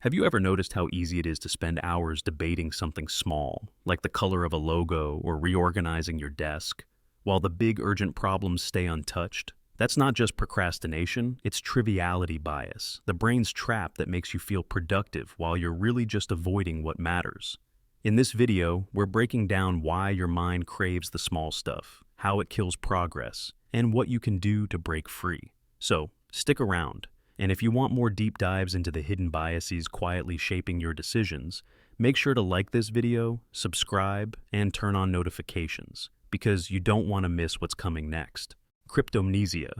Have you ever noticed how easy it is to spend hours debating something small, like the color of a logo or reorganizing your desk, while the big urgent problems stay untouched? That's not just procrastination, it's triviality bias, the brain's trap that makes you feel productive while you're really just avoiding what matters. In this video, we're breaking down why your mind craves the small stuff, how it kills progress, and what you can do to break free. So, stick around. And if you want more deep dives into the hidden biases quietly shaping your decisions, make sure to like this video, subscribe, and turn on notifications, because you don't want to miss what's coming next. Cryptomnesia.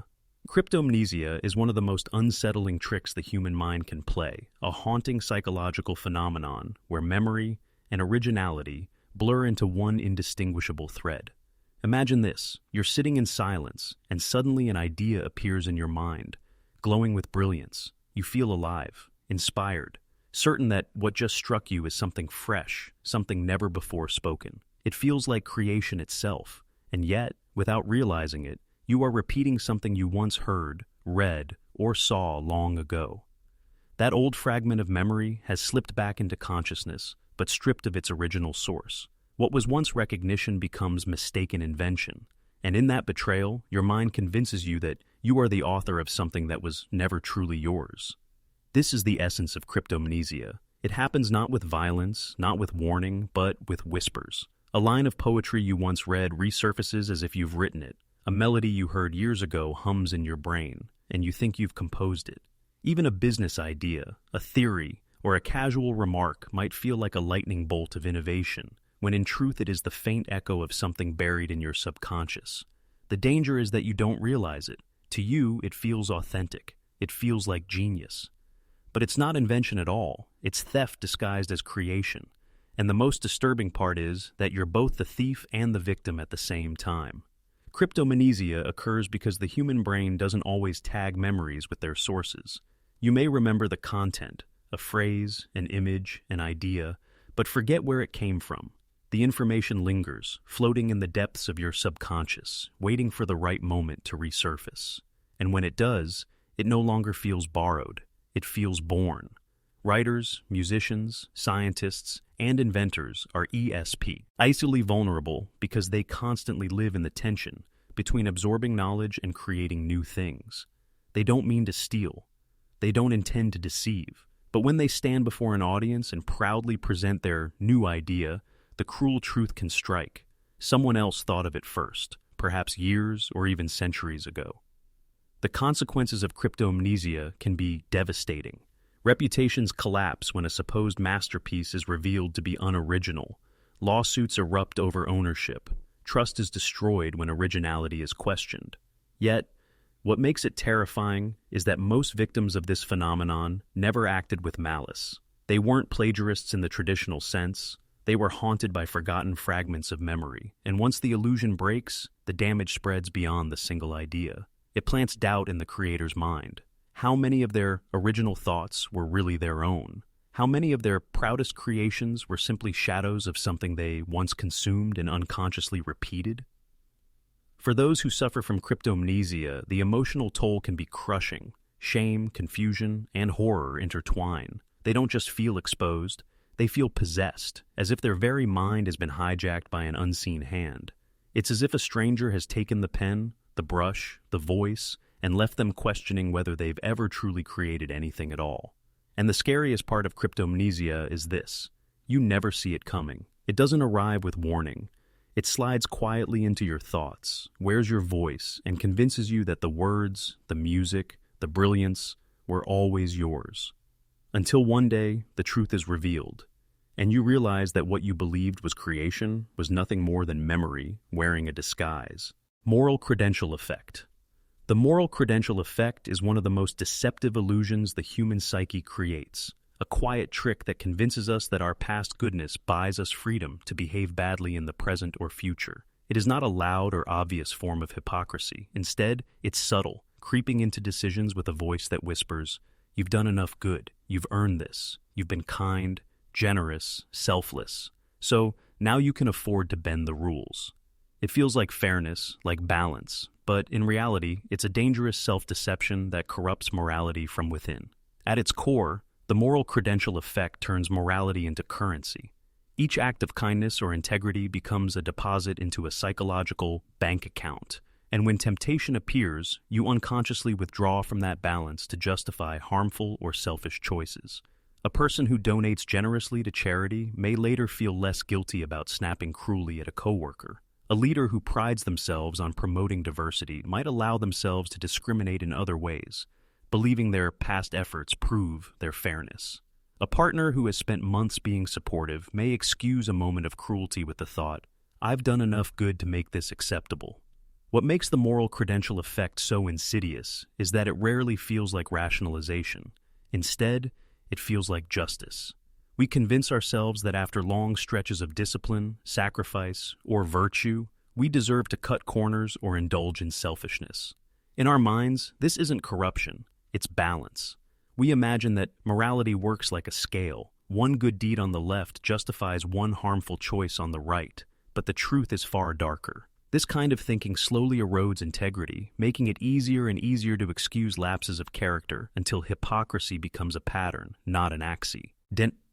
Cryptomnesia is one of the most unsettling tricks the human mind can play, a haunting psychological phenomenon where memory and originality blur into one indistinguishable thread. Imagine this: you're sitting in silence, and suddenly an idea appears in your mind. Glowing with brilliance, you feel alive, inspired, certain that what just struck you is something fresh, something never before spoken. It feels like creation itself, and yet, without realizing it, you are repeating something you once heard, read, or saw long ago. That old fragment of memory has slipped back into consciousness, but stripped of its original source. What was once recognition becomes mistaken invention, and in that betrayal, your mind convinces you that you are the author of something that was never truly yours. This is the essence of cryptomnesia. It happens not with violence, not with warning, but with whispers. A line of poetry you once read resurfaces as if you've written it. A melody you heard years ago hums in your brain, and you think you've composed it. Even a business idea, a theory, or a casual remark might feel like a lightning bolt of innovation, when in truth it is the faint echo of something buried in your subconscious. The danger is that you don't realize it. To you, it feels authentic. It feels like genius. But it's not invention at all. It's theft disguised as creation. And the most disturbing part is that you're both the thief and the victim at the same time. Cryptomnesia occurs because the human brain doesn't always tag memories with their sources. You may remember the content, a phrase, an image, an idea, but forget where it came from. The information lingers, floating in the depths of your subconscious, waiting for the right moment to resurface. And when it does, it no longer feels borrowed. It feels born. Writers, musicians, scientists, and inventors are ESP, icily vulnerable because they constantly live in the tension between absorbing knowledge and creating new things. They don't mean to steal. They don't intend to deceive. But when they stand before an audience and proudly present their new idea, the cruel truth can strike. Someone else thought of it first, perhaps years or even centuries ago. The consequences of cryptomnesia can be devastating. Reputations collapse when a supposed masterpiece is revealed to be unoriginal. Lawsuits erupt over ownership. Trust is destroyed when originality is questioned. Yet, what makes it terrifying is that most victims of this phenomenon never acted with malice. They weren't plagiarists in the traditional sense. They were haunted by forgotten fragments of memory, and once the illusion breaks, the damage spreads beyond the single idea. It plants doubt in the creator's mind. How many of their original thoughts were really their own? How many of their proudest creations were simply shadows of something they once consumed and unconsciously repeated? For those who suffer from cryptomnesia, the emotional toll can be crushing. Shame, confusion, and horror intertwine. They don't just feel exposed. They feel possessed, as if their very mind has been hijacked by an unseen hand. It's as if a stranger has taken the pen, the brush, the voice, and left them questioning whether they've ever truly created anything at all. And the scariest part of cryptomnesia is this: you never see it coming. It doesn't arrive with warning. It slides quietly into your thoughts, wears your voice, and convinces you that the words, the music, the brilliance were always yours. Until one day, the truth is revealed, and you realize that what you believed was creation was nothing more than memory wearing a disguise. Moral Credential Effect. The moral credential effect is one of the most deceptive illusions the human psyche creates, a quiet trick that convinces us that our past goodness buys us freedom to behave badly in the present or future. It is not a loud or obvious form of hypocrisy. Instead, it's subtle, creeping into decisions with a voice that whispers, "You've done enough good. You've earned this. You've been kind, generous, selfless. So now you can afford to bend the rules." It feels like fairness, like balance, but in reality, it's a dangerous self-deception that corrupts morality from within. At its core, The moral credential effect turns morality into currency. Each act of kindness or integrity becomes a deposit into a psychological bank account, and when temptation appears, you unconsciously withdraw from that balance to justify harmful or selfish choices. A person who donates generously to charity may later feel less guilty about snapping cruelly at a coworker. A leader who prides themselves on promoting diversity might allow themselves to discriminate in other ways, believing their past efforts prove their fairness. A partner who has spent months being supportive may excuse a moment of cruelty with the thought, "I've done enough good to make this acceptable." What makes the moral credential effect so insidious is that it rarely feels like rationalization. Instead, it feels like justice. We convince ourselves that after long stretches of discipline, sacrifice, or virtue, we deserve to cut corners or indulge in selfishness. In our minds, this isn't corruption, it's balance. We imagine that morality works like a scale. One good deed on the left justifies one harmful choice on the right, but the truth is far darker. This kind of thinking slowly erodes integrity, making it easier and easier to excuse lapses of character until hypocrisy becomes a pattern, not an axiom.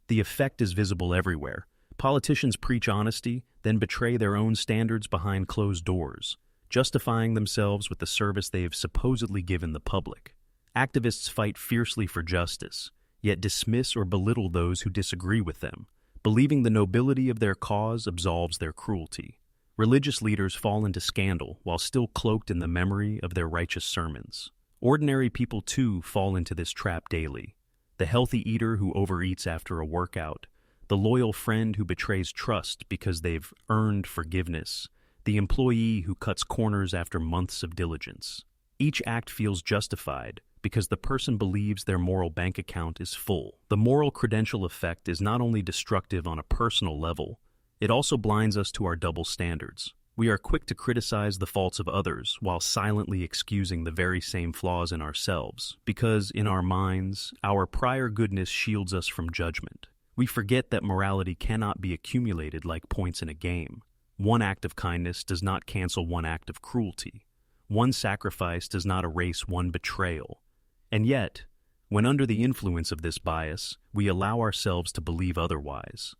The effect is visible everywhere. Politicians preach honesty, then betray their own standards behind closed doors, justifying themselves with the service they have supposedly given the public. Activists fight fiercely for justice, yet dismiss or belittle those who disagree with them, believing the nobility of their cause absolves their cruelty. Religious leaders fall into scandal while still cloaked in the memory of their righteous sermons. Ordinary people, too, fall into this trap daily. The healthy eater who overeats after a workout, the loyal friend who betrays trust because they've earned forgiveness, the employee who cuts corners after months of diligence. Each act feels justified because the person believes their moral bank account is full. The moral credential effect is not only destructive on a personal level, it also blinds us to our double standards. We are quick to criticize the faults of others while silently excusing the very same flaws in ourselves, because in our minds, our prior goodness shields us from judgment. We forget that morality cannot be accumulated like points in a game. One act of kindness does not cancel one act of cruelty. One sacrifice does not erase one betrayal. And yet, when under the influence of this bias, we allow ourselves to believe otherwise.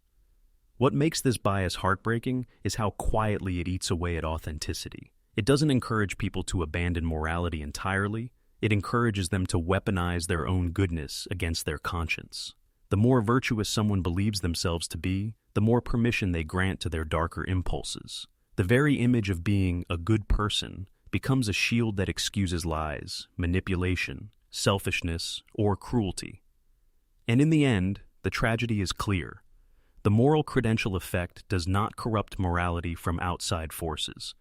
What makes this bias heartbreaking is how quietly it eats away at authenticity. It doesn't encourage people to abandon morality entirely. It encourages them to weaponize their own goodness against their conscience. The more virtuous someone believes themselves to be, the more permission they grant to their darker impulses. The very image of being a good person becomes a shield that excuses lies, manipulation, selfishness, or cruelty. And in the end, the tragedy is clear. The moral credential effect does not corrupt morality from outside forces.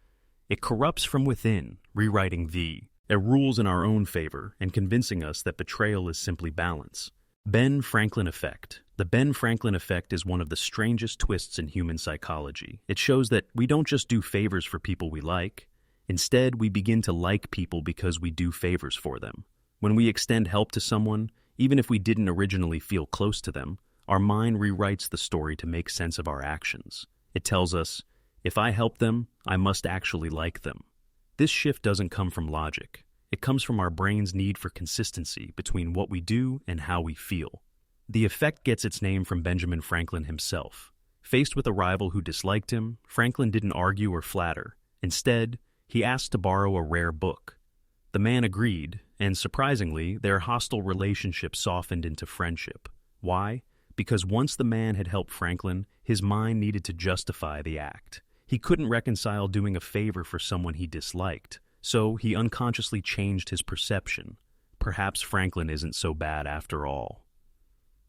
It corrupts from within, rewriting the rules in our own favor and convincing us that betrayal is simply balance. Ben Franklin Effect. The Ben Franklin Effect is one of the strangest twists in human psychology. It shows that we don't just do favors for people we like. Instead, we begin to like people because we do favors for them. When we extend help to someone, even if we didn't originally feel close to them, our mind rewrites the story to make sense of our actions. It tells us, if I help them, I must actually like them. This shift doesn't come from logic. It comes from our brain's need for consistency between what we do and how we feel. The effect gets its name from Benjamin Franklin himself. Faced with a rival who disliked him, Franklin didn't argue or flatter. Instead, he asked to borrow a rare book. The man agreed, and surprisingly, their hostile relationship softened into friendship. Why? Because once the man had helped Franklin, his mind needed to justify the act. He couldn't reconcile doing a favor for someone he disliked, so he unconsciously changed his perception. Perhaps Franklin isn't so bad after all.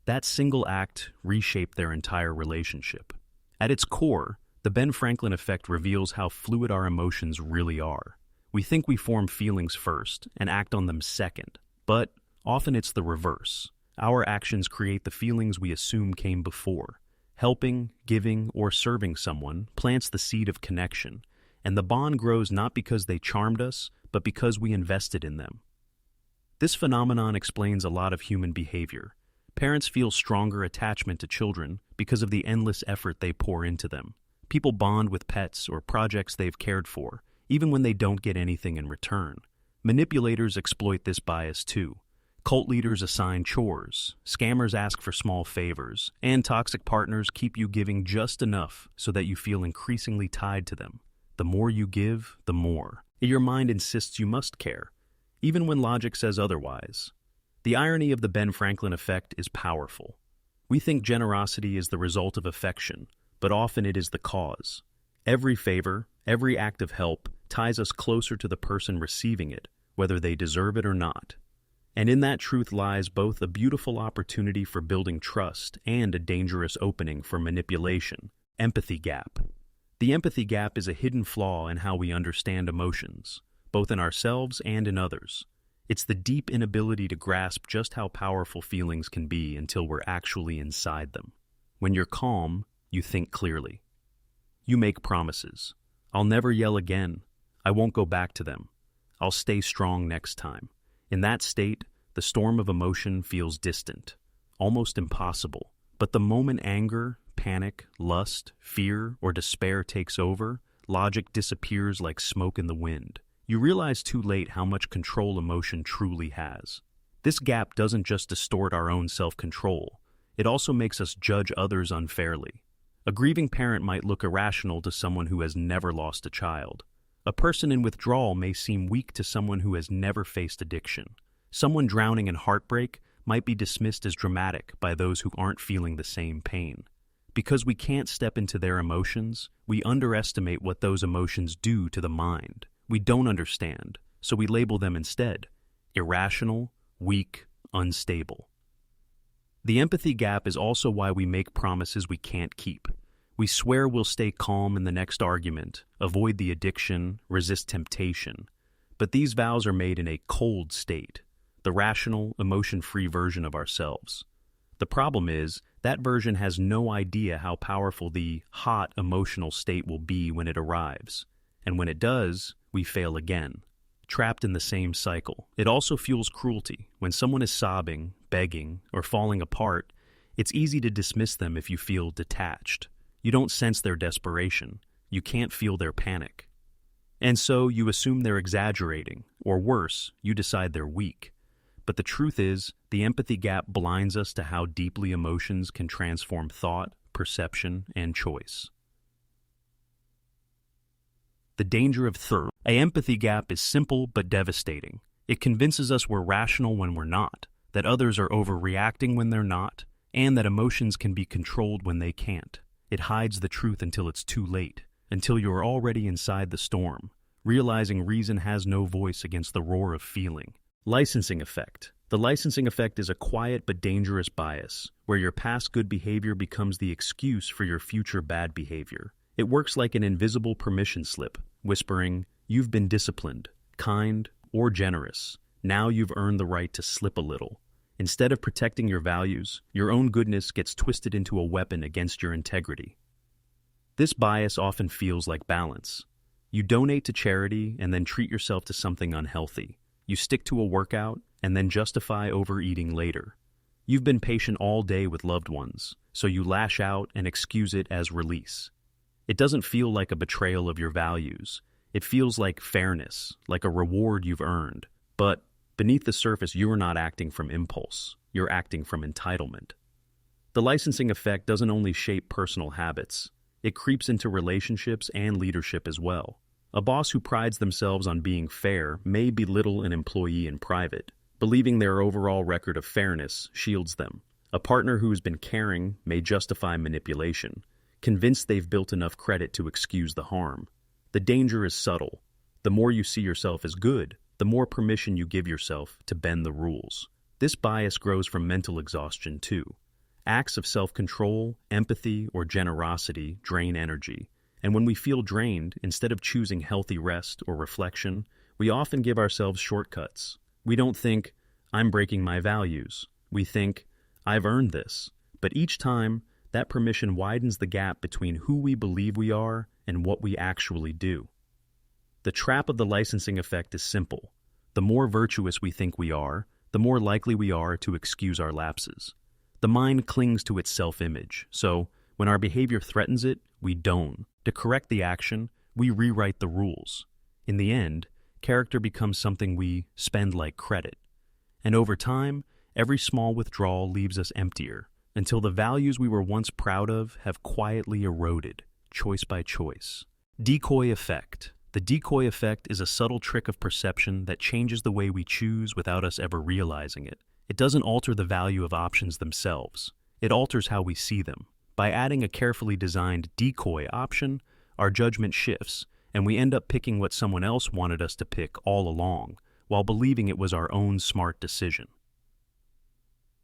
That single act reshaped their entire relationship. At its core, the Ben Franklin effect reveals how fluid our emotions really are. We think we form feelings first and act on them second, but often it's the reverse. Our actions create the feelings we assume came before. Helping, giving, or serving someone plants the seed of connection, and the bond grows not because they charmed us, but because we invested in them. This phenomenon explains a lot of human behavior. Parents feel stronger attachment to children because of the endless effort they pour into them. People bond with pets or projects they've cared for, even when they don't get anything in return. Manipulators exploit this bias too. Cult leaders assign chores, scammers ask for small favors, and toxic partners keep you giving just enough so that you feel increasingly tied to them. The more you give, the more. Your mind insists you must care, even when logic says otherwise. The irony of the Ben Franklin effect is powerful. We think generosity is the result of affection, but often it is the cause. Every favor, every act of help ties us closer to the person receiving it, whether they deserve it or not. And in that truth lies both a beautiful opportunity for building trust and a dangerous opening for manipulation. Empathy gap. The empathy gap is a hidden flaw in how we understand emotions, both in ourselves and in others. It's the deep inability to grasp just how powerful feelings can be until we're actually inside them. When you're calm, you think clearly. You make promises. I'll never yell again. I won't go back to them. I'll stay strong next time. In that state, the storm of emotion feels distant, almost impossible. But the moment anger, panic, lust, fear, or despair takes over, logic disappears like smoke in the wind. You realize too late how much control emotion truly has. This gap doesn't just distort our own self-control, it also makes us judge others unfairly. A grieving parent might look irrational to someone who has never lost a child. A person in withdrawal may seem weak to someone who has never faced addiction. Someone drowning in heartbreak might be dismissed as dramatic by those who aren't feeling the same pain. Because we can't step into their emotions, we underestimate what those emotions do to the mind. We don't understand, so we label them instead irrational, weak, unstable. The empathy gap is also why we make promises we can't keep. We swear we'll stay calm in the next argument, avoid the addiction, resist temptation. But these vows are made in a cold state, the rational, emotion-free version of ourselves. The problem is, that version has no idea how powerful the hot emotional state will be when it arrives. And when it does, we fail again, trapped in the same cycle. It also fuels cruelty. When someone is sobbing, begging, or falling apart, it's easy to dismiss them if you feel detached. You don't sense their desperation. You can't feel their panic. And so you assume they're exaggerating, or worse, you decide they're weak. But the truth is, the empathy gap blinds us to how deeply emotions can transform thought, perception, and choice. The danger of third. An empathy gap is simple but devastating. It convinces us we're rational when we're not, that others are overreacting when they're not, and that emotions can be controlled when they can't. It hides the truth until it's too late, until you're already inside the storm, realizing reason has no voice against the roar of feeling. Licensing effect. The licensing effect is a quiet but dangerous bias, where your past good behavior becomes the excuse for your future bad behavior. It works like an invisible permission slip, whispering, "You've been disciplined, kind, or generous. Now you've earned the right to slip a little." Instead of protecting your values, your own goodness gets twisted into a weapon against your integrity. This bias often feels like balance. You donate to charity and then treat yourself to something unhealthy. You stick to a workout and then justify overeating later. You've been patient all day with loved ones, so you lash out and excuse it as release. It doesn't feel like a betrayal of your values. It feels like fairness, like a reward you've earned. But beneath the surface, you are not acting from impulse. You're acting from entitlement. The licensing effect doesn't only shape personal habits. It creeps into relationships and leadership as well. A boss who prides themselves on being fair may belittle an employee in private, believing their overall record of fairness shields them. A partner who has been caring may justify manipulation, convinced they've built enough credit to excuse the harm. The danger is subtle. The more you see yourself as good, the more permission you give yourself to bend the rules. This bias grows from mental exhaustion too. Acts of self-control, empathy, or generosity drain energy. And when we feel drained, instead of choosing healthy rest or reflection, we often give ourselves shortcuts. We don't think, "I'm breaking my values." We think, "I've earned this." But each time, that permission widens the gap between who we believe we are and what we actually do. The trap of the licensing effect is simple. The more virtuous we think we are, the more likely we are to excuse our lapses. The mind clings to its self-image, so when our behavior threatens it, we don't. To correct the action, we rewrite the rules. In the end, character becomes something we spend like credit. And over time, every small withdrawal leaves us emptier, until the values we were once proud of have quietly eroded, choice by choice. Decoy Effect. The decoy effect is a subtle trick of perception that changes the way we choose without us ever realizing it. It doesn't alter the value of options themselves. It alters how we see them. By adding a carefully designed decoy option, our judgment shifts, and we end up picking what someone else wanted us to pick all along, while believing it was our own smart decision.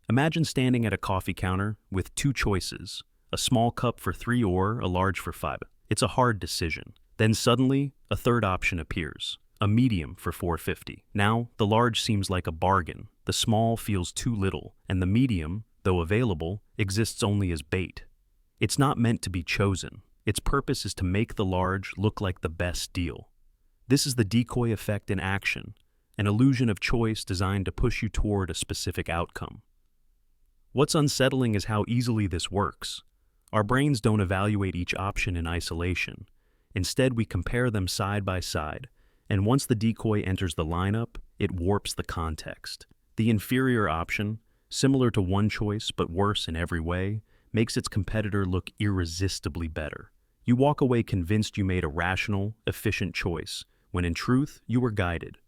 Imagine standing at a coffee counter with two choices, a small cup for 3 or a large for 5. It's a hard decision. Then suddenly, a third option appears, a medium for $4.50. Now, the large seems like a bargain, the small feels too little, and the medium, though available, exists only as bait. It's not meant to be chosen. Its purpose is to make the large look like the best deal. This is the decoy effect in action, an illusion of choice designed to push you toward a specific outcome. What's unsettling is how easily this works. Our brains don't evaluate each option in isolation. Instead, we compare them side by side, and once the decoy enters the lineup, it warps the context. The inferior option, similar to one choice but worse in every way, makes its competitor look irresistibly better. You walk away convinced you made a rational, efficient choice, when in truth, you were guided.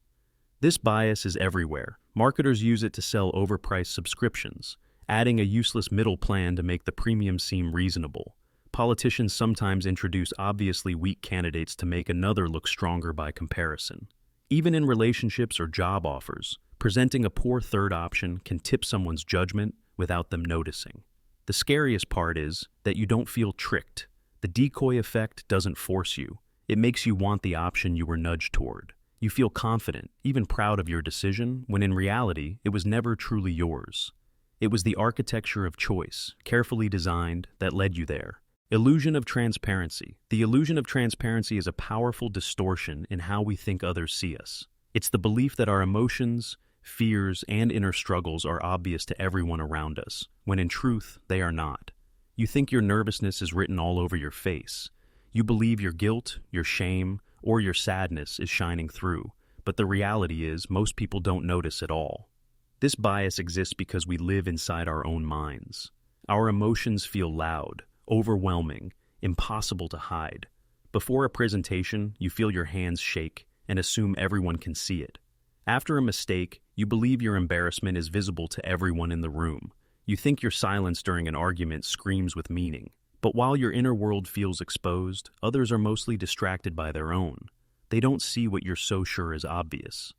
This bias is everywhere. Marketers use it to sell overpriced subscriptions, adding a useless middle plan to make the premium seem reasonable. Politicians sometimes introduce obviously weak candidates to make another look stronger by comparison. Even in relationships or job offers, presenting a poor third option can tip someone's judgment without them noticing. The scariest part is that you don't feel tricked. The decoy effect doesn't force you. It makes you want the option you were nudged toward. You feel confident, even proud of your decision, when in reality, it was never truly yours. It was the architecture of choice, carefully designed, that led you there. Illusion of transparency. The illusion of transparency is a powerful distortion in how we think others see us. It's the belief that our emotions, fears, and inner struggles are obvious to everyone around us, when in truth, they are not. You think your nervousness is written all over your face. You believe your guilt, your shame, or your sadness is shining through, but the reality is most people don't notice at all. This bias exists because we live inside our own minds. Our emotions feel loud, overwhelming, impossible to hide. Before a presentation, you feel your hands shake and assume everyone can see it. After a mistake, you believe your embarrassment is visible to everyone in the room. You think your silence during an argument screams with meaning. But while your inner world feels exposed, others are mostly distracted by their own. They don't see what you're so sure is obvious.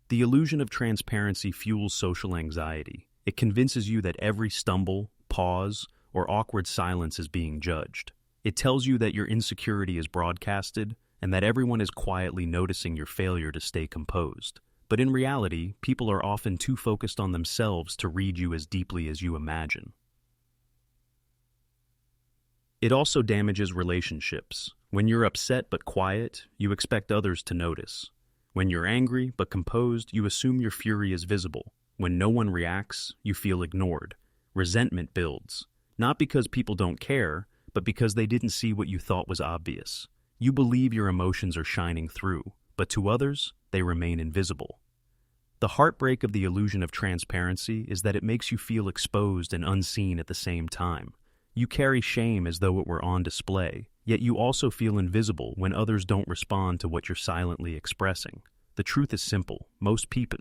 The illusion of transparency fuels social anxiety. It convinces you that every stumble, pause, or awkward silence is being judged. It tells you that your insecurity is broadcasted and that everyone is quietly noticing your failure to stay composed. But in reality, people are often too focused on themselves to read you as deeply as you imagine. It also damages relationships. When you're upset but quiet, you expect others to notice. When you're angry but composed, you assume your fury is visible. When no one reacts, you feel ignored. Resentment builds. Not because people don't care, but because they didn't see what you thought was obvious. You believe your emotions are shining through, but to others, they remain invisible. The heartbreak of the illusion of transparency is that it makes you feel exposed and unseen at the same time. You carry shame as though it were on display, yet you also feel invisible when others don't respond to what you're silently expressing. The truth is simple. Most people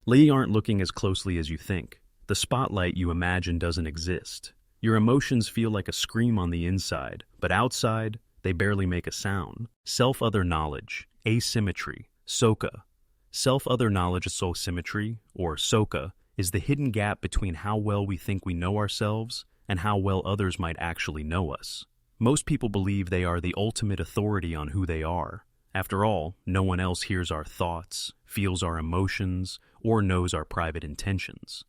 aren't looking as closely as you think. The spotlight you imagine doesn't exist. Your emotions feel like a scream on the inside, but outside, they barely make a sound. Self-other knowledge, asymmetry, SOCA. Self-other knowledge asymmetry, or SOCA, is the hidden gap between how well we think we know ourselves and how well others might actually know us. Most people believe they are the ultimate authority on who they are. After all, no one else hears our thoughts, feels our emotions, or knows our private intentions.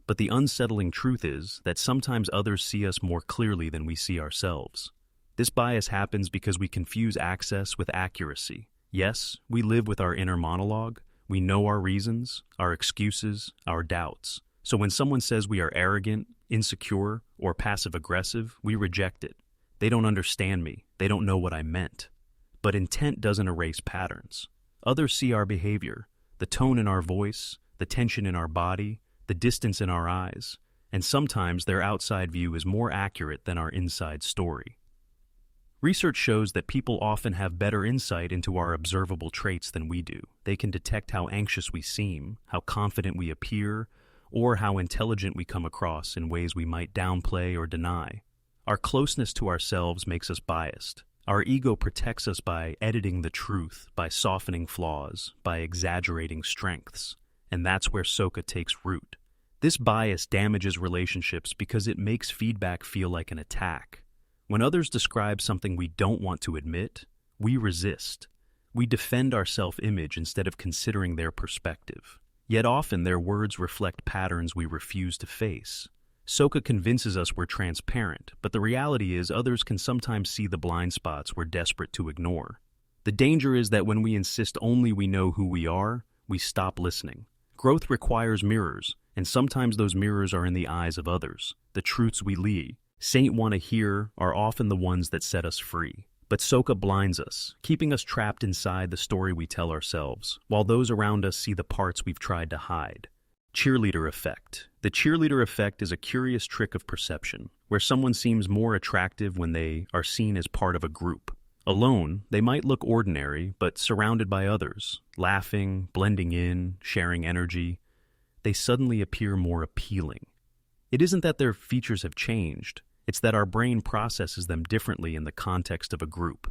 But the unsettling truth is that sometimes others see us more clearly than we see ourselves. This bias happens because we confuse access with accuracy. Yes, we live with our inner monologue. We know our reasons, our excuses, our doubts. So when someone says we are arrogant, insecure, or passive-aggressive, we reject it. They don't understand me. They don't know what I meant. But intent doesn't erase patterns. Others see our behavior, the tone in our voice, the tension in our body, the distance in our eyes, and sometimes their outside view is more accurate than our inside story. Research shows that people often have better insight into our observable traits than we do. They can detect how anxious we seem, how confident we appear, or how intelligent we come across in ways we might downplay or deny. Our closeness to ourselves makes us biased. Our ego protects us by editing the truth, by softening flaws, by exaggerating strengths. And that's where Soka takes root. This bias damages relationships because it makes feedback feel like an attack. When others describe something we don't want to admit, we resist. We defend our self-image instead of considering their perspective. Yet often their words reflect patterns we refuse to face. Soka convinces us we're transparent, but the reality is others can sometimes see the blind spots we're desperate to ignore. The danger is that when we insist only we know who we are, we stop listening. Growth requires mirrors, and sometimes those mirrors are in the eyes of others. The truths we want to hear are often the ones that set us free. But Soka blinds us, keeping us trapped inside the story we tell ourselves, while those around us see the parts we've tried to hide. Cheerleader Effect. The cheerleader effect is a curious trick of perception, where someone seems more attractive when they are seen as part of a group. Alone, they might look ordinary, but surrounded by others, laughing, blending in, sharing energy, they suddenly appear more appealing. It isn't that their features have changed. It's that our brain processes them differently in the context of a group.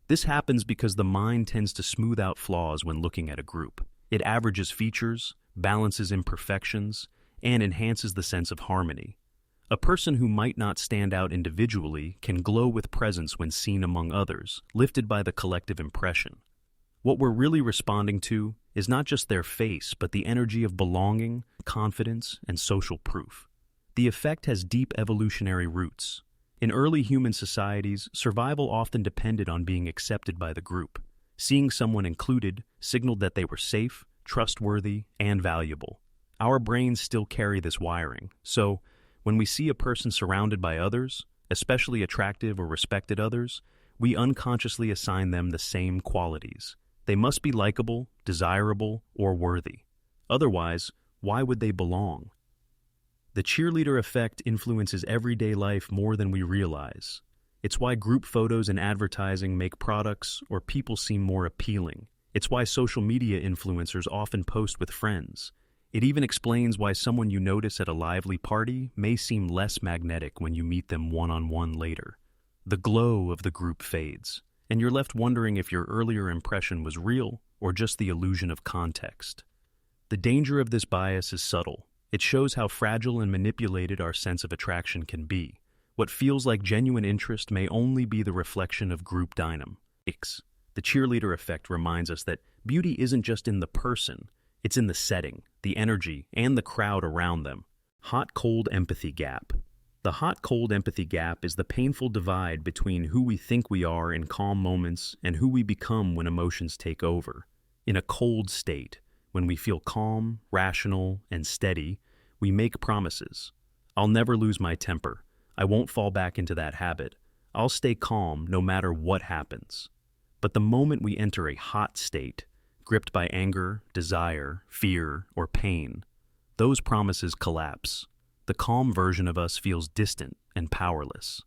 This happens because the mind tends to smooth out flaws when looking at a group. It averages features, balances imperfections, and enhances the sense of harmony. A person who might not stand out individually can glow with presence when seen among others, lifted by the collective impression. What we're really responding to is not just their face, but the energy of belonging, confidence, and social proof. The effect has deep evolutionary roots. In early human societies, survival often depended on being accepted by the group. Seeing someone included signaled that they were safe, trustworthy, and valuable. Our brains still carry this wiring, so when we see a person surrounded by others, especially attractive or respected others, we unconsciously assign them the same qualities. They must be likable, desirable, or worthy. Otherwise, why would they belong? The cheerleader effect influences everyday life more than we realize. It's why group photos and advertising make products or people seem more appealing. It's why social media influencers often post with friends. It even explains why someone you notice at a lively party may seem less magnetic when you meet them one-on-one later. The glow of the group fades, and you're left wondering if your earlier impression was real or just the illusion of context. The danger of this bias is subtle. It shows how fragile and manipulated our sense of attraction can be. What feels like genuine interest may only be the reflection of group dynamics. The cheerleader effect reminds us that beauty isn't just in the person, it's in the setting, the energy, and the crowd around them. Hot-cold empathy gap. The hot-cold empathy gap is the painful divide between who we think we are in calm moments and who we become when emotions take over. In a cold state, when we feel calm, rational, and steady, we make promises. I'll never lose my temper. I won't fall back into that habit. I'll stay calm no matter what happens. But the moment we enter a hot state, gripped by anger, desire, fear, or pain, those promises collapse. The calm version of us feels distant and powerless.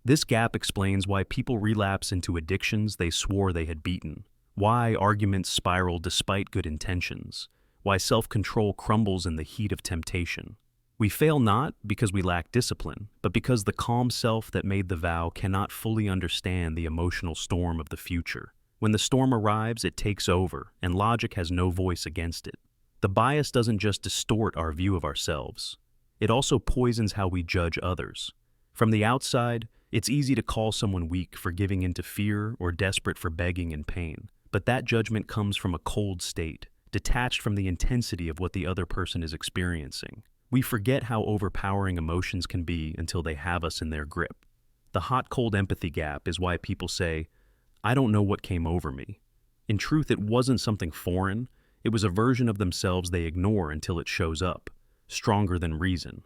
This gap explains why people relapse into addictions they swore they had beaten, why arguments spiral despite good intentions, why self-control crumbles in the heat of temptation. We fail not because we lack discipline, but because the calm self that made the vow cannot fully understand the emotional storm of the future. When the storm arrives, it takes over, and logic has no voice against it. The bias doesn't just distort our view of ourselves. It also poisons how we judge others. From the outside, it's easy to call someone weak for giving into fear or desperate for begging in pain. But that judgment comes from a cold state, detached from the intensity of what the other person is experiencing. We forget how overpowering emotions can be until they have us in their grip. The hot-cold empathy gap is why people say, "I don't know what came over me." In truth, it wasn't something foreign. It was a version of themselves they ignore until it shows up, stronger than reason.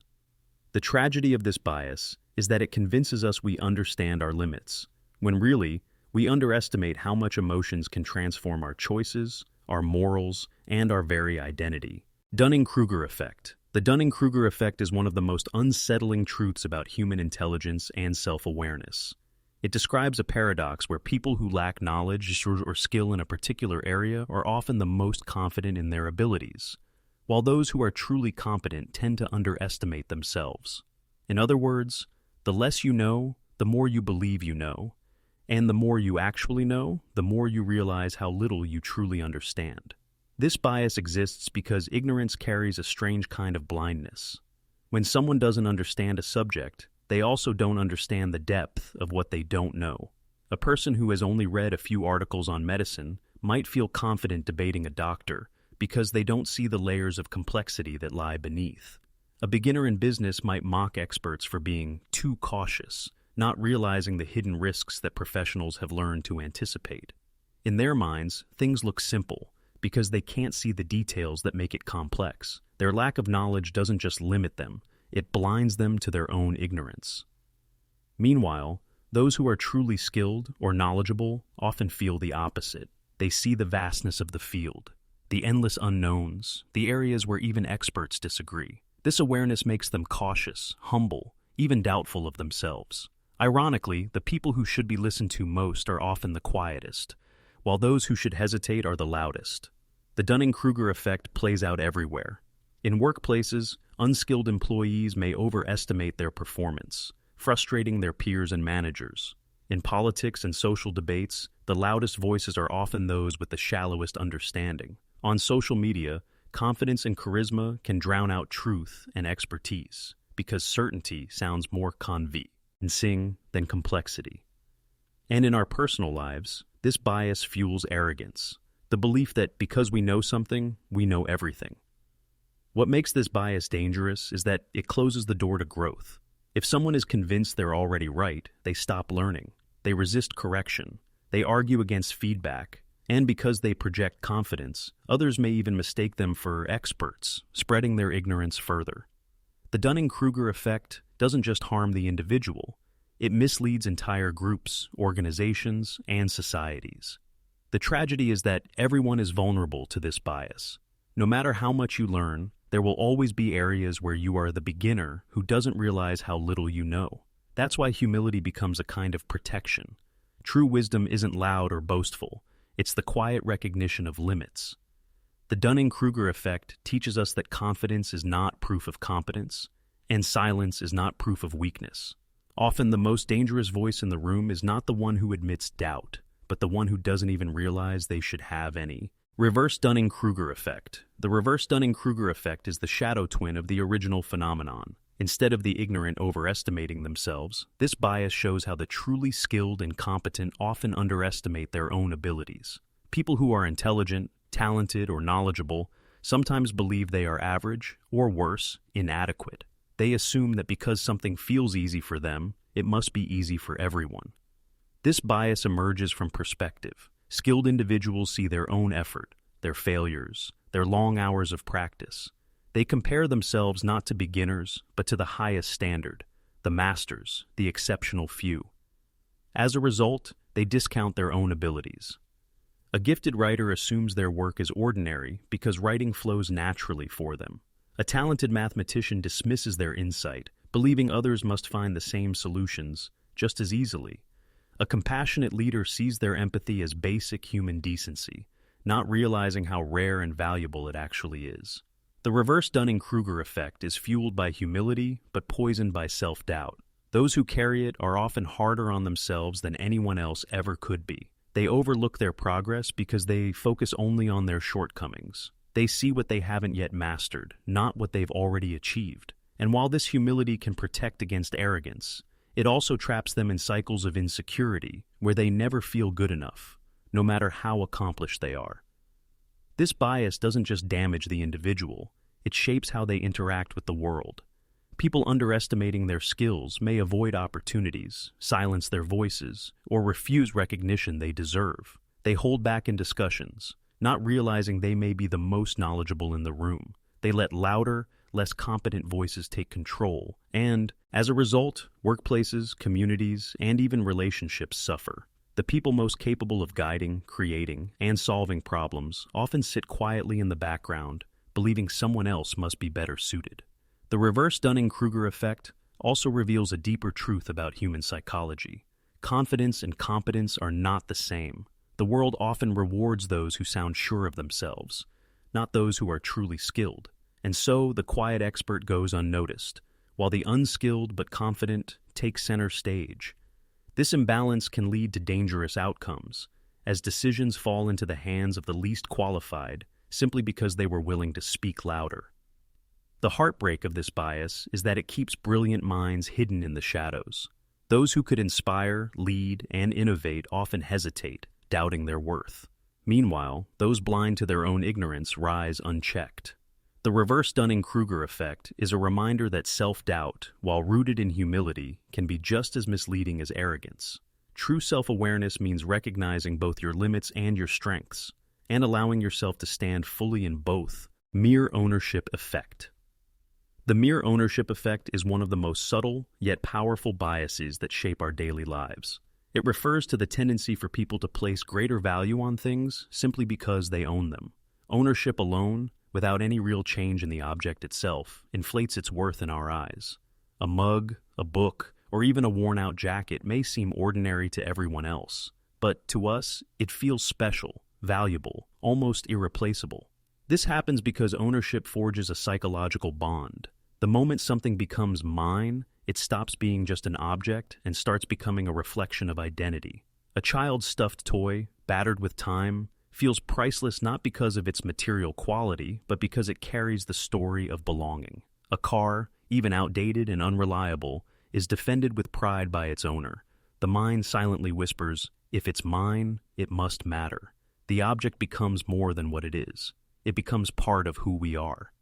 The tragedy of this bias is that it convinces us we understand our limits, when really, we underestimate how much emotions can transform our choices, our morals, and our very identity. Dunning-Kruger Effect. The Dunning-Kruger effect is one of the most unsettling truths about human intelligence and self-awareness. It describes a paradox where people who lack knowledge or skill in a particular area are often the most confident in their abilities, while those who are truly competent tend to underestimate themselves. In other words, the less you know, the more you believe you know, and the more you actually know, the more you realize how little you truly understand. This bias exists because ignorance carries a strange kind of blindness. When someone doesn't understand a subject, they also don't understand the depth of what they don't know. A person who has only read a few articles on medicine might feel confident debating a doctor because they don't see the layers of complexity that lie beneath. A beginner in business might mock experts for being too cautious, not realizing the hidden risks that professionals have learned to anticipate. In their minds, things look simple because they can't see the details that make it complex. Their lack of knowledge doesn't just limit them, it blinds them to their own ignorance. Meanwhile, those who are truly skilled or knowledgeable often feel the opposite. They see the vastness of the field, the endless unknowns, the areas where even experts disagree. This awareness makes them cautious, humble, even doubtful of themselves. Ironically, the people who should be listened to most are often the quietest, while those who should hesitate are the loudest. The Dunning-Kruger effect plays out everywhere. In workplaces, unskilled employees may overestimate their performance, frustrating their peers and managers. In politics and social debates, the loudest voices are often those with the shallowest understanding. On social media, confidence and charisma can drown out truth and expertise, because certainty sounds more convincing than complexity. And in our personal lives, this bias fuels arrogance, the belief that because we know something, we know everything. What makes this bias dangerous is that it closes the door to growth. If someone is convinced they're already right, they stop learning. They resist correction. They argue against feedback. And because they project confidence, others may even mistake them for experts, spreading their ignorance further. The Dunning-Kruger effect doesn't just harm the individual. It misleads entire groups, organizations, and societies. The tragedy is that everyone is vulnerable to this bias. No matter how much you learn, there will always be areas where you are the beginner who doesn't realize how little you know. That's why humility becomes a kind of protection. True wisdom isn't loud or boastful. It's the quiet recognition of limits. The Dunning-Kruger effect teaches us that confidence is not proof of competence, and silence is not proof of weakness. Often the most dangerous voice in the room is not the one who admits doubt, but the one who doesn't even realize they should have any. Reverse Dunning-Kruger effect. The reverse Dunning-Kruger effect is the shadow twin of the original phenomenon. Instead of the ignorant overestimating themselves, this bias shows how the truly skilled and competent often underestimate their own abilities. People who are intelligent, talented, or knowledgeable sometimes believe they are average, or worse, inadequate. They assume that because something feels easy for them, it must be easy for everyone. This bias emerges from perspective. Skilled individuals see their own effort, their failures, their long hours of practice. They compare themselves not to beginners, but to the highest standard, the masters, the exceptional few. As a result, they discount their own abilities. A gifted writer assumes their work is ordinary because writing flows naturally for them. A talented mathematician dismisses their insight, believing others must find the same solutions just as easily. A compassionate leader sees their empathy as basic human decency, not realizing how rare and valuable it actually is. The reverse Dunning-Kruger effect is fueled by humility but poisoned by self-doubt. Those who carry it are often harder on themselves than anyone else ever could be. They overlook their progress because they focus only on their shortcomings. They see what they haven't yet mastered, not what they've already achieved. And while this humility can protect against arrogance, it also traps them in cycles of insecurity where they never feel good enough, no matter how accomplished they are. This bias doesn't just damage the individual, it shapes how they interact with the world. People underestimating their skills may avoid opportunities, silence their voices, or refuse recognition they deserve. They hold back in discussions, not realizing they may be the most knowledgeable in the room. They let louder, less competent voices take control, and, as a result, workplaces, communities, and even relationships suffer. The people most capable of guiding, creating, and solving problems often sit quietly in the background, believing someone else must be better suited. The reverse Dunning-Kruger effect also reveals a deeper truth about human psychology. Confidence and competence are not the same. The world often rewards those who sound sure of themselves, not those who are truly skilled. And so the quiet expert goes unnoticed, while the unskilled but confident take center stage. This imbalance can lead to dangerous outcomes, as decisions fall into the hands of the least qualified simply because they were willing to speak louder. The heartbreak of this bias is that it keeps brilliant minds hidden in the shadows. Those who could inspire, lead, and innovate often hesitate, doubting their worth. Meanwhile, those blind to their own ignorance rise unchecked. The reverse Dunning-Kruger effect is a reminder that self-doubt, while rooted in humility, can be just as misleading as arrogance. True self-awareness means recognizing both your limits and your strengths, and allowing yourself to stand fully in both. Mere ownership effect. The mere ownership effect is one of the most subtle, yet powerful biases that shape our daily lives. It refers to the tendency for people to place greater value on things simply because they own them. Ownership alone, without any real change in the object itself, inflates its worth in our eyes. A mug, a book, or even a worn-out jacket may seem ordinary to everyone else, but to us, it feels special, valuable, almost irreplaceable. This happens because ownership forges a psychological bond. The moment something becomes mine, it stops being just an object and starts becoming a reflection of identity. A child's stuffed toy, battered with time, feels priceless not because of its material quality, but because it carries the story of belonging. A car, even outdated and unreliable, is defended with pride by its owner. The mind silently whispers, "If it's mine, it must matter." The object becomes more than what it is. It becomes part of who we are.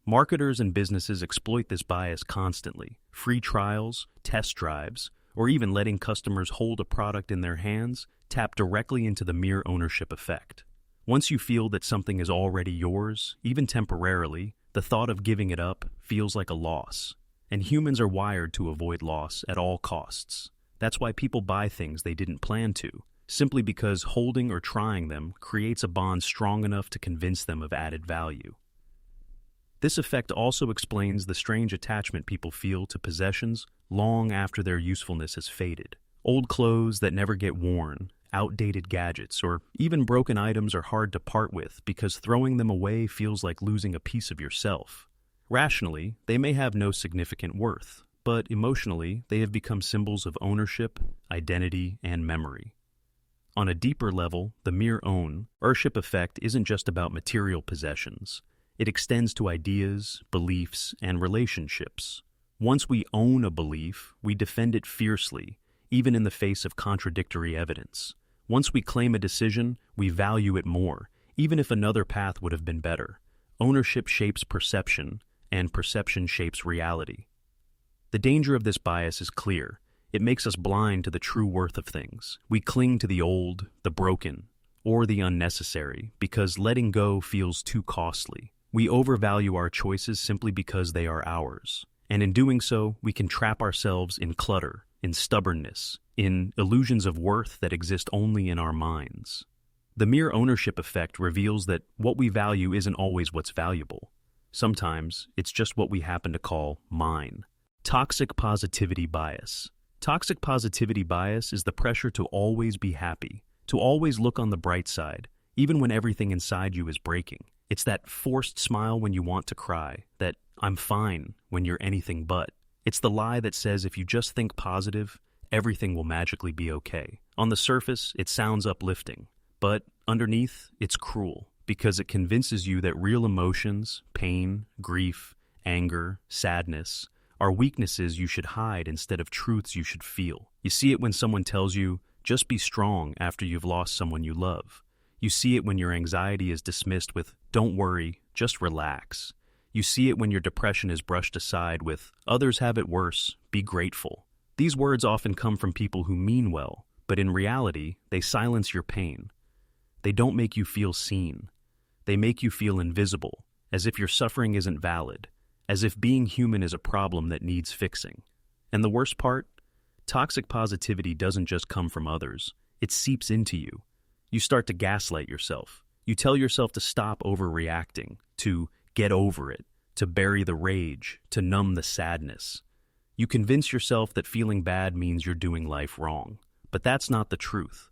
Marketers and businesses exploit this bias constantly. Free trials, test drives, or even letting customers hold a product in their hands tap directly into the mere ownership effect. Once you feel that something is already yours, even temporarily, the thought of giving it up feels like a loss. And humans are wired to avoid loss at all costs. That's why people buy things they didn't plan to, simply because holding or trying them creates a bond strong enough to convince them of added value. This effect also explains the strange attachment people feel to possessions long after their usefulness has faded. Old clothes that never get worn, outdated gadgets, or even broken items are hard to part with because throwing them away feels like losing a piece of yourself. Rationally, they may have no significant worth, but emotionally, they have become symbols of ownership, identity, and memory. On a deeper level, the mere ownership effect isn't just about material possessions. It extends to ideas, beliefs, and relationships. Once we own a belief, we defend it fiercely, even in the face of contradictory evidence. Once we claim a decision, we value it more, even if another path would have been better. Ownership shapes perception, and perception shapes reality. The danger of this bias is clear. It makes us blind to the true worth of things. We cling to the old, the broken, or the unnecessary because letting go feels too costly. We overvalue our choices simply because they are ours. And in doing so, we can trap ourselves in clutter, in stubbornness, in illusions of worth that exist only in our minds. The mere ownership effect reveals that what we value isn't always what's valuable. Sometimes, it's just what we happen to call mine. Toxic positivity bias. Toxic positivity bias is the pressure to always be happy, to always look on the bright side, even when everything inside you is breaking. It's that forced smile when you want to cry, that "I'm fine" when you're anything but. It's the lie that says if you just think positive, everything will magically be okay. On the surface, it sounds uplifting, but underneath, it's cruel, because it convinces you that real emotions, pain, grief, anger, sadness, are weaknesses you should hide instead of truths you should feel. You see it when someone tells you, "Just be strong," after you've lost someone you love. You see it when your anxiety is dismissed with, "Don't worry, just relax." You see it when your depression is brushed aside with, "Others have it worse, be grateful." These words often come from people who mean well, but in reality, they silence your pain. They don't make you feel seen. They make you feel invisible, as if your suffering isn't valid, as if being human is a problem that needs fixing. And the worst part? Toxic positivity doesn't just come from others. It seeps into you. You start to gaslight yourself. You tell yourself to stop overreacting, to get over it, to bury the rage, to numb the sadness. You convince yourself that feeling bad means you're doing life wrong. But that's not the truth.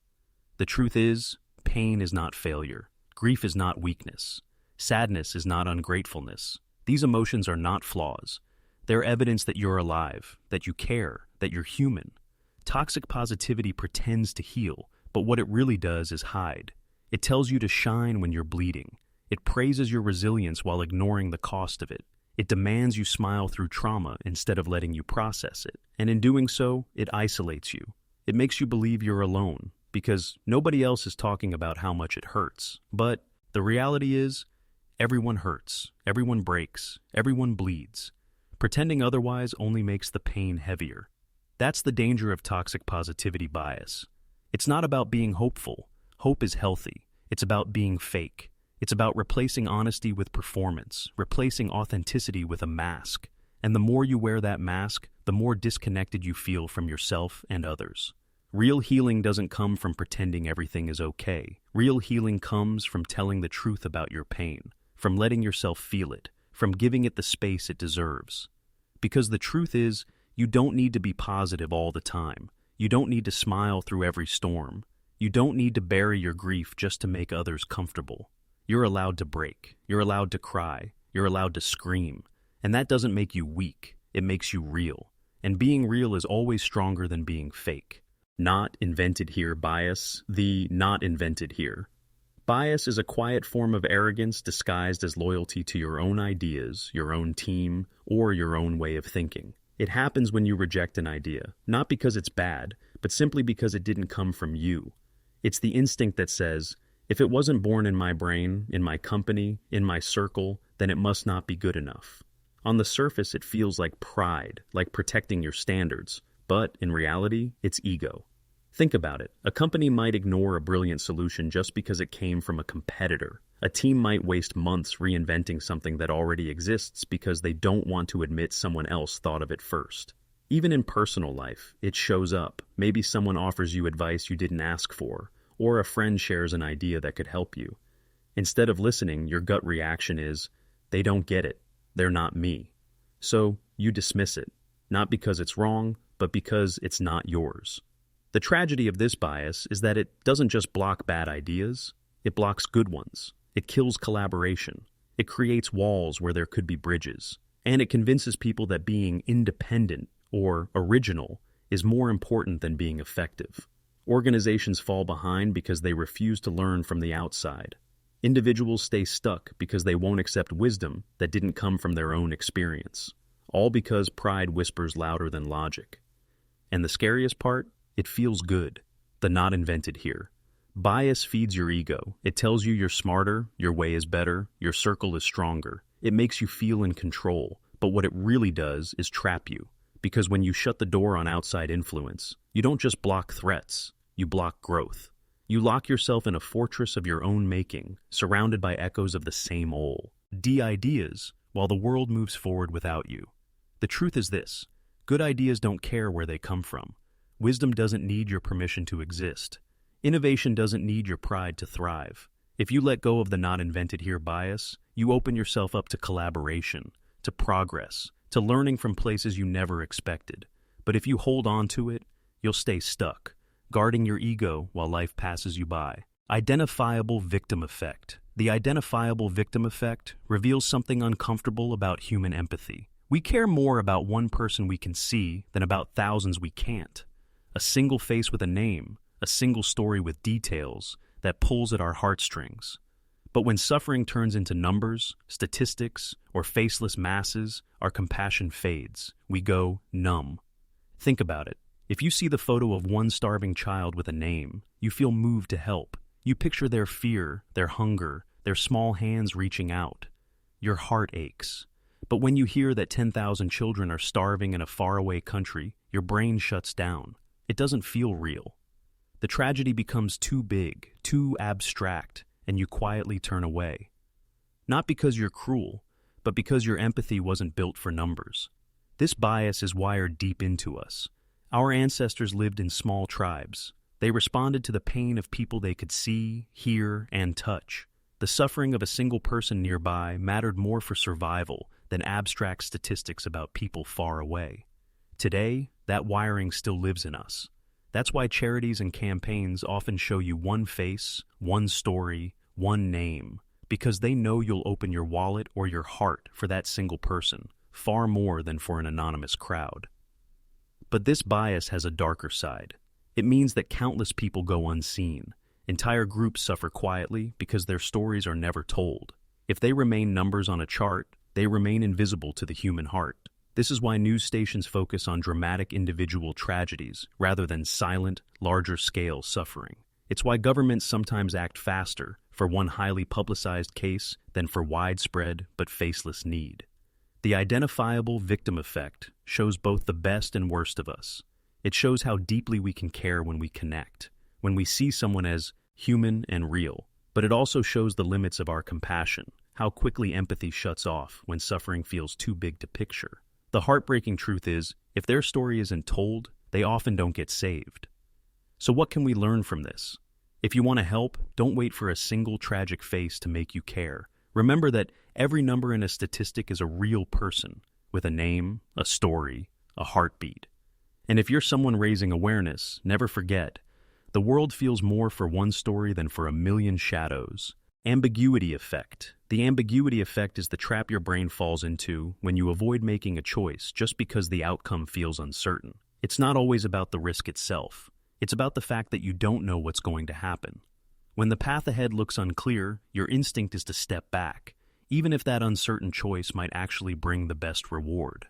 The truth is, pain is not failure. Grief is not weakness. Sadness is not ungratefulness. These emotions are not flaws. They're evidence that you're alive, that you care, that you're human. Toxic positivity pretends to heal, but what it really does is hide. It tells you to shine when you're bleeding. It praises your resilience while ignoring the cost of it. It demands you smile through trauma instead of letting you process it. And in doing so, it isolates you. It makes you believe you're alone, because nobody else is talking about how much it hurts. But the reality is, everyone hurts, everyone breaks, everyone bleeds. Pretending otherwise only makes the pain heavier. That's the danger of toxic positivity bias. It's not about being hopeful. Hope is healthy. It's about being fake. It's about replacing honesty with performance, replacing authenticity with a mask. And the more you wear that mask, the more disconnected you feel from yourself and others. Real healing doesn't come from pretending everything is okay. Real healing comes from telling the truth about your pain, from letting yourself feel it, from giving it the space it deserves. Because the truth is, you don't need to be positive all the time. You don't need to smile through every storm. You don't need to bury your grief just to make others comfortable. You're allowed to break. You're allowed to cry. You're allowed to scream. And that doesn't make you weak. It makes you real. And being real is always stronger than being fake. Not invented here bias, the not invented here. Bias is a quiet form of arrogance disguised as loyalty to your own ideas, your own team, or your own way of thinking. It happens when you reject an idea, not because it's bad, but simply because it didn't come from you. It's the instinct that says, if it wasn't born in my brain, in my company, in my circle, then it must not be good enough. On the surface, it feels like pride, like protecting your standards, but in reality, it's ego. Think about it. A company might ignore a brilliant solution just because it came from a competitor. A team might waste months reinventing something that already exists because they don't want to admit someone else thought of it first. Even in personal life, it shows up. Maybe someone offers you advice you didn't ask for, or a friend shares an idea that could help you. Instead of listening, your gut reaction is, they don't get it. They're not me. So you dismiss it, not because it's wrong, but because it's not yours. The tragedy of this bias is that it doesn't just block bad ideas, it blocks good ones. It kills collaboration. It creates walls where there could be bridges. And it convinces people that being independent or original is more important than being effective. Organizations fall behind because they refuse to learn from the outside. Individuals stay stuck because they won't accept wisdom that didn't come from their own experience. All because pride whispers louder than logic. And the scariest part? It feels good. The not invented here. Bias feeds your ego. It tells you you're smarter, your way is better, your circle is stronger. It makes you feel in control. But what it really does is trap you. Because when you shut the door on outside influence, you don't just block threats, you block growth. You lock yourself in a fortress of your own making, surrounded by echoes of the same old ideas, while the world moves forward without you. The truth is this: good ideas don't care where they come from. Wisdom doesn't need your permission to exist. Innovation doesn't need your pride to thrive. If you let go of the not invented here bias, you open yourself up to collaboration, to progress, to learning from places you never expected. But if you hold on to it, you'll stay stuck, guarding your ego while life passes you by. Identifiable victim effect. The identifiable victim effect reveals something uncomfortable about human empathy. We care more about one person we can see than about thousands we can't. A single face with a name, a single story with details that pulls at our heartstrings. But when suffering turns into numbers, statistics, or faceless masses, our compassion fades. We go numb. Think about it. If you see the photo of one starving child with a name, you feel moved to help. You picture their fear, their hunger, their small hands reaching out. Your heart aches. But when you hear that 10,000 children are starving in a faraway country, your brain shuts down. It doesn't feel real. The tragedy becomes too big, too abstract, and you quietly turn away. Not because you're cruel, but because your empathy wasn't built for numbers. This bias is wired deep into us. Our ancestors lived in small tribes. They responded to the pain of people they could see, hear, and touch. the suffering of a single person nearby mattered more for survival than abstract statistics about people far away. Today, that wiring still lives in us. That's why charities and campaigns often show you one face, one story, one name, because they know you'll open your wallet or your heart for that single person, far more than for an anonymous crowd. But this bias has a darker side. It means that countless people go unseen. Entire groups suffer quietly because their stories are never told. If they remain numbers on a chart, they remain invisible to the human heart. This is why news stations focus on dramatic individual tragedies rather than silent, larger-scale suffering. It's why governments sometimes act faster for one highly publicized case than for widespread but faceless need. The Identifiable Victim Effect shows both the best and worst of us. It shows how deeply we can care when we connect, when we see someone as human and real. But it also shows the limits of our compassion, how quickly empathy shuts off when suffering feels too big to picture. The heartbreaking truth is, if their story isn't told, they often don't get saved. So what can we learn from this? If you want to help, don't wait for a single tragic face to make you care. Remember that every number in a statistic is a real person, with a name, a story, a heartbeat. And if you're someone raising awareness, never forget, the world feels more for one story than for a million shadows. Ambiguity Effect. The ambiguity effect is the trap your brain falls into when you avoid making a choice just because the outcome feels uncertain. It's not always about the risk itself. It's about the fact that you don't know what's going to happen. When the path ahead looks unclear, your instinct is to step back, even if that uncertain choice might actually bring the best reward.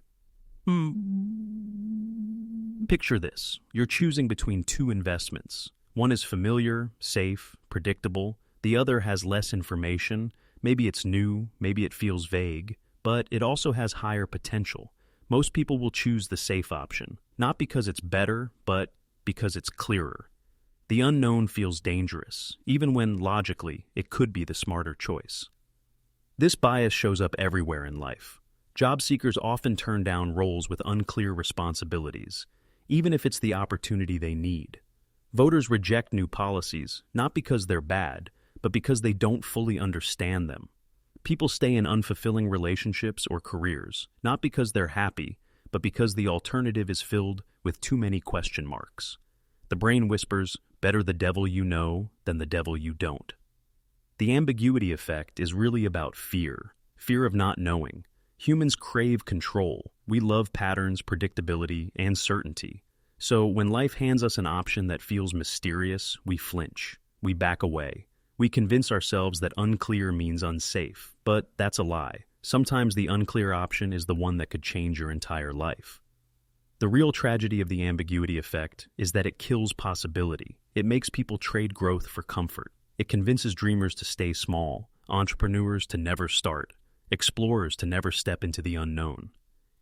Picture this. You're choosing between two investments. One is familiar, safe, predictable. The other has less information. Maybe it's new, maybe it feels vague, but it also has higher potential. Most people will choose the safe option, not because it's better, but because it's clearer. The unknown feels dangerous, even when, logically, it could be the smarter choice. This bias shows up everywhere in life. Job seekers often turn down roles with unclear responsibilities, even if it's the opportunity they need. Voters reject new policies, not because they're bad, but because they don't fully understand them. People stay in unfulfilling relationships or careers, not because they're happy, but because the alternative is filled with too many question marks. The brain whispers, better the devil you know than the devil you don't. The ambiguity effect is really about fear of not knowing. Humans crave control. We love patterns, predictability, and certainty. So when life hands us an option that feels mysterious, we flinch. We back away. We convince ourselves that unclear means unsafe, but that's a lie. Sometimes the unclear option is the one that could change your entire life. The real tragedy of the ambiguity effect is that it kills possibility. It makes people trade growth for comfort. It convinces dreamers to stay small, entrepreneurs to never start, explorers to never step into the unknown.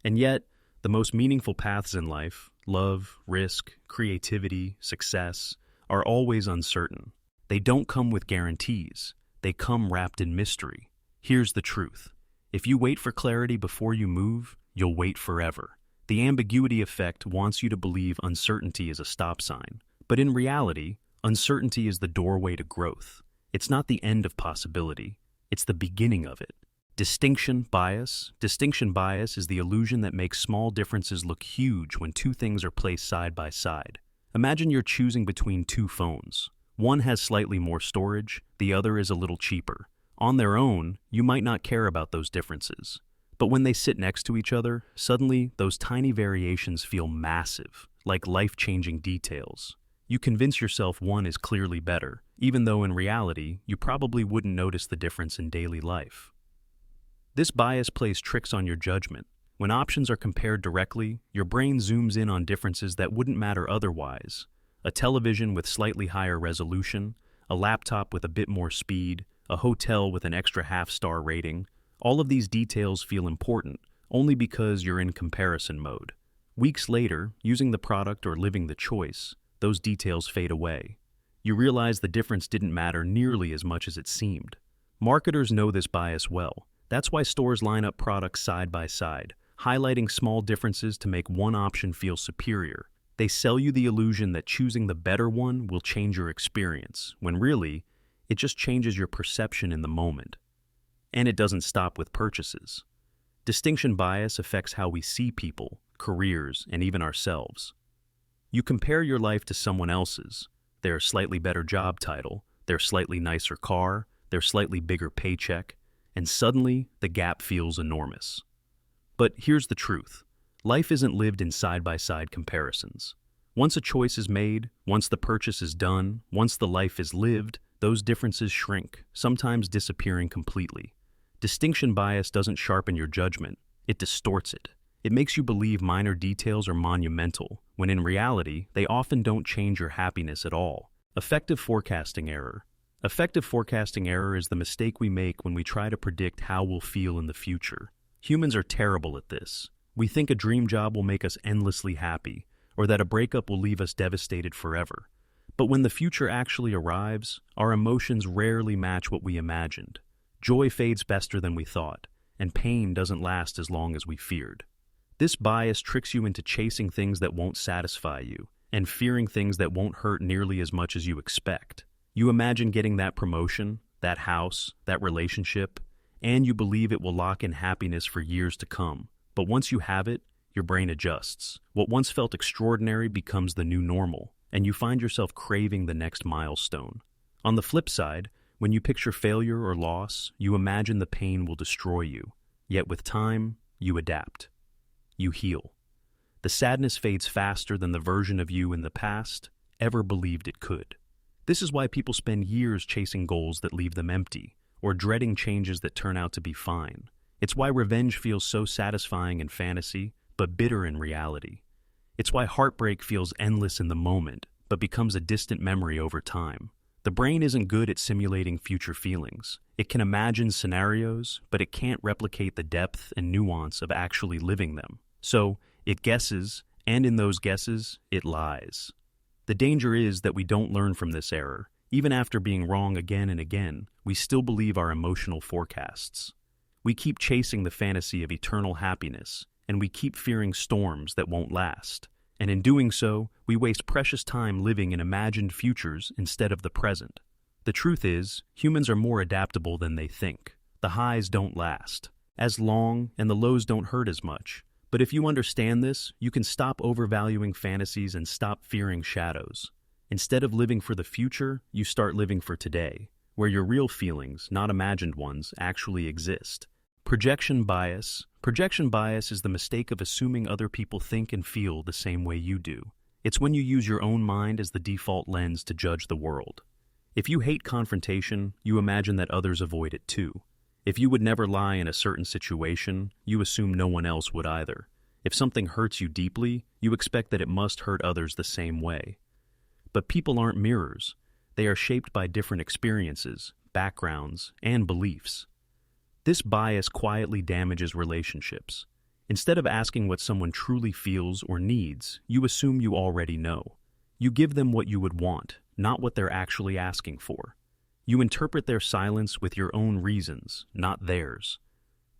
And yet, the most meaningful paths in life, love, risk, creativity, success, are always uncertain. They don't come with guarantees. They come wrapped in mystery. Here's the truth. If you wait for clarity before you move, you'll wait forever. The ambiguity effect wants you to believe uncertainty is a stop sign. But in reality, uncertainty is the doorway to growth. It's not the end of possibility. It's the beginning of it. Distinction bias. Distinction bias is the illusion that makes small differences look huge when two things are placed side by side. Imagine you're choosing between two phones. One has slightly more storage, the other is a little cheaper. On their own, you might not care about those differences. But when they sit next to each other, suddenly those tiny variations feel massive, like life-changing details. You convince yourself one is clearly better, even though in reality, you probably wouldn't notice the difference in daily life. This bias plays tricks on your judgment. When options are compared directly, your brain zooms in on differences that wouldn't matter otherwise. A television with slightly higher resolution, a laptop with a bit more speed, a hotel with an extra half-star rating. All of these details feel important only because you're in comparison mode. Weeks later, using the product or living the choice, those details fade away. You realize the difference didn't matter nearly as much as it seemed. Marketers know this bias well. That's why stores line up products side by side, highlighting small differences to make one option feel superior. They sell you the illusion that choosing the better one will change your experience, when really, It just changes your perception in the moment. And it doesn't stop with purchases. Distinction bias affects how we see people, careers, and even ourselves. You compare your life to someone else's, their slightly better job title, their slightly nicer car, their slightly bigger paycheck, and suddenly the gap feels enormous. But here's the truth. Life isn't lived in side-by-side comparisons. Once a choice is made, once the purchase is done, once the life is lived, those differences shrink, sometimes disappearing completely. Distinction bias doesn't sharpen your judgment, it distorts it. It makes you believe minor details are monumental, when in reality, they often don't change your happiness at all. Affective forecasting error. Affective forecasting error is the mistake we make when we try to predict how we'll feel in the future. Humans are terrible at this. We think a dream job will make us endlessly happy, or that a breakup will leave us devastated forever. But when the future actually arrives, our emotions rarely match what we imagined. Joy fades faster than we thought, and pain doesn't last as long as we feared. This bias tricks you into chasing things that won't satisfy you, and fearing things that won't hurt nearly as much as you expect. You imagine getting that promotion, that house, that relationship, and you believe it will lock in happiness for years to come. But once you have it, your brain adjusts. What once felt extraordinary becomes the new normal, and you find yourself craving the next milestone. On the flip side, when you picture failure or loss, you imagine the pain will destroy you. Yet with time, you adapt. You heal. The sadness fades faster than the version of you in the past ever believed it could. This is why people spend years chasing goals that leave them empty, or dreading changes that turn out to be fine. It's why revenge feels so satisfying in fantasy, but bitter in reality. It's why heartbreak feels endless in the moment, but becomes a distant memory over time. The brain isn't good at simulating future feelings. It can imagine scenarios, but it can't replicate the depth and nuance of actually living them. So, it guesses, and in those guesses, it lies. The danger is that we don't learn from this error. Even after being wrong again and again, we still believe our emotional forecasts. We keep chasing the fantasy of eternal happiness, and we keep fearing storms that won't last. And in doing so, we waste precious time living in imagined futures instead of the present. The truth is, humans are more adaptable than they think. The highs don't last as long, and the lows don't hurt as much. But if you understand this, you can stop overvaluing fantasies and stop fearing shadows. Instead of living for the future, you start living for today, where your real feelings, not imagined ones, actually exist. Projection bias. Projection bias is the mistake of assuming other people think and feel the same way you do. It's when you use your own mind as the default lens to judge the world. If you hate confrontation, you imagine that others avoid it too. If you would never lie in a certain situation, you assume no one else would either. If something hurts you deeply, you expect that it must hurt others the same way. But people aren't mirrors. They are shaped by different experiences, backgrounds, and beliefs. This bias quietly damages relationships. Instead of asking what someone truly feels or needs, you assume you already know. You give them what you would want, not what they're actually asking for. You interpret their silence with your own reasons, not theirs.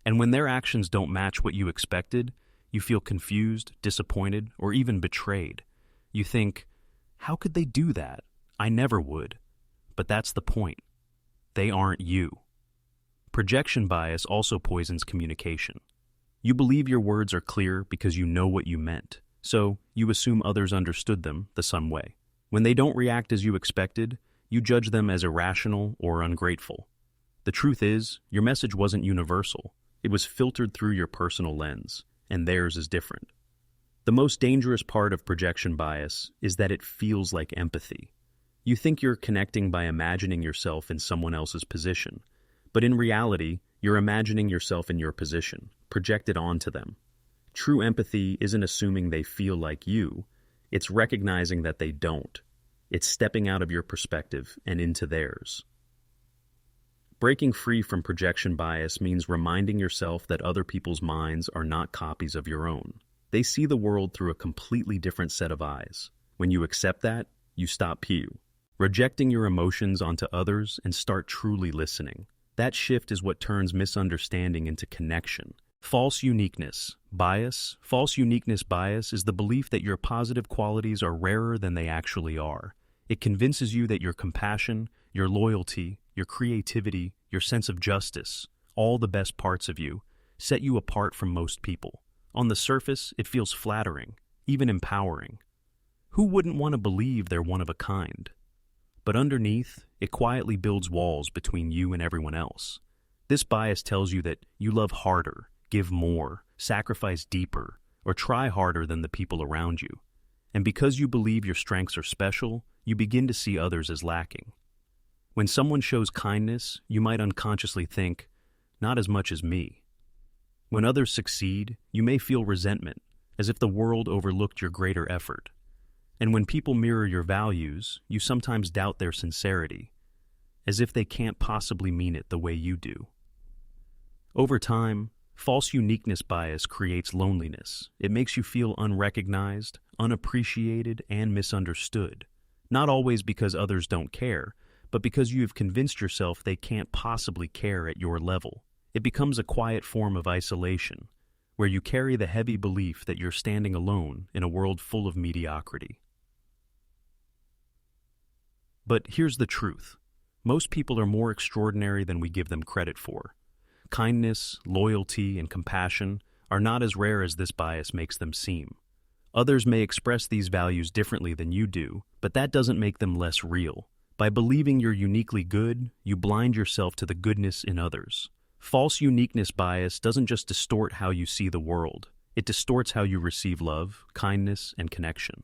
And when their actions don't match what you expected, you feel confused, disappointed, or even betrayed. You think, how could they do that? I never would. But that's the point. They aren't you. Projection bias also poisons communication. You believe your words are clear because you know what you meant, so you assume others understood them the same way. When they don't react as you expected, you judge them as irrational or ungrateful. The truth is, your message wasn't universal. It was filtered through your personal lens, and theirs is different. The most dangerous part of projection bias is that it feels like empathy. You think you're connecting by imagining yourself in someone else's position, but in reality, you're imagining yourself in your position, projected onto them. True empathy isn't assuming they feel like you, it's recognizing that they don't. It's stepping out of your perspective and into theirs. Breaking free from projection bias means reminding yourself that other people's minds are not copies of your own. They see the world through a completely different set of eyes. When you accept that, you stop rejecting your emotions onto others and start truly listening. That shift is what turns misunderstanding into connection. False uniqueness bias. False uniqueness bias is the belief that your positive qualities are rarer than they actually are. It convinces you that your compassion, your loyalty, your creativity, your sense of justice, all the best parts of you, set you apart from most people. On the surface, it feels flattering, even empowering. Who wouldn't want to believe they're one of a kind? But underneath, it quietly builds walls between you and everyone else. This bias tells you that you love harder, give more, sacrifice deeper, or try harder than the people around you. And because you believe your strengths are special, you begin to see others as lacking. When someone shows kindness, you might unconsciously think, not as much as me. When others succeed, you may feel resentment, as if the world overlooked your greater effort. And when people mirror your values, you sometimes doubt their sincerity, as if they can't possibly mean it the way you do. Over time, false uniqueness bias creates loneliness. It makes you feel unrecognized, unappreciated, and misunderstood. Not always because others don't care, but because you have convinced yourself they can't possibly care at your level. It becomes a quiet form of isolation, where you carry the heavy belief that you're standing alone in a world full of mediocrity. But here's the truth. Most people are more extraordinary than we give them credit for. Kindness, loyalty, and compassion are not as rare as this bias makes them seem. Others may express these values differently than you do, but that doesn't make them less real. By believing you're uniquely good, you blind yourself to the goodness in others. False uniqueness bias doesn't just distort how you see the world. It distorts how you receive love, kindness, and connection.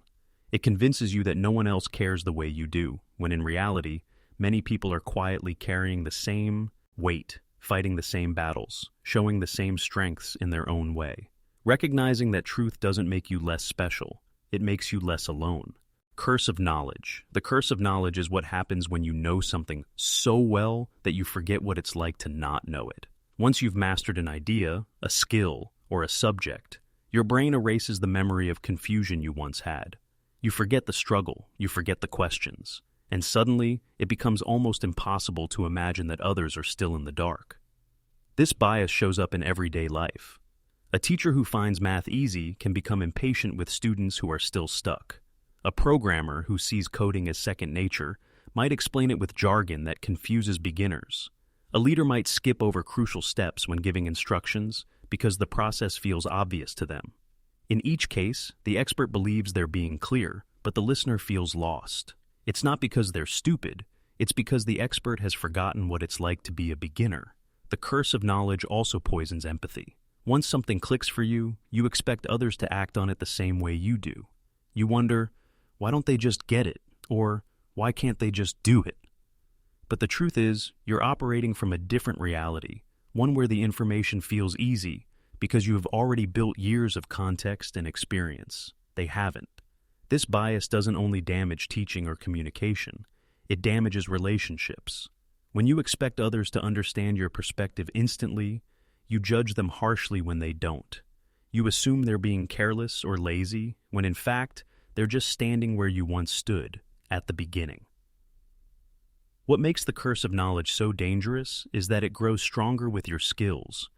It convinces you that no one else cares the way you do, when in reality, many people are quietly carrying the same weight, fighting the same battles, showing the same strengths in their own way. Recognizing that truth doesn't make you less special, it makes you less alone. Curse of knowledge. The curse of knowledge is what happens when you know something so well that you forget what it's like to not know it. Once you've mastered an idea, a skill, or a subject, your brain erases the memory of confusion you once had. You forget the struggle, you forget the questions, and suddenly it becomes almost impossible to imagine that others are still in the dark. This bias shows up in everyday life. A teacher who finds math easy can become impatient with students who are still stuck. A programmer who sees coding as second nature might explain it with jargon that confuses beginners. A leader might skip over crucial steps when giving instructions because the process feels obvious to them. In each case, the expert believes they're being clear, but the listener feels lost. It's not because they're stupid, it's because the expert has forgotten what it's like to be a beginner. The curse of knowledge also poisons empathy. Once something clicks for you, you expect others to act on it the same way you do. You wonder, why don't they just get it? Or why can't they just do it? But the truth is, you're operating from a different reality, one where the information feels easy because you have already built years of context and experience. They haven't. This bias doesn't only damage teaching or communication, it damages relationships. When you expect others to understand your perspective instantly, you judge them harshly when they don't. You assume they're being careless or lazy, when in fact, they're just standing where you once stood, at the beginning. What makes the curse of knowledge so dangerous is that it grows stronger with your skills.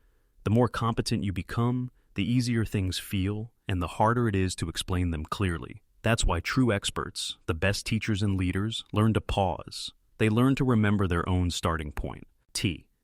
The more competent you become, the easier things feel, and the harder it is to explain them clearly. That's why true experts, the best teachers and leaders, learn to pause. They learn to remember their own starting point.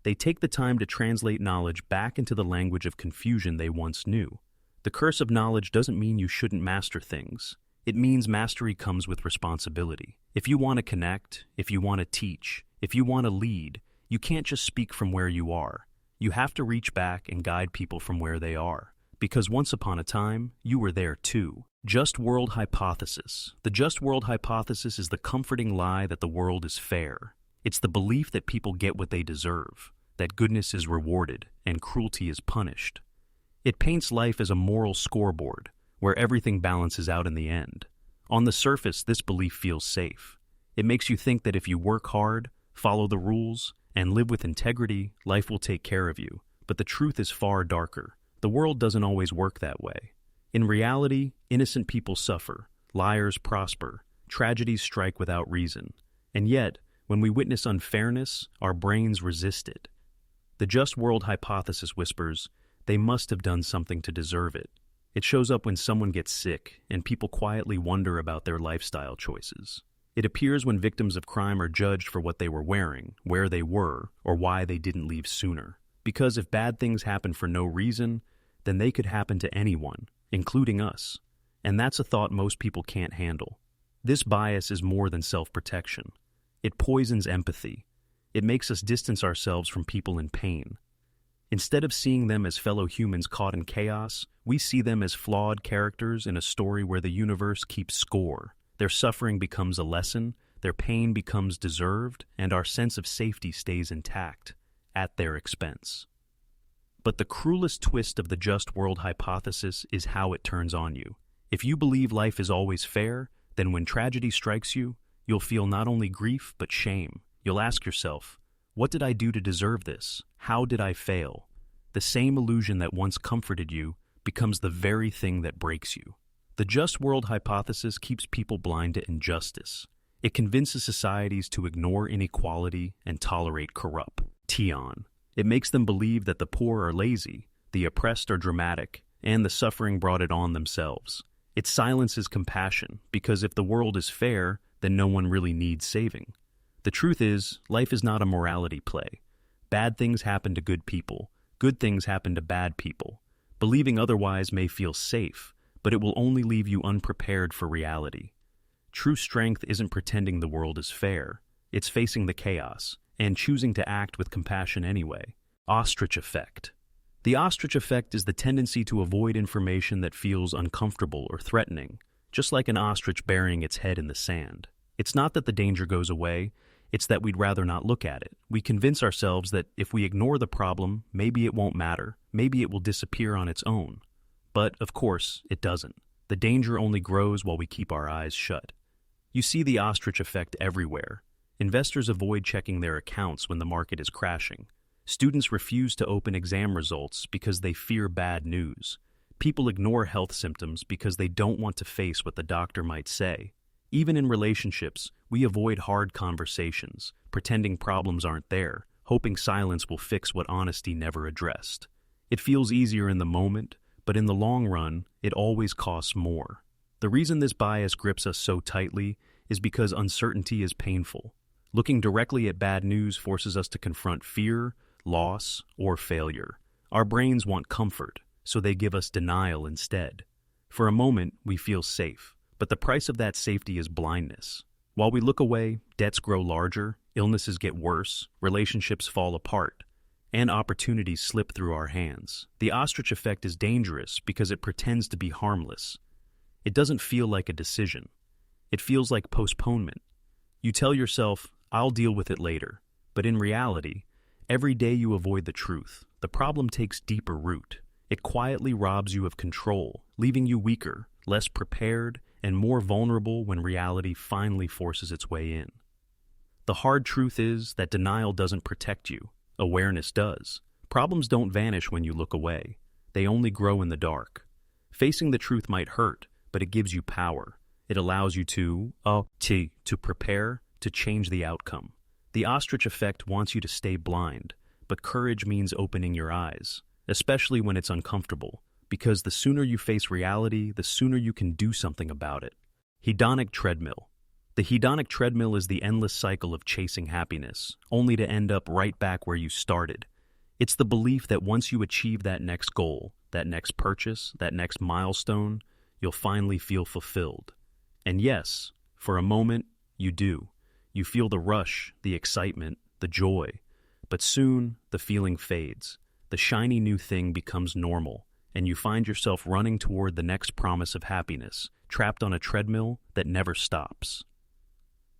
They take the time to translate knowledge back into the language of confusion they once knew. The curse of knowledge doesn't mean you shouldn't master things. It means mastery comes with responsibility. If you want to connect, if you want to teach, if you want to lead, you can't just speak from where you are. You have to reach back and guide people from where they are. Because once upon a time, you were there too. Just world hypothesis. The just world hypothesis is the comforting lie that the world is fair. It's the belief that people get what they deserve, that goodness is rewarded and cruelty is punished. It paints life as a moral scoreboard, where everything balances out in the end. On the surface, this belief feels safe. It makes you think that if you work hard, follow the rules, and live with integrity, life will take care of you. But the truth is far darker. The world doesn't always work that way. In reality, innocent people suffer, liars prosper, tragedies strike without reason. And yet, when we witness unfairness, our brains resist it. The just world hypothesis whispers, they must have done something to deserve it. It shows up when someone gets sick and people quietly wonder about their lifestyle choices. It appears when victims of crime are judged for what they were wearing, where they were, or why they didn't leave sooner. Because if bad things happen for no reason, then they could happen to anyone, including us. And that's a thought most people can't handle. This bias is more than self-protection. It poisons empathy. It makes us distance ourselves from people in pain. Instead of seeing them as fellow humans caught in chaos, we see them as flawed characters in a story where the universe keeps score. Their suffering becomes a lesson, their pain becomes deserved, and our sense of safety stays intact, at their expense. But the cruelest twist of the just world hypothesis is how it turns on you. If you believe life is always fair, then when tragedy strikes you, you'll feel not only grief but shame. You'll ask yourself, what did I do to deserve this? How did I fail? The same illusion that once comforted you becomes the very thing that breaks you. The just world hypothesis keeps people blind to injustice. It convinces societies to ignore inequality and tolerate corruption. It makes them believe that the poor are lazy, the oppressed are dramatic, and the suffering brought it on themselves. It silences compassion, because if the world is fair, then no one really needs saving. The truth is, life is not a morality play. Bad things happen to good people. Good things happen to bad people. Believing otherwise may feel safe, but it will only leave you unprepared for reality. True strength isn't pretending the world is fair. It's facing the chaos, and choosing to act with compassion anyway. Ostrich Effect. The ostrich effect is the tendency to avoid information that feels uncomfortable or threatening, just like an ostrich burying its head in the sand. It's not that the danger goes away, it's that we'd rather not look at it. We convince ourselves that if we ignore the problem, maybe it won't matter, maybe it will disappear on its own. But, of course, it doesn't. The danger only grows while we keep our eyes shut. You see the ostrich effect everywhere. Investors avoid checking their accounts when the market is crashing. Students refuse to open exam results because they fear bad news. People ignore health symptoms because they don't want to face what the doctor might say. Even in relationships, we avoid hard conversations, pretending problems aren't there, hoping silence will fix what honesty never addressed. It feels easier in the moment, but in the long run, it always costs more. The reason this bias grips us so tightly is because uncertainty is painful. Looking directly at bad news forces us to confront fear, loss, or failure. Our brains want comfort, so they give us denial instead. For a moment, we feel safe, but the price of that safety is blindness. While we look away, debts grow larger, illnesses get worse, relationships fall apart, and opportunities slip through our hands. The ostrich effect is dangerous because it pretends to be harmless. It doesn't feel like a decision. It feels like postponement. You tell yourself, I'll deal with it later. But in reality, every day you avoid the truth, the problem takes deeper root. It quietly robs you of control, leaving you weaker, less prepared, and more vulnerable when reality finally forces its way in. The hard truth is that denial doesn't protect you. Awareness does. Problems don't vanish when you look away. They only grow in the dark. Facing the truth might hurt, but it gives you power. It allows you to prepare, to change the outcome. The ostrich effect wants you to stay blind, but courage means opening your eyes, especially when it's uncomfortable, because the sooner you face reality, the sooner you can do something about it. Hedonic Treadmill. The hedonic treadmill is the endless cycle of chasing happiness, only to end up right back where you started. It's the belief that once you achieve that next goal, that next purchase, that next milestone, you'll finally feel fulfilled. And yes, for a moment, you do. You feel the rush, the excitement, the joy. But soon, the feeling fades. The shiny new thing becomes normal, and you find yourself running toward the next promise of happiness, trapped on a treadmill that never stops.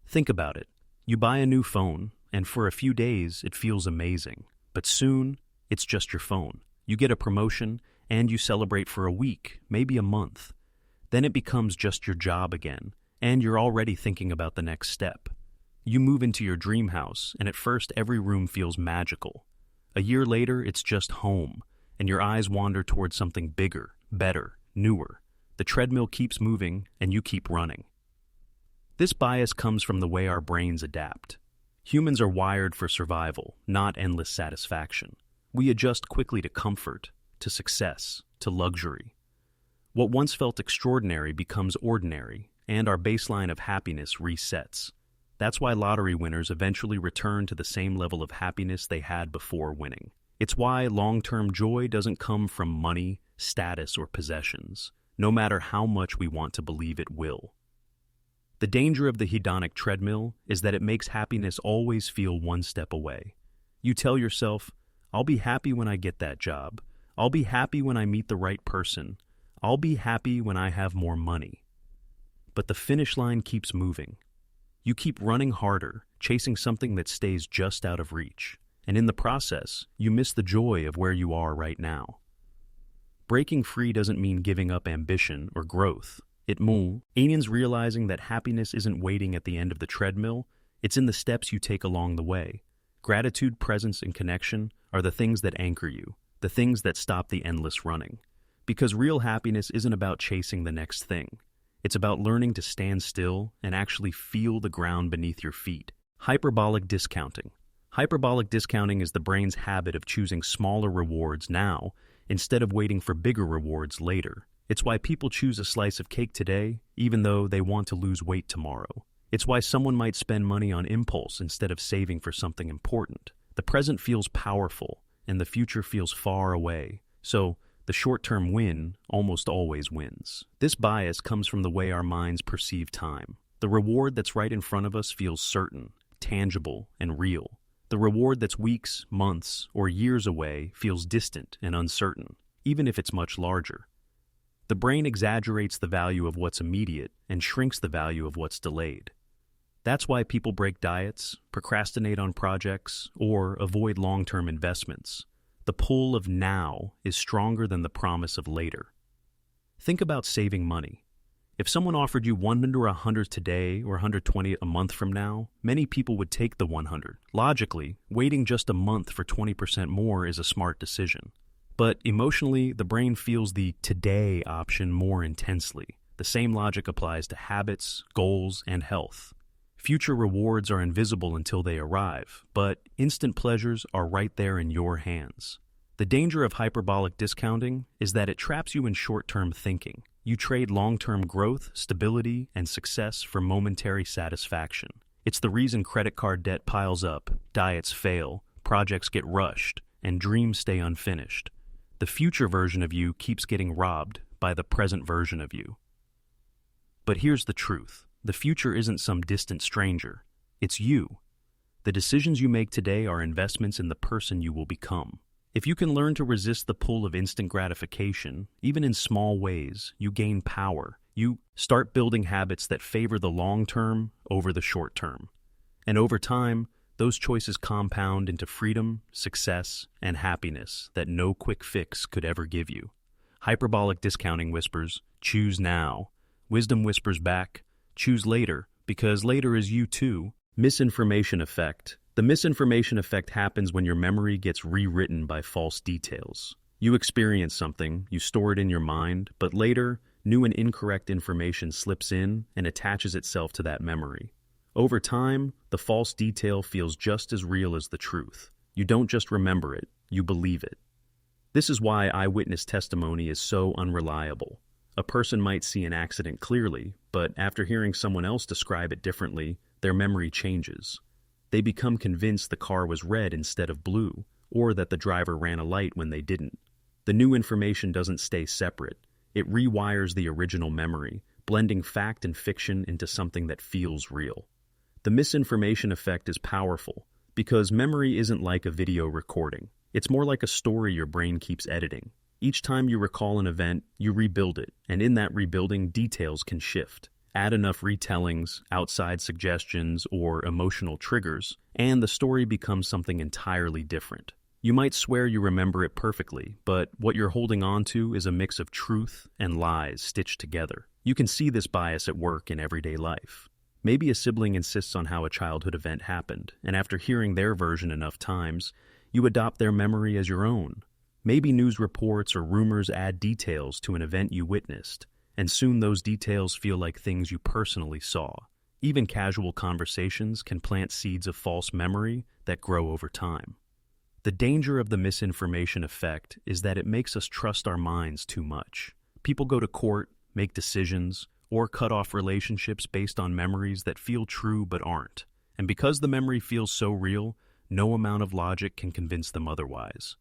Think about it. You buy a new phone, and for a few days, it feels amazing. But soon, it's just your phone. You get a promotion, and you celebrate for a week, maybe a month. Then it becomes just your job again, and you're already thinking about the next step. You move into your dream house, and at first every room feels magical. A year later, it's just home, and your eyes wander towards something bigger, better, newer. The treadmill keeps moving, and you keep running. This bias comes from the way our brains adapt. Humans are wired for survival, not endless satisfaction. We adjust quickly to comfort, to success, to luxury. What once felt extraordinary becomes ordinary, and our baseline of happiness resets. That's why lottery winners eventually return to the same level of happiness they had before winning. It's why long-term joy doesn't come from money, status, or possessions, no matter how much we want to believe it will. The danger of the hedonic treadmill is that it makes happiness always feel one step away. You tell yourself, I'll be happy when I get that job. I'll be happy when I meet the right person. I'll be happy when I have more money. But the finish line keeps moving. You keep running harder, chasing something that stays just out of reach. And in the process, you miss the joy of where you are right now. Breaking free doesn't mean giving up ambition or growth. It means realizing that happiness isn't waiting at the end of the treadmill, it's in the steps you take along the way. Gratitude, presence, and connection are the things that anchor you, the things that stop the endless running. Because real happiness isn't about chasing the next thing. It's about learning to stand still and actually feel the ground beneath your feet. Hyperbolic discounting. Hyperbolic discounting is the brain's habit of choosing smaller rewards now instead of waiting for bigger rewards later. It's why people choose a slice of cake today, even though they want to lose weight tomorrow. It's why someone might spend money on impulse instead of saving for something important. The present feels powerful, and the future feels far away. So, the short-term win almost always wins. This bias comes from the way our minds perceive time. The reward that's right in front of us feels certain, tangible, and real. The reward that's weeks, months, or years away feels distant and uncertain, even if it's much larger. The brain exaggerates the value of what's immediate and shrinks the value of what's delayed. That's why people break diets, procrastinate on projects, or avoid long-term investments. The pull of now is stronger than the promise of later. Think about saving money. If someone offered you $100 or $100 today or $120 a month from now, many people would take the $100. Logically, waiting just a month for 20% more is a smart decision. But emotionally, the brain feels the today option more intensely. The same logic applies to habits, goals, and health. Future rewards are invisible until they arrive, but instant pleasures are right there in your hands. The danger of hyperbolic discounting is that it traps you in short-term thinking. You trade long-term growth, stability, and success for momentary satisfaction. It's the reason credit card debt piles up, diets fail, projects get rushed, and dreams stay unfinished. The future version of you keeps getting robbed by the present version of you. But here's the truth. The future isn't some distant stranger. It's you. The decisions you make today are investments in the person you will become. If you can learn to resist the pull of instant gratification, even in small ways, you gain power. You start building habits that favor the long term over the short term. And over time, those choices compound into freedom, success, and happiness that no quick fix could ever give you. Hyperbolic discounting whispers, choose now. Wisdom whispers back, choose later, because later is you too. Misinformation effect. The misinformation effect happens when your memory gets rewritten by false details. You experience something, you store it in your mind, but later, new and incorrect information slips in and attaches itself to that memory. Over time, the false detail feels just as real as the truth. You don't just remember it, you believe it. This is why eyewitness testimony is so unreliable. A person might see an accident clearly, but after hearing someone else describe it differently, their memory changes. They become convinced the car was red instead of blue, or that the driver ran a light when they didn't. The new information doesn't stay separate. It rewires the original memory, blending fact and fiction into something that feels real. The misinformation effect is powerful because memory isn't like a video recording. It's more like a story your brain keeps editing. Each time you recall an event, you rebuild it, and in that rebuilding, details can shift. Add enough retellings, outside suggestions, or emotional triggers, and the story becomes something entirely different. You might swear you remember it perfectly, but what you're holding on to is a mix of truth and lies stitched together. You can see this bias at work in everyday life. Maybe a sibling insists on how a childhood event happened, and after hearing their version enough times, you adopt their memory as your own. Maybe news reports or rumors add details to an event you witnessed, and soon those details feel like things you personally saw. Even casual conversations can plant seeds of false memory that grow over time. The danger of the misinformation effect is that it makes us trust our minds too much. People go to court, make decisions, or cut off relationships based on memories that feel true but aren't. And because the memory feels so real, no amount of logic can convince them otherwise.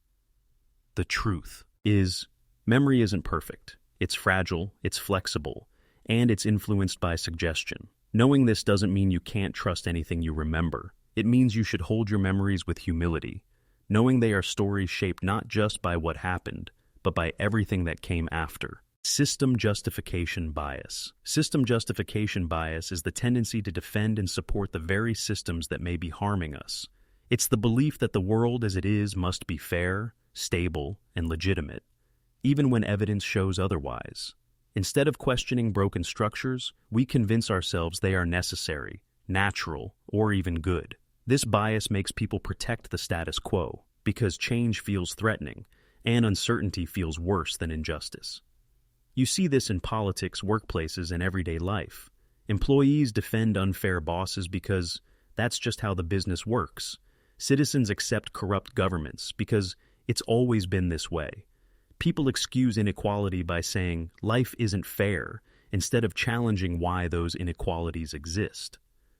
The truth is, memory isn't perfect. It's fragile, it's flexible, and it's influenced by suggestion. Knowing this doesn't mean you can't trust anything you remember. It means you should hold your memories with humility, knowing they are stories shaped not just by what happened, but by everything that came after. System justification bias. System justification bias is the tendency to defend and support the very systems that may be harming us. It's the belief that the world as it is must be fair, stable, and legitimate, even when evidence shows otherwise. Instead of questioning broken structures, we convince ourselves they are necessary, natural, or even good. This bias makes people protect the status quo, because change feels threatening, and uncertainty feels worse than injustice. You see this in politics, workplaces, and everyday life. Employees defend unfair bosses because that's just how the business works. Citizens accept corrupt governments because it's always been this way. People excuse inequality by saying life isn't fair instead of challenging why those inequalities exist.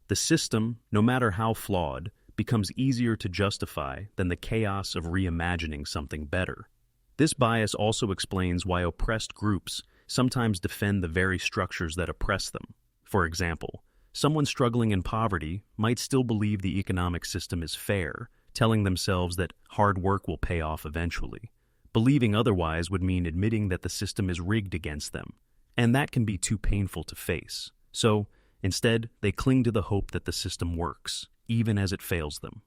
The system, no matter how flawed, becomes easier to justify than the chaos of reimagining something better. This bias also explains why oppressed groups sometimes defend the very structures that oppress them. For example, someone struggling in poverty might still believe the economic system is fair, telling themselves that hard work will pay off eventually. Believing otherwise would mean admitting that the system is rigged against them, and that can be too painful to face. So, instead, they cling to the hope that the system works, even as it fails them.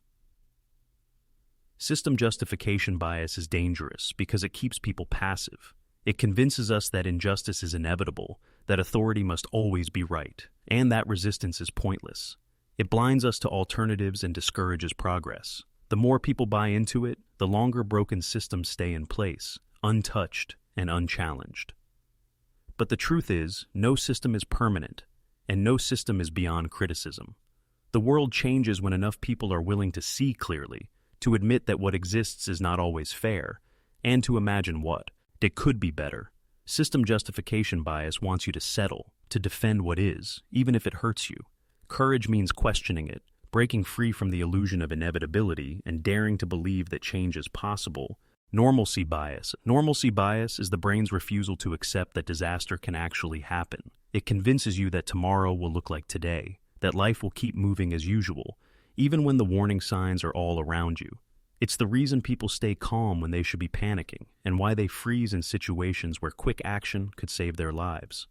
System justification bias is dangerous because it keeps people passive. It convinces us that injustice is inevitable, that authority must always be right, and that resistance is pointless. It blinds us to alternatives and discourages progress. The more people buy into it, the longer broken systems stay in place, untouched and unchallenged. But the truth is, no system is permanent, and no system is beyond criticism. The world changes when enough people are willing to see clearly, to admit that what exists is not always fair, and to imagine what it could be better. System justification bias wants you to settle, to defend what is, even if it hurts you. Courage means questioning it, breaking free from the illusion of inevitability and daring to believe that change is possible. Normalcy bias. Normalcy bias is the brain's refusal to accept that disaster can actually happen. It convinces you that tomorrow will look like today, that life will keep moving as usual, even when the warning signs are all around you. It's the reason people stay calm when they should be panicking, and why they freeze in situations where quick action could save their lives.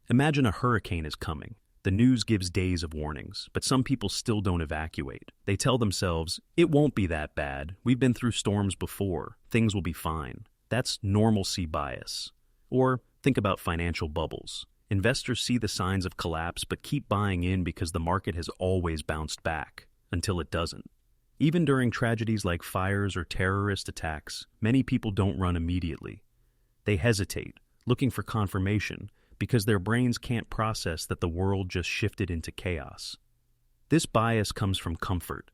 Imagine a hurricane is coming. The news gives days of warnings, but some people still don't evacuate. They tell themselves, it won't be that bad. We've been through storms before. Things will be fine. That's normalcy bias. Or think about financial bubbles. Investors see the signs of collapse but keep buying in because the market has always bounced back, until it doesn't. Even during tragedies like fires or terrorist attacks, many people don't run immediately. They hesitate, looking for confirmation, because their brains can't process that the world just shifted into chaos. This bias comes from comfort.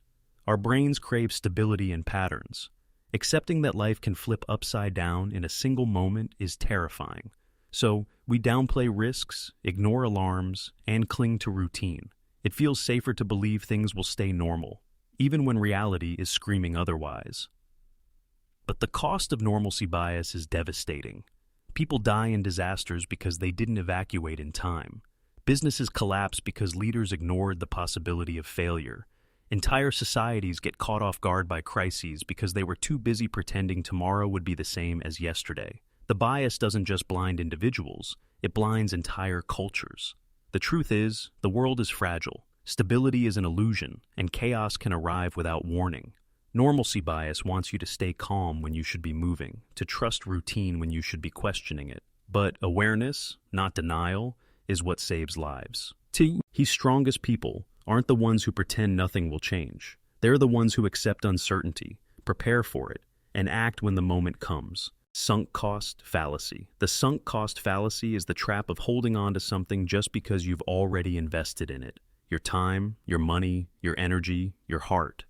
Our brains crave stability and patterns. Accepting that life can flip upside down in a single moment is terrifying. So, we downplay risks, ignore alarms, and cling to routine. It feels safer to believe things will stay normal, even when reality is screaming otherwise. But the cost of normalcy bias is devastating. People die in disasters because they didn't evacuate in time. Businesses collapse because leaders ignored the possibility of failure. Entire societies get caught off guard by crises because they were too busy pretending tomorrow would be the same as yesterday. The bias doesn't just blind individuals, it blinds entire cultures. The truth is, the world is fragile. Stability is an illusion, and chaos can arrive without warning. Normalcy bias wants you to stay calm when you should be moving, to trust routine when you should be questioning it. But awareness, not denial, is what saves lives. He's strongest people aren't the ones who pretend nothing will change. They're the ones who accept uncertainty, prepare for it, and act when the moment comes. Sunk cost fallacy. The sunk cost fallacy is the trap of holding on to something just because you've already invested in it. Your time, your money, your energy, your heart.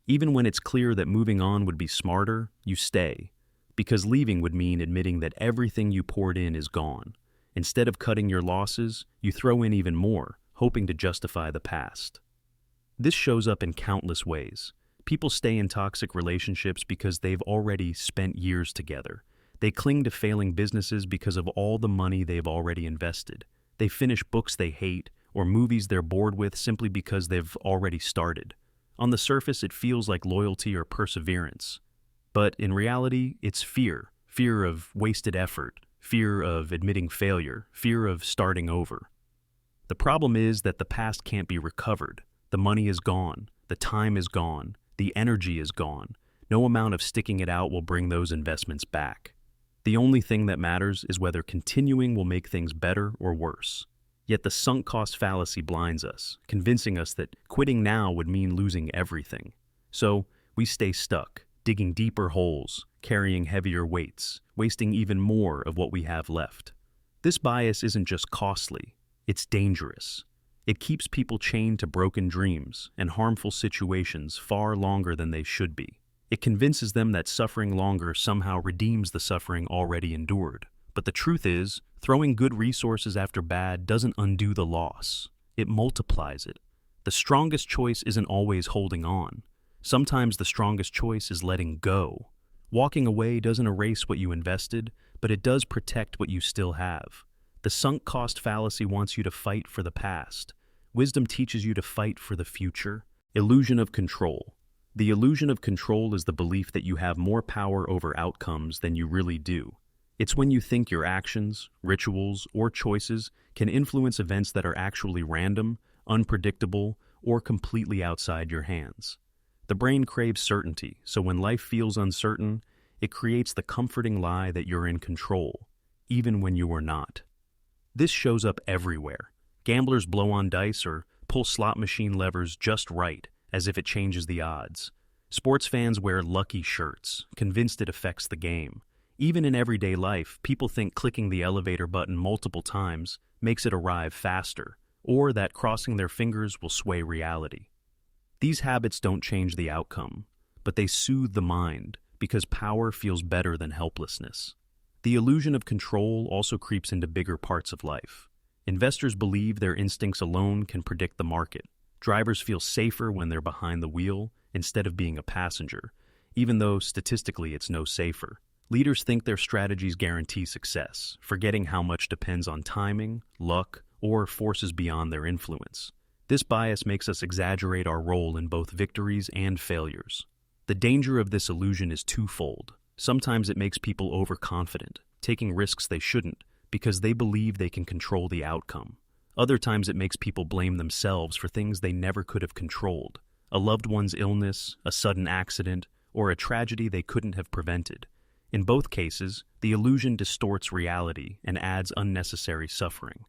Even when it's clear that moving on would be smarter, you stay. Because leaving would mean admitting that everything you poured in is gone. Instead of cutting your losses, you throw in even more, hoping to justify the past. This shows up in countless ways. People stay in toxic relationships because they've already spent years together. They cling to failing businesses because of all the money they've already invested. They finish books they hate or movies they're bored with simply because they've already started. On the surface, it feels like loyalty or perseverance. But in reality, it's fear. Fear of wasted effort, fear of admitting failure, fear of starting over. The problem is that the past can't be recovered. The money is gone, the time is gone, the energy is gone. No amount of sticking it out will bring those investments back. The only thing that matters is whether continuing will make things better or worse. Yet the sunk cost fallacy blinds us, convincing us that quitting now would mean losing everything. So we stay stuck, digging deeper holes, carrying heavier weights, wasting even more of what we have left. This bias isn't just costly, it's dangerous. It keeps people chained to broken dreams and harmful situations far longer than they should be. It convinces them that suffering longer somehow redeems the suffering already endured. But the truth is, throwing good resources after bad doesn't undo the loss. It multiplies it. The strongest choice isn't always holding on. Sometimes the strongest choice is letting go. Walking away doesn't erase what you invested, but it does protect what you still have. The sunk cost fallacy wants you to fight for the past. Wisdom teaches you to fight for the future. Illusion of control. The illusion of control is the belief that you have more power over outcomes than you really do. It's when you think your actions, rituals, or choices can influence events that are actually random, unpredictable, or completely outside your hands. The brain craves certainty, so when life feels uncertain, it creates the comforting lie that you're in control, even when you are not. This shows up everywhere. Gamblers blow on dice or pull slot machine levers just right, as if it changes the odds. Sports fans wear lucky shirts, convinced it affects the game. Even in everyday life, people think clicking the elevator button multiple times makes it arrive faster, or that crossing their fingers will sway reality. These habits don't change the outcome, but they soothe the mind because power feels better than helplessness. The illusion of control also creeps into bigger parts of life. Investors believe their instincts alone can predict the market. Drivers feel safer when they're behind the wheel instead of being a passenger, even though statistically it's no safer. Leaders think their strategies guarantee success, forgetting how much depends on timing, luck, or forces beyond their influence. This bias makes us exaggerate our role in both victories and failures. The danger of this illusion is twofold. Sometimes it makes people overconfident, taking risks they shouldn't, because they believe they can control the outcome. Other times it makes people blame themselves for things they never could have controlled. A loved one's illness, a sudden accident, or a tragedy they couldn't have prevented. In both cases, the illusion distorts reality and adds unnecessary suffering.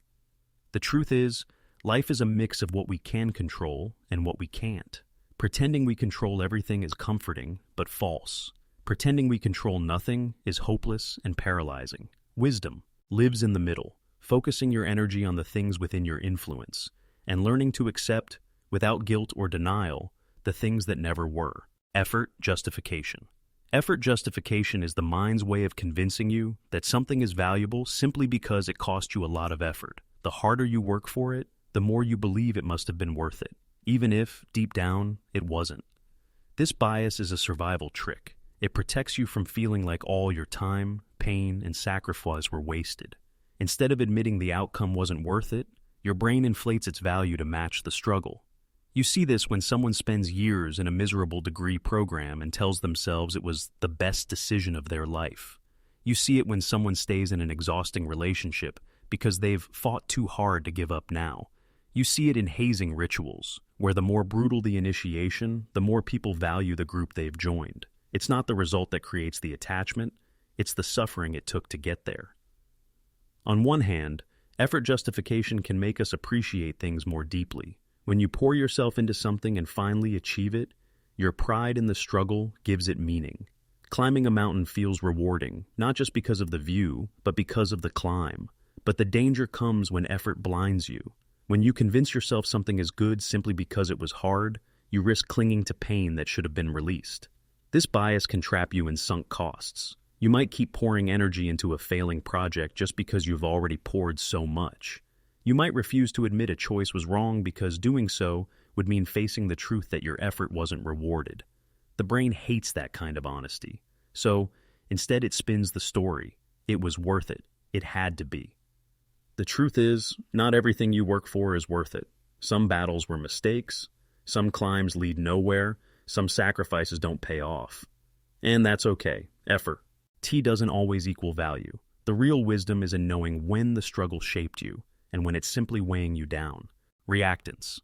The truth is, life is a mix of what we can control and what we can't. Pretending we control everything is comforting, but false. Pretending we control nothing is hopeless and paralyzing. Wisdom lives in the middle, focusing your energy on the things within your influence, and learning to accept, without guilt or denial, the things that never were. Effort justification. Effort justification is the mind's way of convincing you that something is valuable simply because it cost you a lot of effort. The harder you work for it, the more you believe it must have been worth it, even if, deep down, it wasn't. This bias is a survival trick. It protects you from feeling like all your time, pain, and sacrifice were wasted. Instead of admitting the outcome wasn't worth it, your brain inflates its value to match the struggle. You see this when someone spends years in a miserable degree program and tells themselves it was the best decision of their life. You see it when someone stays in an exhausting relationship because they've fought too hard to give up now. You see it in hazing rituals, where the more brutal the initiation, the more people value the group they've joined. It's not the result that creates the attachment, it's the suffering it took to get there. On one hand, effort justification can make us appreciate things more deeply. When you pour yourself into something and finally achieve it, your pride in the struggle gives it meaning. Climbing a mountain feels rewarding, not just because of the view, but because of the climb. But the danger comes when effort blinds you. When you convince yourself something is good simply because it was hard, you risk clinging to pain that should have been released. This bias can trap you in sunk costs. You might keep pouring energy into a failing project just because you've already poured so much. You might refuse to admit a choice was wrong because doing so would mean facing the truth that your effort wasn't rewarded. The brain hates that kind of honesty. So, instead it spins the story. It was worth it. It had to be. The truth is, not everything you work for is worth it. Some battles were mistakes. Some climbs lead nowhere. Some sacrifices don't pay off. And that's okay. Effort. T doesn't always equal value. The real wisdom is in knowing when the struggle shaped you and when it's simply weighing you down. Reactance.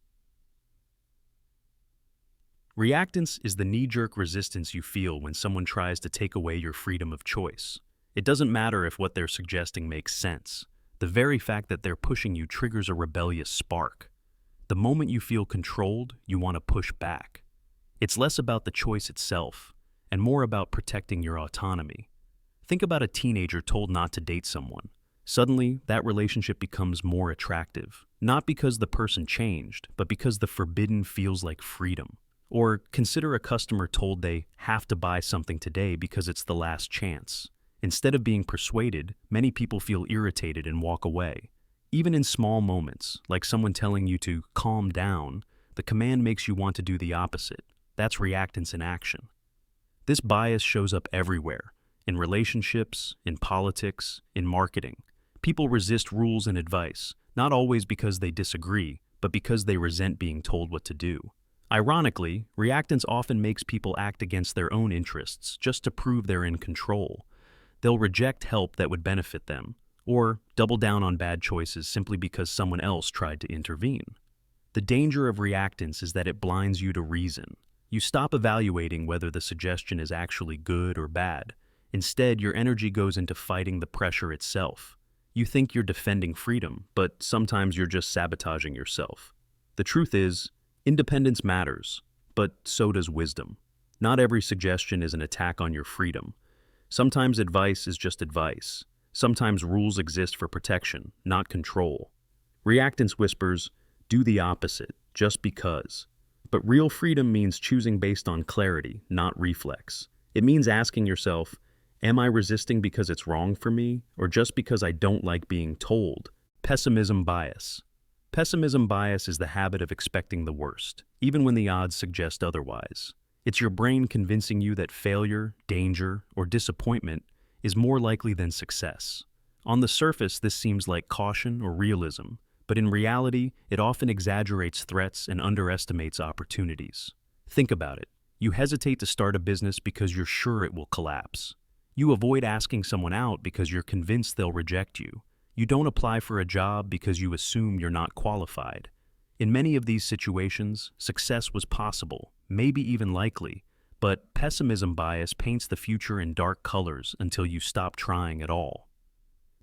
Reactance is the knee-jerk resistance you feel when someone tries to take away your freedom of choice. It doesn't matter if what they're suggesting makes sense. The very fact that they're pushing you triggers a rebellious spark. The moment you feel controlled, you want to push back. It's less about the choice itself and more about protecting your autonomy. Think about a teenager told not to date someone. Suddenly, that relationship becomes more attractive, not because the person changed, but because the forbidden feels like freedom. Or consider a customer told they have to buy something today because it's the last chance. Instead of being persuaded, many people feel irritated and walk away. Even in small moments, like someone telling you to calm down, the command makes you want to do the opposite. That's reactance in action. This bias shows up everywhere, in relationships, in politics, in marketing. People resist rules and advice, not always because they disagree, but because they resent being told what to do. Ironically, reactance often makes people act against their own interests just to prove they're in control. They'll reject help that would benefit them, or double down on bad choices simply because someone else tried to intervene. The danger of reactance is that it blinds you to reason. You stop evaluating whether the suggestion is actually good or bad. Instead, your energy goes into fighting the pressure itself. You think you're defending freedom, but sometimes you're just sabotaging yourself. The truth is, independence matters, but so does wisdom. Not every suggestion is an attack on your freedom. Sometimes advice is just advice. Sometimes rules exist for protection, not control. Reactance whispers, do the opposite, just because. But real freedom means choosing based on clarity, not reflex. It means asking yourself, am I resisting because it's wrong for me, or just because I don't like being told? Pessimism bias. Pessimism bias is the habit of expecting the worst, even when the odds suggest otherwise. It's your brain convincing you that failure, danger, or disappointment is more likely than success. On the surface, this seems like caution or realism, but in reality, it often exaggerates threats and underestimates opportunities. Think about it. You hesitate to start a business because you're sure it will collapse. You avoid asking someone out because you're convinced they'll reject you. You don't apply for a job because you assume you're not qualified. In many of these situations, success was possible, maybe even likely, but pessimism bias paints the future in dark colors until you stop trying at all.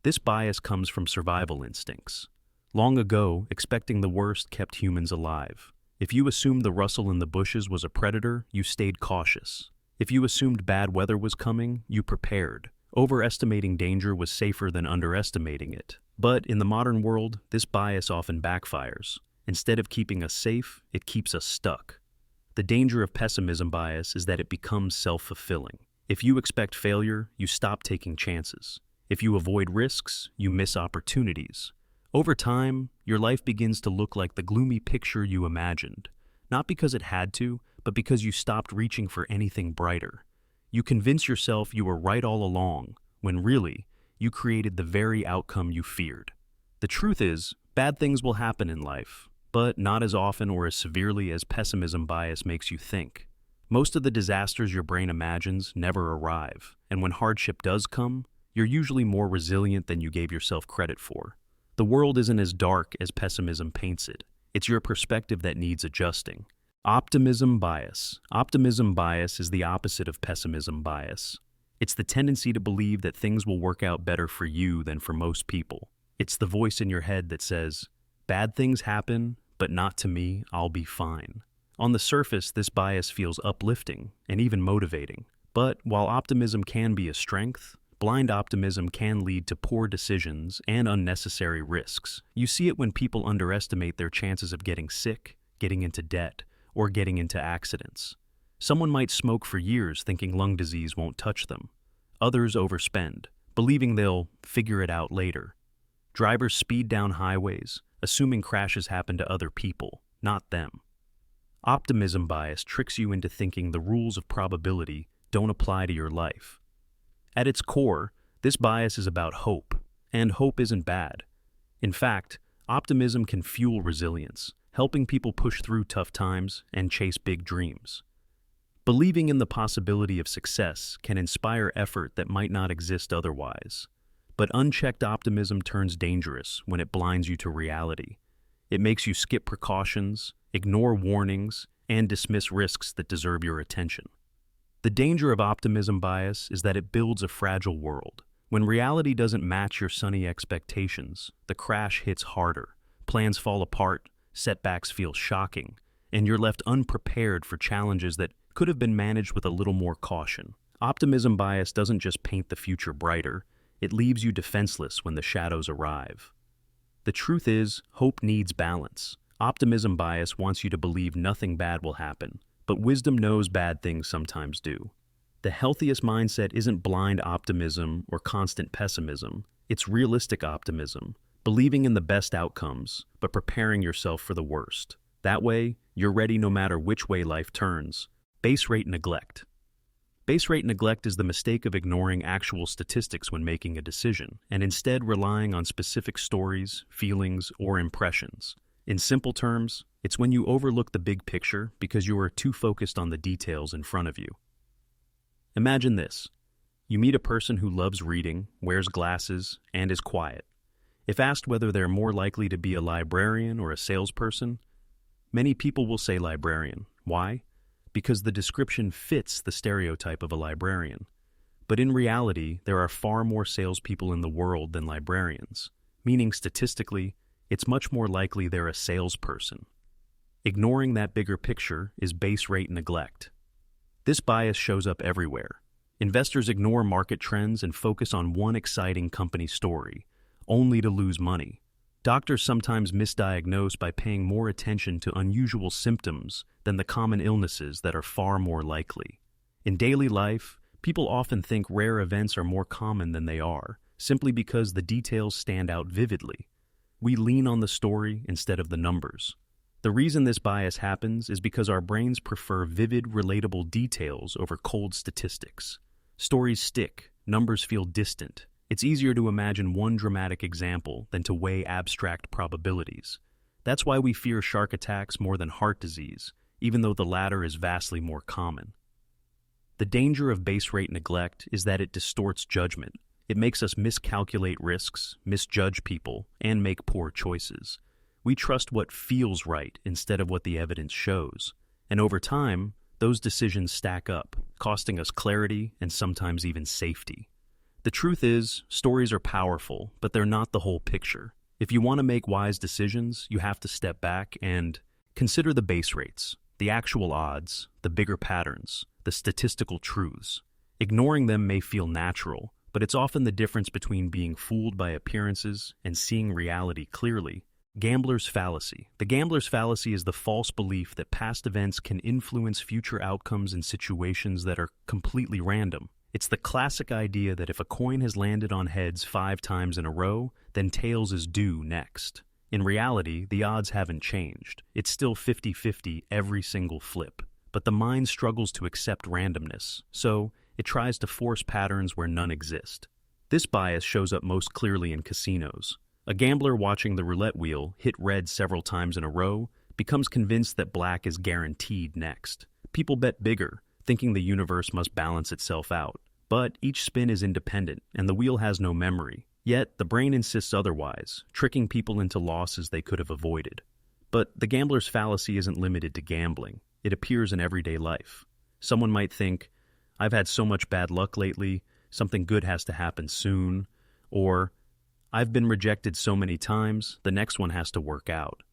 This bias comes from survival instincts. Long ago, expecting the worst kept humans alive. If you assumed the rustle in the bushes was a predator, you stayed cautious. If you assumed bad weather was coming, you prepared. Overestimating danger was safer than underestimating it. But in the modern world, this bias often backfires. Instead of keeping us safe, it keeps us stuck. The danger of pessimism bias is that it becomes self-fulfilling. If you expect failure, you stop taking chances. If you avoid risks, you miss opportunities. Over time, your life begins to look like the gloomy picture you imagined, not because it had to, but because you stopped reaching for anything brighter. You convince yourself you were right all along, when really, you created the very outcome you feared. The truth is, bad things will happen in life, but not as often or as severely as pessimism bias makes you think. Most of the disasters your brain imagines never arrive, and when hardship does come, you're usually more resilient than you gave yourself credit for. The world isn't as dark as pessimism paints it. It's your perspective that needs adjusting. Optimism bias. Optimism bias is the opposite of pessimism bias. It's the tendency to believe that things will work out better for you than for most people. It's the voice in your head that says, bad things happen, but not to me, I'll be fine. On the surface, this bias feels uplifting and even motivating. But while optimism can be a strength, blind optimism can lead to poor decisions and unnecessary risks. You see it when people underestimate their chances of getting sick, getting into debt, or getting into accidents. Someone might smoke for years thinking lung disease won't touch them. Others overspend, believing they'll figure it out later. Drivers speed down highways, assuming crashes happen to other people, not them. Optimism bias tricks you into thinking the rules of probability don't apply to your life. At its core, this bias is about hope, and hope isn't bad. In fact, optimism can fuel resilience, helping people push through tough times and chase big dreams. Believing in the possibility of success can inspire effort that might not exist otherwise. But unchecked optimism turns dangerous when it blinds you to reality. It makes you skip precautions, ignore warnings, and dismiss risks that deserve your attention. The danger of optimism bias is that it builds a fragile world. When reality doesn't match your sunny expectations, the crash hits harder, plans fall apart, setbacks feel shocking, and you're left unprepared for challenges that could have been managed with a little more caution. Optimism bias doesn't just paint the future brighter, it leaves you defenseless when the shadows arrive. The truth is, hope needs balance. Optimism bias wants you to believe nothing bad will happen, but wisdom knows bad things sometimes do. The healthiest mindset isn't blind optimism or constant pessimism, it's realistic optimism, believing in the best outcomes, but preparing yourself for the worst. That way, you're ready no matter which way life turns. Base rate neglect. Base rate neglect is the mistake of ignoring actual statistics when making a decision, and instead relying on specific stories, feelings, or impressions. In simple terms, it's when you overlook the big picture because you are too focused on the details in front of you. Imagine this. You meet a person who loves reading, wears glasses, and is quiet. If asked whether they're more likely to be a librarian or a salesperson, many people will say librarian. Why? Because the description fits the stereotype of a librarian. But in reality, there are far more salespeople in the world than librarians, meaning statistically, it's much more likely they're a salesperson. Ignoring that bigger picture is base rate neglect. This bias shows up everywhere. Investors ignore market trends and focus on one exciting company story, only to lose money. Doctors sometimes misdiagnose by paying more attention to unusual symptoms than the common illnesses that are far more likely. In daily life, people often think rare events are more common than they are, simply because the details stand out vividly. We lean on the story instead of the numbers. The reason this bias happens is because our brains prefer vivid, relatable details over cold statistics. Stories stick, numbers feel distant. It's easier to imagine one dramatic example than to weigh abstract probabilities. That's why we fear shark attacks more than heart disease, even though the latter is vastly more common. The danger of base rate neglect is that it distorts judgment. It makes us miscalculate risks, misjudge people, and make poor choices. We trust what feels right instead of what the evidence shows. And over time, those decisions stack up, costing us clarity and sometimes even safety. The truth is, stories are powerful, but they're not the whole picture. If you want to make wise decisions, you have to step back and consider the base rates, the actual odds, the bigger patterns, the statistical truths. Ignoring them may feel natural, but it's often the difference between being fooled by appearances and seeing reality clearly. Gambler's fallacy. The gambler's fallacy is the false belief that past events can influence future outcomes in situations that are completely random. It's the classic idea that if a coin has landed on heads 5 times in a row, then tails is due next. In reality, the odds haven't changed. It's still 50-50 every single flip. But the mind struggles to accept randomness, so it tries to force patterns where none exist. This bias shows up most clearly in casinos. A gambler watching the roulette wheel hit red several times in a row becomes convinced that black is guaranteed next. People bet bigger, thinking the universe must balance itself out. But each spin is independent, and the wheel has no memory. Yet, the brain insists otherwise, tricking people into losses they could have avoided. But the gambler's fallacy isn't limited to gambling. It appears in everyday life. Someone might think, I've had so much bad luck lately, something good has to happen soon. Or, I've been rejected so many times, the next one has to work out.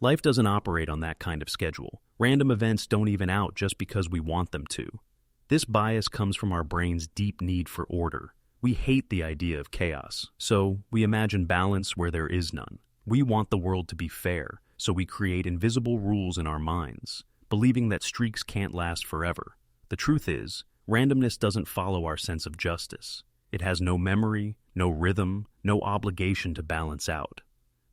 Life doesn't operate on that kind of schedule. Random events don't even out just because we want them to. This bias comes from our brain's deep need for order. We hate the idea of chaos, so we imagine balance where there is none. We want the world to be fair, so we create invisible rules in our minds, believing that streaks can't last forever. The truth is, Randomness doesn't follow our sense of justice. It has no memory, no rhythm, no obligation to balance out.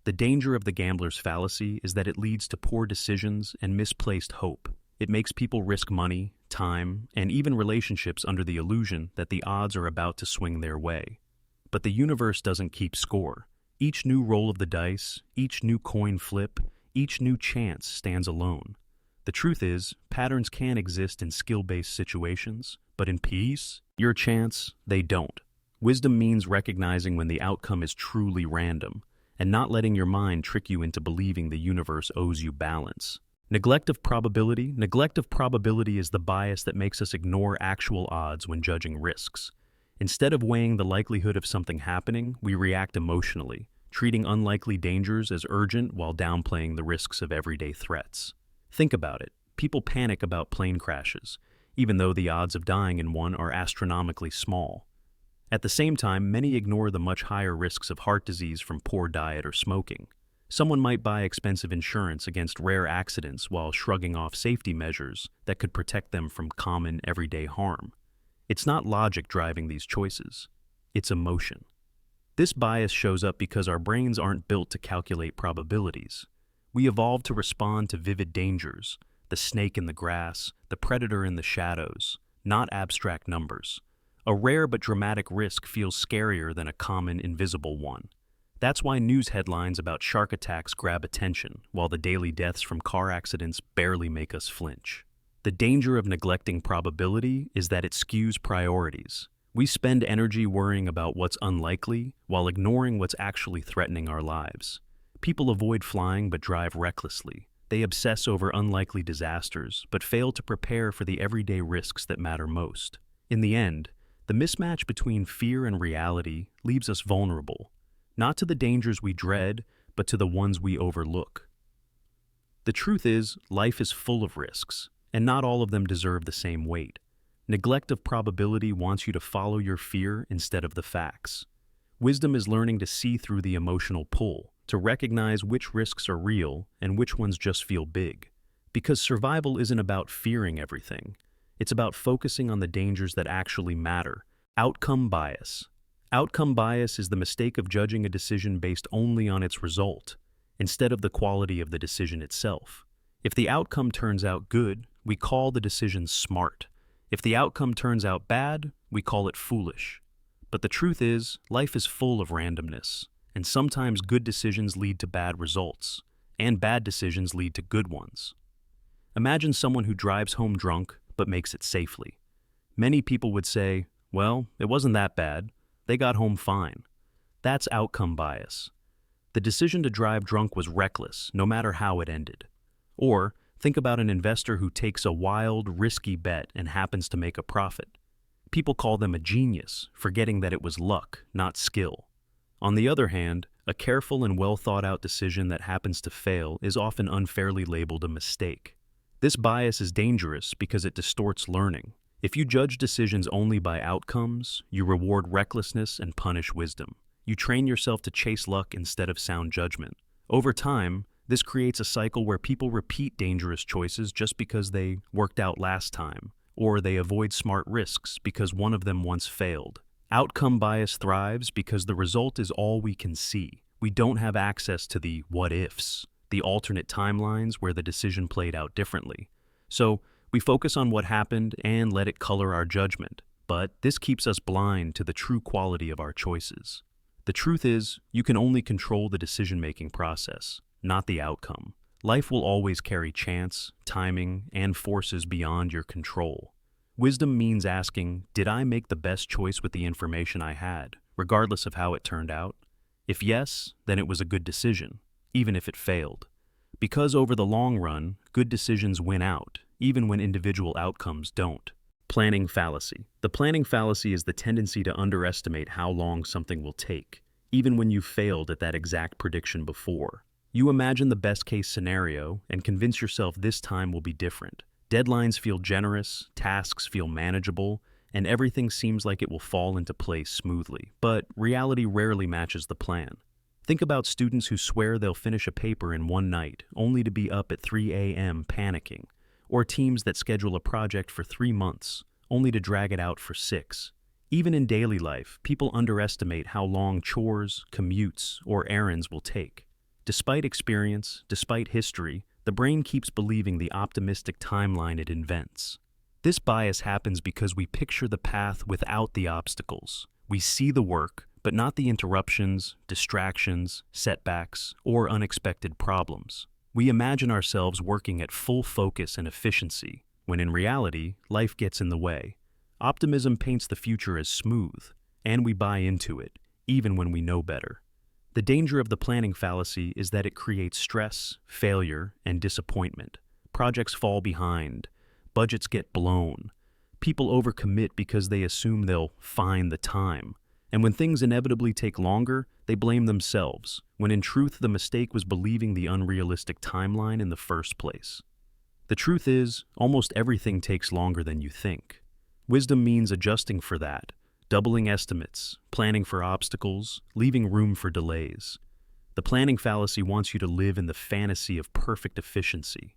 The danger of the gambler's fallacy is that it leads to poor decisions and misplaced hope. It makes people risk money, time, and even relationships under the illusion that the odds are about to swing their way. But the universe doesn't keep score. Each new roll of the dice, each new coin flip, each new chance stands alone. The truth is, patterns can exist in skill-based situations, but in peace, your chance, they don't. Wisdom means recognizing when the outcome is truly random, and not letting your mind trick you into believing the universe owes you balance. Neglect of probability is the bias that makes us ignore actual odds when judging risks. Instead of weighing the likelihood of something happening, we react emotionally, treating unlikely dangers as urgent while downplaying the risks of everyday threats. Think about it. People panic about plane crashes, even though the odds of dying in one are astronomically small. At the same time, many ignore the much higher risks of heart disease from poor diet or smoking. Someone might buy expensive insurance against rare accidents while shrugging off safety measures that could protect them from common, everyday harm. It's not logic driving these choices. It's emotion. This bias shows up because our brains aren't built to calculate probabilities. We evolved to respond to vivid dangers, the snake in the grass, the predator in the shadows, not abstract numbers. A rare but dramatic risk feels scarier than a common, invisible one. That's why news headlines about shark attacks grab attention, while the daily deaths from car accidents barely make us flinch. The danger of neglecting probability is that it skews priorities. We spend energy worrying about what's unlikely while ignoring what's actually threatening our lives. People avoid flying but drive recklessly. They obsess over unlikely disasters but fail to prepare for the everyday risks that matter most. In the end, the mismatch between fear and reality leaves us vulnerable, not to the dangers we dread, but to the ones we overlook. The truth is, life is full of risks, and not all of them deserve the same weight. Neglect of probability wants you to follow your fear instead of the facts. Wisdom is learning to see through the emotional pull, to recognize which risks are real and which ones just feel big. Because survival isn't about fearing everything. It's about focusing on the dangers that actually matter. Outcome bias. Outcome bias is the mistake of judging a decision based only on its result, instead of the quality of the decision itself. If the outcome turns out good, we call the decision smart. If the outcome turns out bad, we call it foolish. But the truth is, life is full of randomness, and sometimes good decisions lead to bad results, and bad decisions lead to good ones. Imagine someone who drives home drunk but makes it safely. Many people would say, well, it wasn't that bad. They got home fine. That's outcome bias. The decision to drive drunk was reckless, no matter how it ended. Or, think about an investor who takes a wild, risky bet and happens to make a profit. People call them a genius, forgetting that it was luck, not skill. On the other hand, a careful and well-thought-out decision that happens to fail is often unfairly labeled a mistake. This bias is dangerous because it distorts learning. If you judge decisions only by outcomes, you reward recklessness and punish wisdom. You train yourself to chase luck instead of sound judgment. Over time, this creates a cycle where people repeat dangerous choices just because they worked out last time, or they avoid smart risks because one of them once failed. Outcome bias thrives because the result is all we can see. We don't have access to the what-ifs, the alternate timelines where the decision played out differently. So, we focus on what happened and let it color our judgment, but this keeps us blind to the true quality of our choices. The truth is, you can only control the decision-making process, not the outcome. Life will always carry chance, timing, and forces beyond your control. Wisdom means asking, did I make the best choice with the information I had, regardless of how it turned out? If yes, then it was a good decision, even if it failed. Because over the long run, good decisions win out, even when individual outcomes don't. Planning fallacy. The planning fallacy is the tendency to underestimate how long something will take, even when you've failed at that exact prediction before. You imagine the best-case scenario and convince yourself this time will be different. Deadlines feel generous, tasks feel manageable, and everything seems like it will fall into place smoothly. But reality rarely matches the plan. Think about students who swear they'll finish a paper in one night, only to be up at 3 a.m. panicking, or teams that schedule a project for 3 months, only to drag it out for 6. Even in daily life, people underestimate how long chores, commutes, or errands will take. Despite experience, despite history, the brain keeps believing the optimistic timeline it invents. This bias happens because we picture the path without the obstacles. We see the work, but not the interruptions, distractions, setbacks, or unexpected problems. We imagine ourselves working at full focus and efficiency, when in reality, life gets in the way. Optimism paints the future as smooth, and we buy into it, even when we know better. The danger of the planning fallacy is that it creates stress, failure, and disappointment. Projects fall behind, budgets get blown, people overcommit because they assume they'll find the time. And when things inevitably take longer, they blame themselves, when in truth the mistake was believing the unrealistic timeline in the first place. The truth is, almost everything takes longer than you think. Wisdom means adjusting for that, doubling estimates, planning for obstacles, leaving room for delays. The planning fallacy wants you to live in the fantasy of perfect efficiency.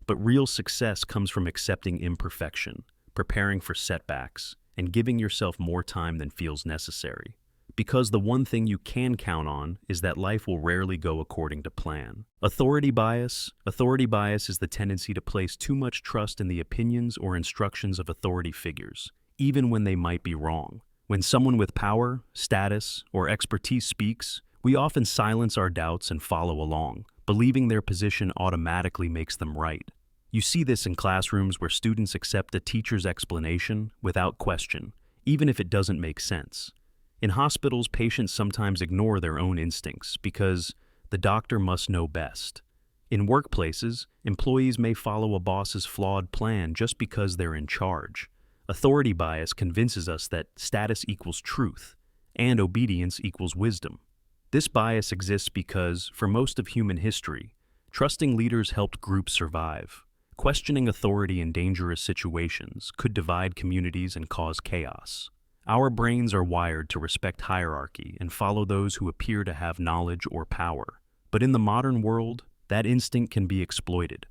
But real success comes from accepting imperfection, preparing for setbacks, and giving yourself more time than feels necessary. Because the one thing you can count on is that life will rarely go according to plan. Authority bias. Authority bias is the tendency to place too much trust in the opinions or instructions of authority figures, even when they might be wrong. When someone with power, status, or expertise speaks, we often silence our doubts and follow along, believing their position automatically makes them right. You see this in classrooms where students accept a teacher's explanation without question, even if it doesn't make sense. In hospitals, patients sometimes ignore their own instincts because the doctor must know best. In workplaces, employees may follow a boss's flawed plan just because they're in charge. Authority bias convinces us that status equals truth, and obedience equals wisdom. This bias exists because, for most of human history, trusting leaders helped groups survive. Questioning authority in dangerous situations could divide communities and cause chaos. Our brains are wired to respect hierarchy and follow those who appear to have knowledge or power. But in the modern world, that instinct can be exploited.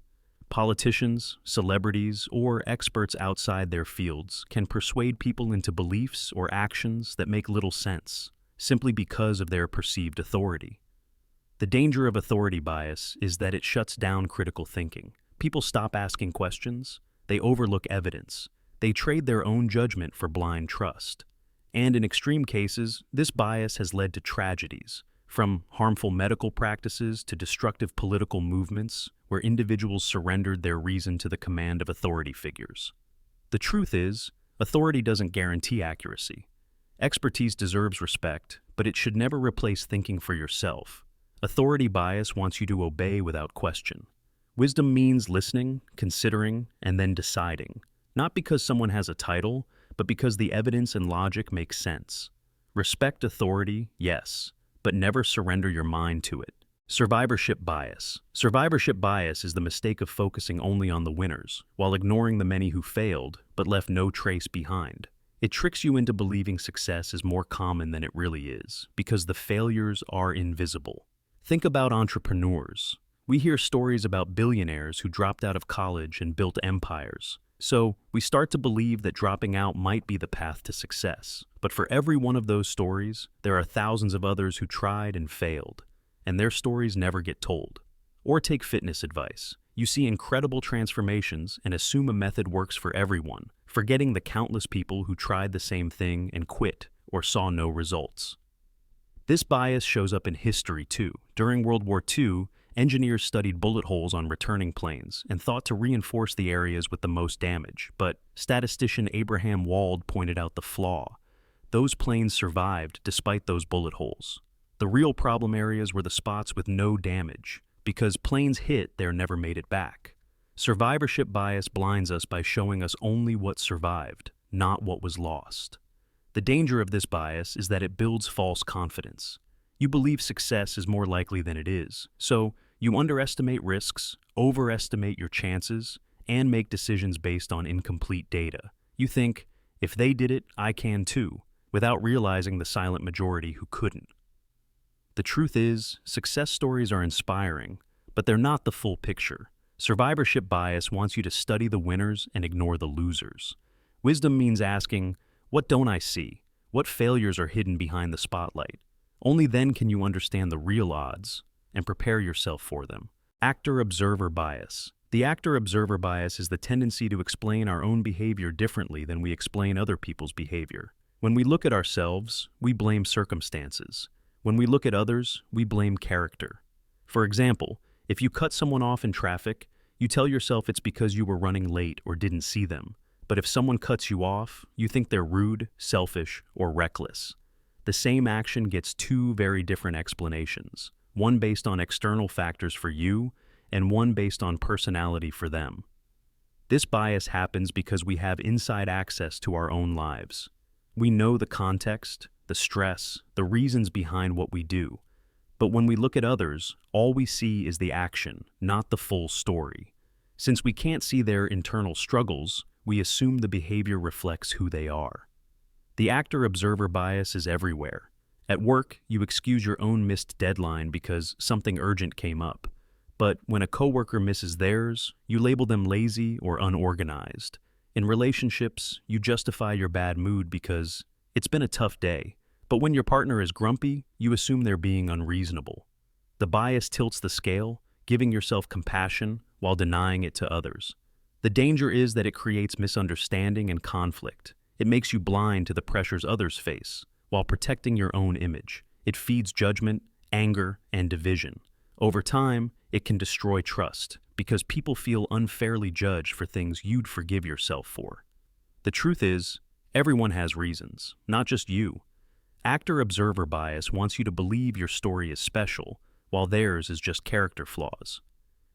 Politicians, celebrities, or experts outside their fields can persuade people into beliefs or actions that make little sense, simply because of their perceived authority. The danger of authority bias is that it shuts down critical thinking. People stop asking questions, they overlook evidence, they trade their own judgment for blind trust. And in extreme cases, this bias has led to tragedies, from harmful medical practices to destructive political movements where individuals surrendered their reason to the command of authority figures. The truth is, authority doesn't guarantee accuracy. Expertise deserves respect, but it should never replace thinking for yourself. Authority bias wants you to obey without question. Wisdom means listening, considering, and then deciding, not because someone has a title, but because the evidence and logic make sense. Respect authority, yes, but never surrender your mind to it. Survivorship bias. Survivorship bias is the mistake of focusing only on the winners, while ignoring the many who failed, but left no trace behind. It tricks you into believing success is more common than it really is, because the failures are invisible. Think about entrepreneurs. We hear stories about billionaires who dropped out of college and built empires. So, we start to believe that dropping out might be the path to success. But for every one of those stories, there are thousands of others who tried and failed, and their stories never get told. Or take fitness advice. You see incredible transformations and assume a method works for everyone, forgetting the countless people who tried the same thing and quit or saw no results. This bias shows up in history too. During World War II, engineers studied bullet holes on returning planes and thought to reinforce the areas with the most damage, but statistician Abraham Wald pointed out the flaw. Those planes survived despite those bullet holes. The real problem areas were the spots with no damage, because planes hit there never made it back. Survivorship bias blinds us by showing us only what survived, not what was lost. The danger of this bias is that it builds false confidence. You believe success is more likely than it is, so you underestimate risks, overestimate your chances, and make decisions based on incomplete data. You think, if they did it, I can too, without realizing the silent majority who couldn't. The truth is, success stories are inspiring, but they're not the full picture. Survivorship bias wants you to study the winners and ignore the losers. Wisdom means asking, what don't I see? What failures are hidden behind the spotlight? Only then can you understand the real odds and prepare yourself for them. Actor-observer bias. The actor-observer bias is the tendency to explain our own behavior differently than we explain other people's behavior. When we look at ourselves, we blame circumstances. When we look at others, we blame character. For example, if you cut someone off in traffic, you tell yourself it's because you were running late or didn't see them. But if someone cuts you off, you think they're rude, selfish, or reckless. The same action gets two very different explanations, one based on external factors for you, and one based on personality for them. This bias happens because we have inside access to our own lives. We know the context, the stress, the reasons behind what we do. But when we look at others, all we see is the action, not the full story. Since we can't see their internal struggles, we assume the behavior reflects who they are. The actor-observer bias is everywhere. At work, you excuse your own missed deadline because something urgent came up. But when a coworker misses theirs, you label them lazy or unorganized. In relationships, you justify your bad mood because it's been a tough day. But when your partner is grumpy, you assume they're being unreasonable. The bias tilts the scale, giving yourself compassion while denying it to others. The danger is that it creates misunderstanding and conflict. It makes you blind to the pressures others face, while protecting your own image. It feeds judgment, anger, and division. Over time, it can destroy trust, because people feel unfairly judged for things you'd forgive yourself for. The truth is, everyone has reasons, not just you. Actor-observer bias wants you to believe your story is special, while theirs is just character flaws.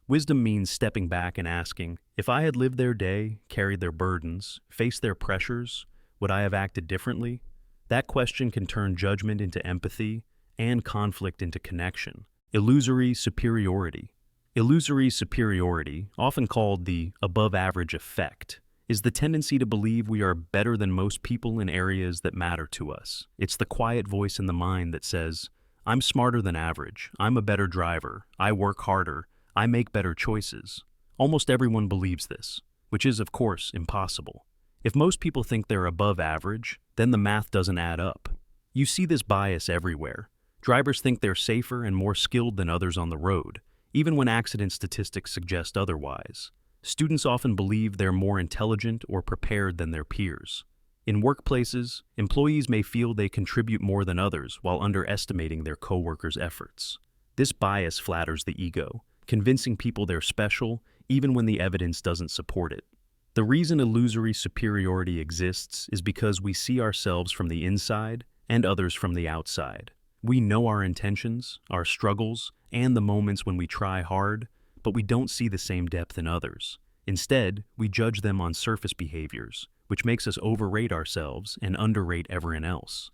Wisdom means stepping back and asking, if I had lived their day, carried their burdens, faced their pressures, would I have acted differently? That question can turn judgment into empathy and conflict into connection. Illusory superiority. Illusory superiority, often called the above-average effect, is the tendency to believe we are better than most people in areas that matter to us. It's the quiet voice in the mind that says, I'm smarter than average, I'm a better driver, I work harder, I make better choices. Almost everyone believes this, which is, of course, impossible. If most people think they're above average, then the math doesn't add up. You see this bias everywhere. Drivers think they're safer and more skilled than others on the road, even when accident statistics suggest otherwise. Students often believe they're more intelligent or prepared than their peers. In workplaces, employees may feel they contribute more than others while underestimating their coworkers' efforts. This bias flatters the ego, convincing people they're special even when the evidence doesn't support it. The reason illusory superiority exists is because we see ourselves from the inside and others from the outside. We know our intentions, our struggles, and the moments when we try hard, but we don't see the same depth in others. Instead, we judge them on surface behaviors, which makes us overrate ourselves and underrate everyone else.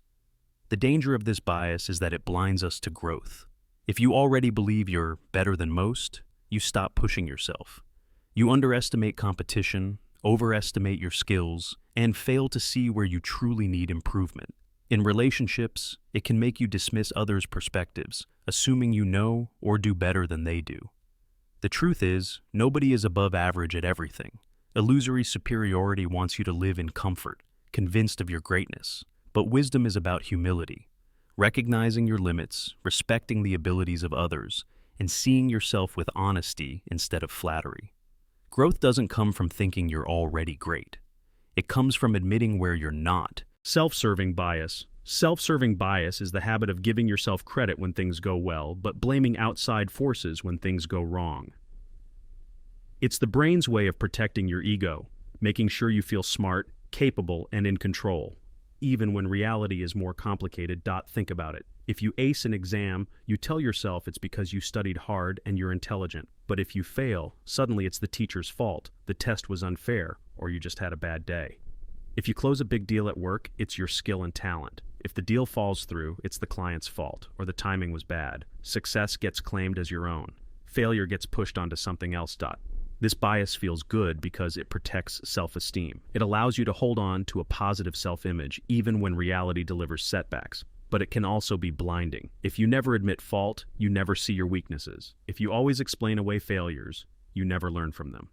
The danger of this bias is that it blinds us to growth. If you already believe you're better than most, you stop pushing yourself. You underestimate competition, overestimate your skills, and fail to see where you truly need improvement. In relationships, it can make you dismiss others' perspectives, assuming you know or do better than they do. The truth is, nobody is above average at everything. Illusory superiority wants you to live in comfort, convinced of your greatness. But wisdom is about humility, recognizing your limits, respecting the abilities of others, and seeing yourself with honesty instead of flattery. Growth doesn't come from thinking you're already great. It comes from admitting where you're not. Self-serving bias. Self-serving bias is the habit of giving yourself credit when things go well, but blaming outside forces when things go wrong. It's the brain's way of protecting your ego, making sure you feel smart, capable, and in control. Even when reality is more complicated. Think about it. If you ace an exam, you tell yourself it's because you studied hard and you're intelligent. But if you fail, suddenly it's the teacher's fault, the test was unfair, or you just had a bad day. If you close a big deal at work, it's your skill and talent. If the deal falls through, it's the client's fault, or the timing was bad. Success gets claimed as your own. Failure gets pushed onto something else. This bias feels good because it protects self-esteem. It allows you to hold on to a positive self-image even when reality delivers setbacks. But it can also be blinding. If you never admit fault, you never see your weaknesses. If you always explain away failures, you never learn from them.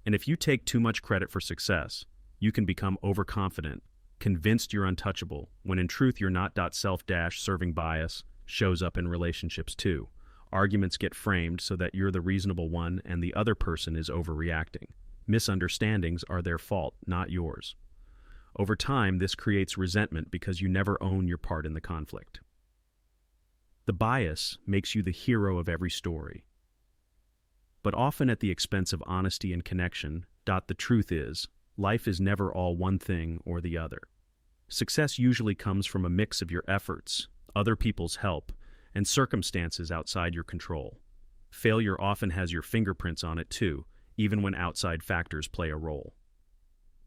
And if you take too much credit for success, You can become overconfident, convinced you're untouchable, when in truth you're not. Self-serving bias shows up in relationships too. Arguments get framed so that you're the reasonable one and the other person is overreacting. Misunderstandings are their fault, not yours. Over time, this creates resentment because you never own your part in the conflict. The bias makes you the hero of every story, but often at the expense of honesty and connection. The truth is, life is never all one thing or the other. Success usually comes from a mix of your efforts, other people's help, and circumstances outside your control. Failure often has your fingerprints on it too, even when outside factors play a role.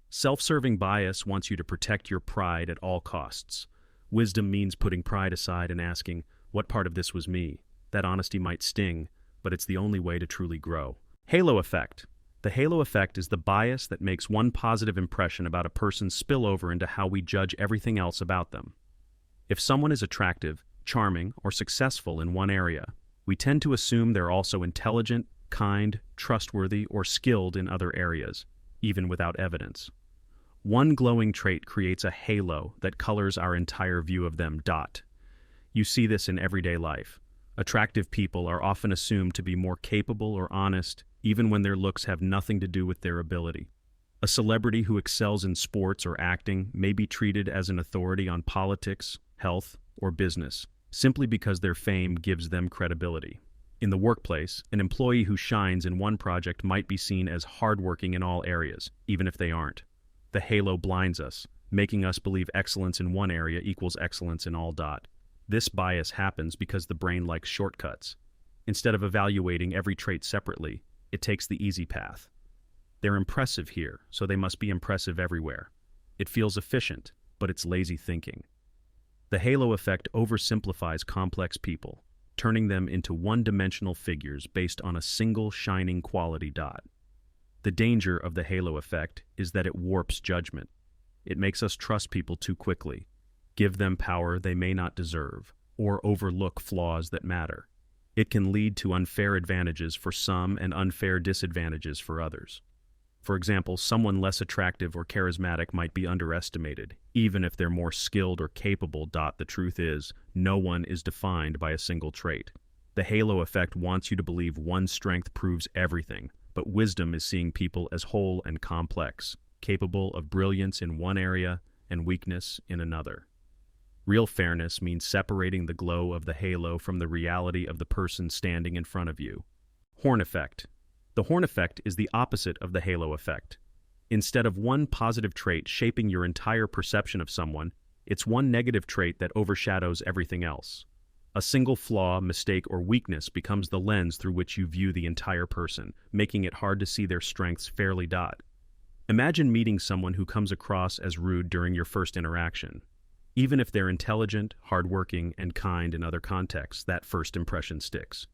Self-serving bias wants you to protect your pride at all costs. Wisdom means putting pride aside and asking, what part of this was me? That honesty might sting, but it's the only way to truly grow. Halo effect. The halo effect is the bias that makes one positive impression about a person spill over into how we judge everything else about them. If someone is attractive, charming, or successful in one area, we tend to assume they're also intelligent, kind, trustworthy, or skilled in other areas, even without evidence. One glowing trait creates a halo that colors our entire view of them. You see this in everyday life. Attractive people are often assumed to be more capable or honest, even when their looks have nothing to do with their ability. A celebrity who excels in sports or acting may be treated as an authority on politics, health, or business, simply because their fame gives them credibility. In the workplace, an employee who shines in one project might be seen as hardworking in all areas, even if they aren't. The halo blinds us, making us believe excellence in one area equals excellence in all. This bias happens because the brain likes shortcuts. Instead of evaluating every trait separately, it takes the easy path. They're impressive here, so they must be impressive everywhere. It feels efficient, but it's lazy thinking. The halo effect oversimplifies complex people, turning them into one-dimensional figures based on a single shining quality. The danger of the halo effect is that it warps judgment. It makes us trust people too quickly, give them power they may not deserve, or overlook flaws that matter. It can lead to unfair advantages for some and unfair disadvantages for others. For example, someone less attractive or charismatic might be underestimated, even if they're more skilled or capable. The truth is, no one is defined by a single trait. The halo effect wants you to believe one strength proves everything, but wisdom is seeing people as whole and complex, capable of brilliance in one area and weakness in another. Real fairness means separating the glow of the halo from the reality of the person standing in front of you. Horn effect. The horn effect is the opposite of the halo effect. Instead of one positive trait shaping your entire perception of someone, it's one negative trait that overshadows everything else. A single flaw, mistake, or weakness becomes the lens through which you view the entire person, making it hard to see their strengths fairly. Imagine meeting someone who comes across as rude during your first interaction. Even if they're intelligent, hardworking, and kind in other contexts, that first impression sticks.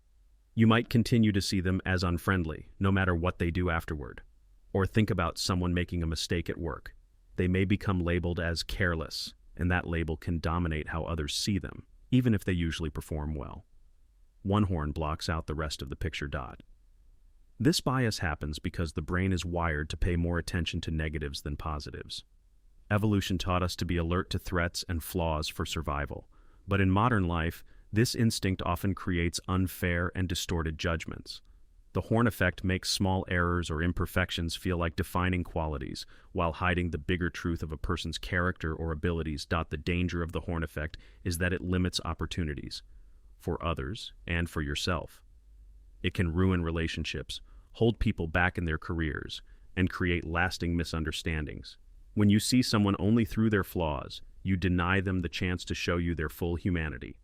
You might continue to see them as unfriendly, no matter what they do afterward. Or think about someone making a mistake at work. They may become labeled as careless, and that label can dominate how others see them, even if they usually perform well. One horn blocks out the rest of the picture. This bias happens because the brain is wired to pay more attention to negatives than positives. Evolution taught us to be alert to threats and flaws for survival, but in modern life, this instinct often creates unfair and distorted judgments. The horn effect makes small errors or imperfections feel like defining qualities, while hiding the bigger truth of a person's character or abilities. The danger of the horn effect is that it limits opportunities, for others and for yourself. It can ruin relationships, hold people back in their careers, and create lasting misunderstandings. When you see someone only through their flaws, you deny them the chance to show you their full humanity.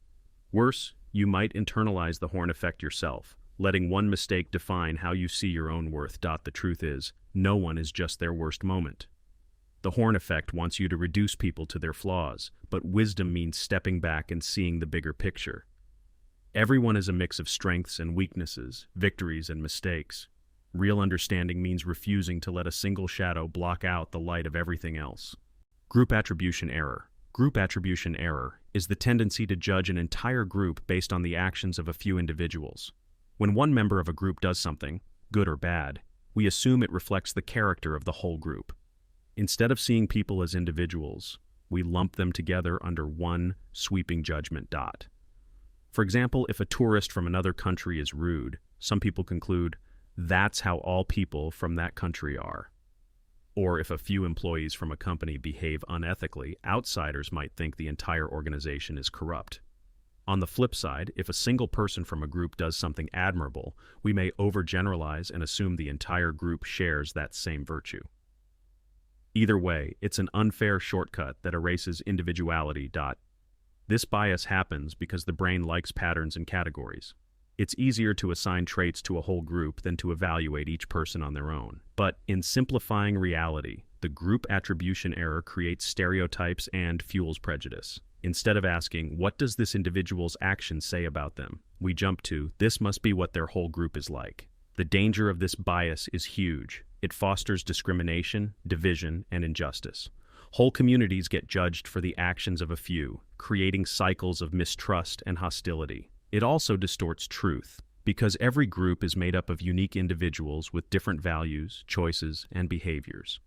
Worse, you might internalize the horn effect yourself, letting one mistake define how you see your own worth. The truth is, no one is just their worst moment. The horn effect wants you to reduce people to their flaws, but wisdom means stepping back and seeing the bigger picture. Everyone is a mix of strengths and weaknesses, victories and mistakes. Real understanding means refusing to let a single shadow block out the light of everything else. Group attribution error. Group attribution error is the tendency to judge an entire group based on the actions of a few individuals. When one member of a group does something, good or bad, we assume it reflects the character of the whole group. Instead of seeing people as individuals, we lump them together under one sweeping judgment. For example, if a tourist from another country is rude, some people conclude that's how all people from that country are. Or if a few employees from a company behave unethically, outsiders might think the entire organization is corrupt. On the flip side, if a single person from a group does something admirable, we may overgeneralize and assume the entire group shares that same virtue. Either way, it's an unfair shortcut that erases individuality. This bias happens because the brain likes patterns and categories. It's easier to assign traits to a whole group than to evaluate each person on their own. But in simplifying reality, the group attribution error creates stereotypes and fuels prejudice. Instead of asking, what does this individual's action say about them, we jump to, this must be what their whole group is like. The danger of this bias is huge. It fosters discrimination, division, and injustice. Whole communities get judged for the actions of a few, creating cycles of mistrust and hostility. It also distorts truth, because every group is made up of unique individuals with different values, choices, and behaviors.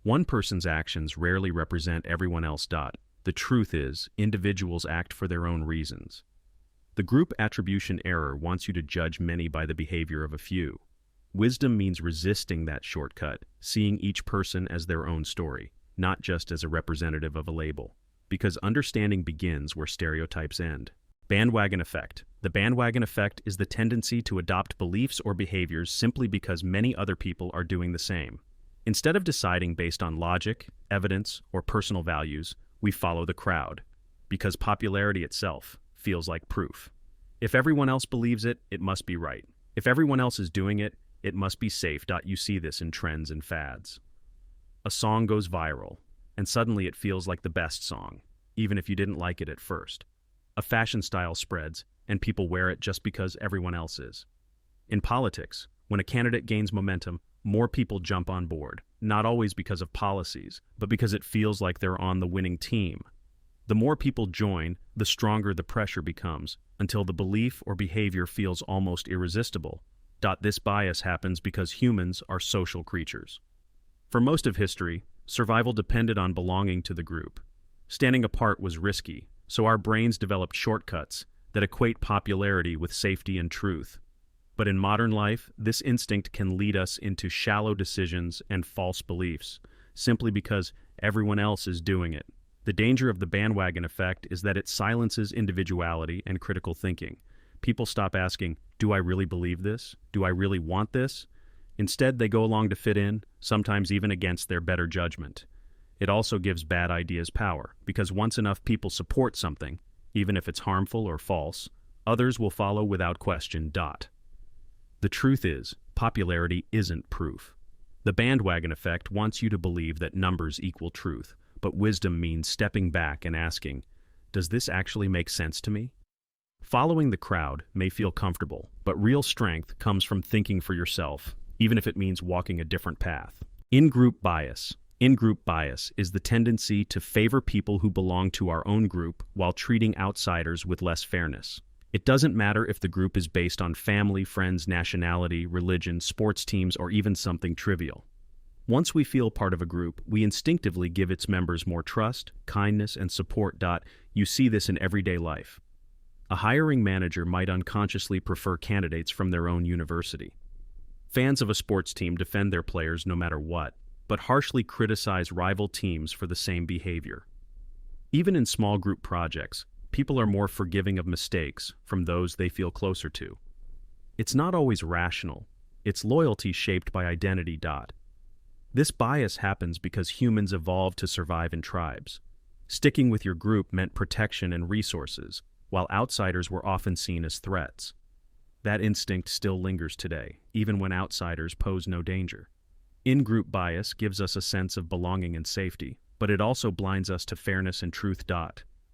One person's actions rarely represent everyone else. The truth is, individuals act for their own reasons. The group attribution error wants you to judge many by the behavior of a few. Wisdom means resisting that shortcut, seeing each person as their own story, not just as a representative of a label. Because understanding begins where stereotypes end. Bandwagon Effect. The bandwagon effect is the tendency to adopt beliefs or behaviors simply because many other people are doing the same. Instead of deciding based on logic, evidence, or personal values, we follow the crowd, because popularity itself feels like proof. If everyone else believes it, it must be right. If everyone else is doing it, it must be safe. You see this in trends and fads. A song goes viral, and suddenly it feels like the best song, even if you didn't like it at first. A fashion style spreads, and people wear it just because everyone else is. In politics, when a candidate gains momentum, more people jump on board, not always because of policies, but because it feels like they're on the winning team. The more people join, the stronger the pressure becomes, until the belief or behavior feels almost irresistible. This bias happens because humans are social creatures. For most of history, survival depended on belonging to the group. Standing apart was risky, so our brains developed shortcuts that equate popularity with safety and truth. But in modern life, this instinct can lead us into shallow decisions and false beliefs, simply because everyone else is doing it. The danger of the bandwagon effect is that it silences individuality and critical thinking. People stop asking, do I really believe this? Do I really want this? Instead, they go along to fit in, sometimes even against their better judgment. It also gives bad ideas power, because once enough people support something, even if it's harmful or false, others will follow without question. The truth is, popularity isn't proof. The bandwagon effect wants you to believe that numbers equal truth, but wisdom means stepping back and asking, does this actually make sense to me? Following the crowd may feel comfortable, but real strength comes from thinking for yourself, even if it means walking a different path. In-group bias. In-group bias is the tendency to favor people who belong to our own group while treating outsiders with less fairness. It doesn't matter if the group is based on family, friends, nationality, religion, sports teams, or even something trivial. Once we feel part of a group, we instinctively give its members more trust, kindness, and support. You see this in everyday life. A hiring manager might unconsciously prefer candidates from their own university. Fans of a sports team defend their players no matter what, but harshly criticize rival teams for the same behavior. Even in small group projects, people are more forgiving of mistakes from those they feel closer to. It's not always rational. It's loyalty shaped by identity. This bias happens because humans evolved to survive in tribes. Sticking with your group meant protection and resources, while outsiders were often seen as threats. That instinct still lingers today, even when outsiders pose no danger. In-group bias gives us a sense of belonging and safety, but it also blinds us to fairness and truth.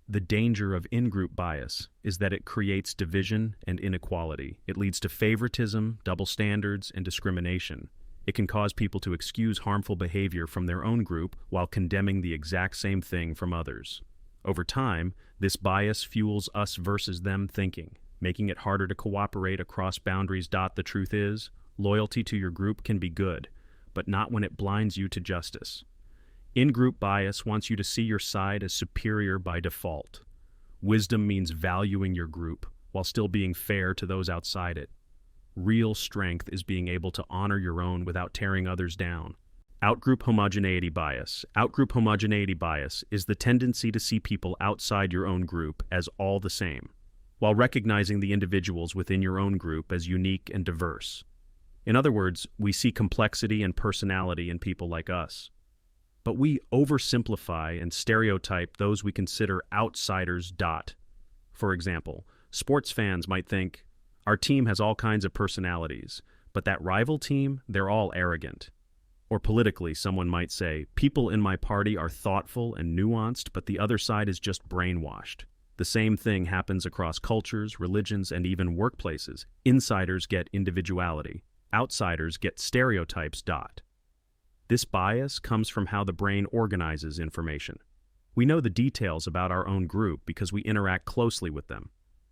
The danger of in-group bias is that it creates division and inequality. It leads to favoritism, double standards, and discrimination. It can cause people to excuse harmful behavior from their own group while condemning the exact same thing from others. Over time, this bias fuels us versus them thinking, making it harder to cooperate across boundaries. The truth is, loyalty to your group can be good, but not when it blinds you to justice. In-group bias wants you to see your side as superior by default. Wisdom means valuing your group while still being fair to those outside it. Real strength is being able to honor your own without tearing others down. Outgroup homogeneity bias. Outgroup homogeneity bias is the tendency to see people outside your own group as all the same, while recognizing the individuals within your own group as unique and diverse. In other words, we see complexity and personality in people like us. But we oversimplify and stereotype those we consider outsiders. For example, sports fans might think, our team has all kinds of personalities, but that rival team, they're all arrogant. Or politically, someone might say, people in my party are thoughtful and nuanced, but the other side is just brainwashed. The same thing happens across cultures, religions, and even workplaces. Insiders get individuality. Outsiders get stereotypes. This bias comes from how the brain organizes information. We know the details about our own group because we interact closely with them.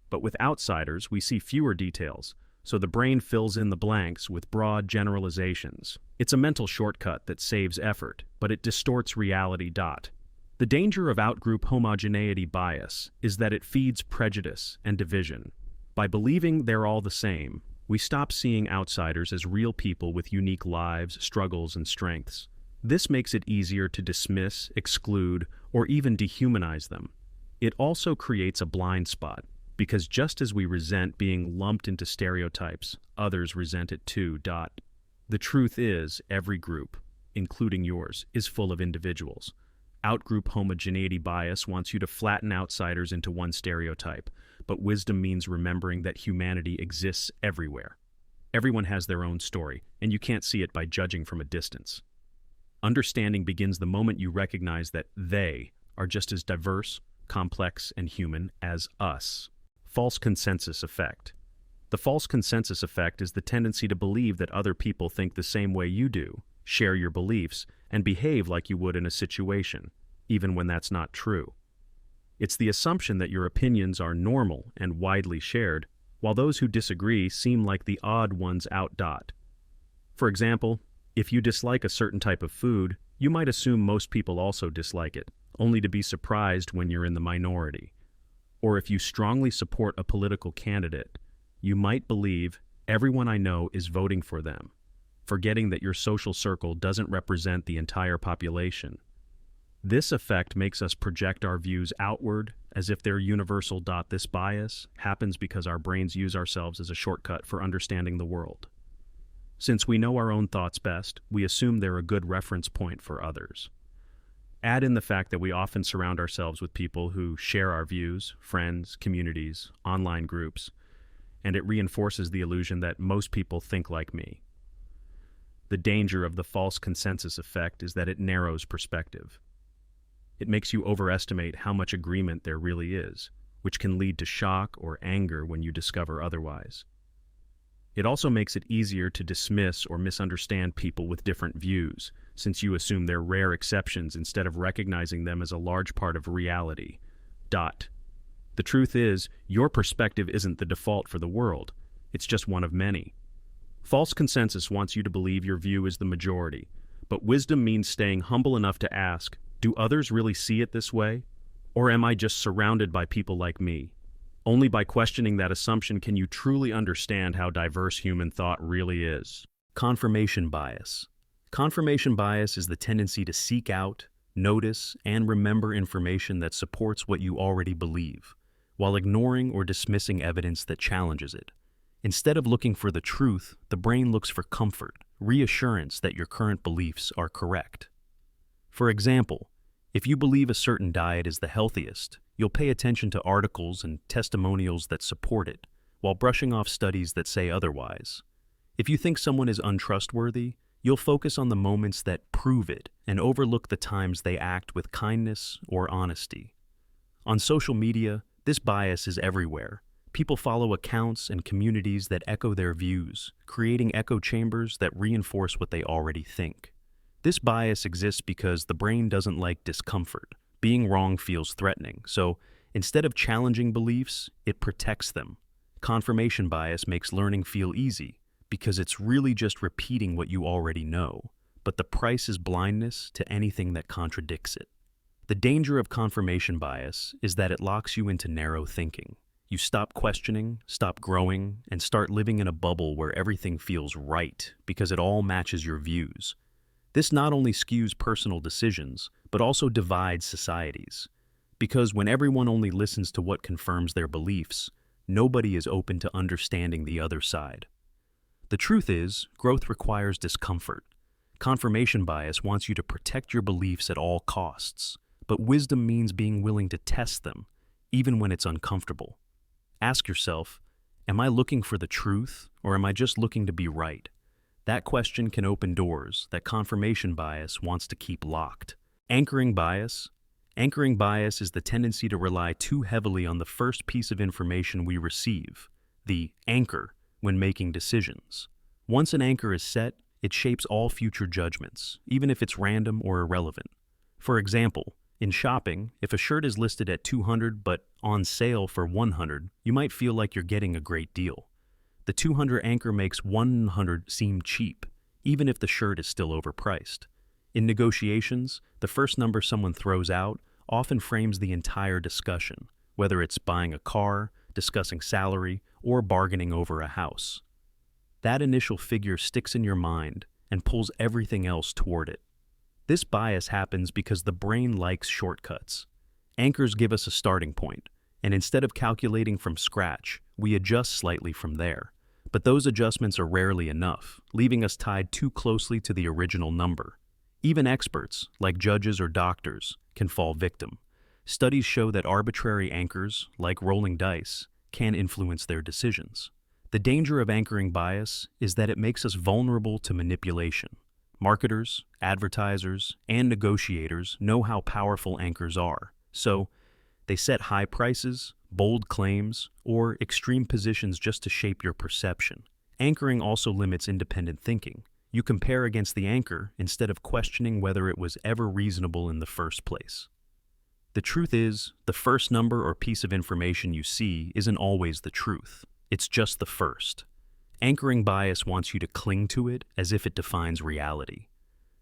But with outsiders, we see fewer details, so the brain fills in the blanks with broad generalizations. It's a mental shortcut that saves effort, but it distorts reality. The danger of outgroup homogeneity bias is that it feeds prejudice and division. By believing they're all the same, we stop seeing outsiders as real people with unique lives, struggles, and strengths. This makes it easier to dismiss, exclude, or even dehumanize them. It also creates a blind spot, because just as we resent being lumped into stereotypes, others resent it too. The truth is, every group, including yours, is full of individuals. Outgroup homogeneity bias wants you to flatten outsiders into one stereotype, but wisdom means remembering that humanity exists everywhere. Everyone has their own story, and you can't see it by judging from a distance. Understanding begins the moment you recognize that they are just as diverse, complex, and human as us. False consensus effect. The false consensus effect is the tendency to believe that other people think the same way you do, share your beliefs, and behave like you would in a situation, even when that's not true. It's the assumption that your opinions are normal and widely shared, while those who disagree seem like the odd ones out. For example, if you dislike a certain type of food, you might assume most people also dislike it, only to be surprised when you're in the minority. Or if you strongly support a political candidate, you might believe everyone I know is voting for them, forgetting that your social circle doesn't represent the entire population. This effect makes us project our views outward as if they're universal. This bias happens because our brains use ourselves as a shortcut for understanding the world. Since we know our own thoughts best, we assume they're a good reference point for others. Add in the fact that we often surround ourselves with people who share our views, friends, communities, online groups, and it reinforces the illusion that most people think like me. The danger of the false consensus effect is that it narrows perspective. It makes you overestimate how much agreement there really is, which can lead to shock or anger when you discover otherwise. It also makes it easier to dismiss or misunderstand people with different views, since you assume they're rare exceptions instead of recognizing them as a large part of reality. The truth is, your perspective isn't the default for the world. It's just one of many. False consensus wants you to believe your view is the majority, but wisdom means staying humble enough to ask, do others really see it this way? Or am I just surrounded by people like me? Only by questioning that assumption can you truly understand how diverse human thought really is. Confirmation bias. Confirmation bias is the tendency to seek out, notice, and remember information that supports what you already believe, while ignoring or dismissing evidence that challenges it. Instead of looking for the truth, the brain looks for comfort, reassurance that your current beliefs are correct. For example, if you believe a certain diet is the healthiest, you'll pay attention to articles and testimonials that support it, while brushing off studies that say otherwise. If you think someone is untrustworthy, you'll focus on the moments that prove it and overlook the times they act with kindness or honesty. On social media, this bias is everywhere. People follow accounts and communities that echo their views, creating echo chambers that reinforce what they already think. This bias exists because the brain doesn't like discomfort. Being wrong feels threatening, so instead of challenging beliefs, it protects them. Confirmation bias makes learning feel easy because it's really just repeating what you already know. but the price is blindness to anything that contradicts it. The danger of confirmation bias is that it locks you into narrow thinking. You stop questioning, stop growing, and start living in a bubble where everything feels right because it all matches your views. This not only skews personal decisions, but also divides societies. Because when everyone only listens to what confirms their beliefs, nobody is open to understanding the other side. The truth is, growth requires discomfort. Confirmation bias wants you to protect your beliefs at all costs, but wisdom means being willing to test them, even when it's uncomfortable. Ask yourself, am I looking for the truth, or am I just looking to be right? That question can open doors that confirmation bias wants to keep locked. Anchoring bias. Anchoring bias is the tendency to rely too heavily on the first piece of information we receive, the anchor, when making decisions. Once an anchor is set, it shapes all future judgments, even if it's random or irrelevant. For example, in shopping, if a shirt is listed at $200 but on sale for $100, you might feel like you're getting a great deal. The $200 anchor makes $100 seem cheap, even if the shirt is still overpriced. In negotiations, the first number someone throws out often frames the entire discussion, whether it's buying a car, discussing salary, or bargaining over a house. That initial figure sticks in your mind and pulls everything else toward it. This bias happens because the brain likes shortcuts. Anchors give us a starting point, and instead of calculating from scratch, we adjust slightly from there. But those adjustments are rarely enough, leaving us tied too closely to the original number. Even experts, like judges or doctors, can fall victim. Studies show that arbitrary anchors, like rolling dice, can influence their decisions. The danger of anchoring bias is that it makes us vulnerable to manipulation. Marketers, advertisers, and negotiators know how powerful anchors are, so they set high prices, bold claims, or extreme positions just to shape your perception. Anchoring also limits independent thinking. You compare against the anchor instead of questioning whether it was ever reasonable in the first place. The truth is, the first number or piece of information you see isn't always the truth. It's just the first. Anchoring bias wants you to cling to it as if it defines reality.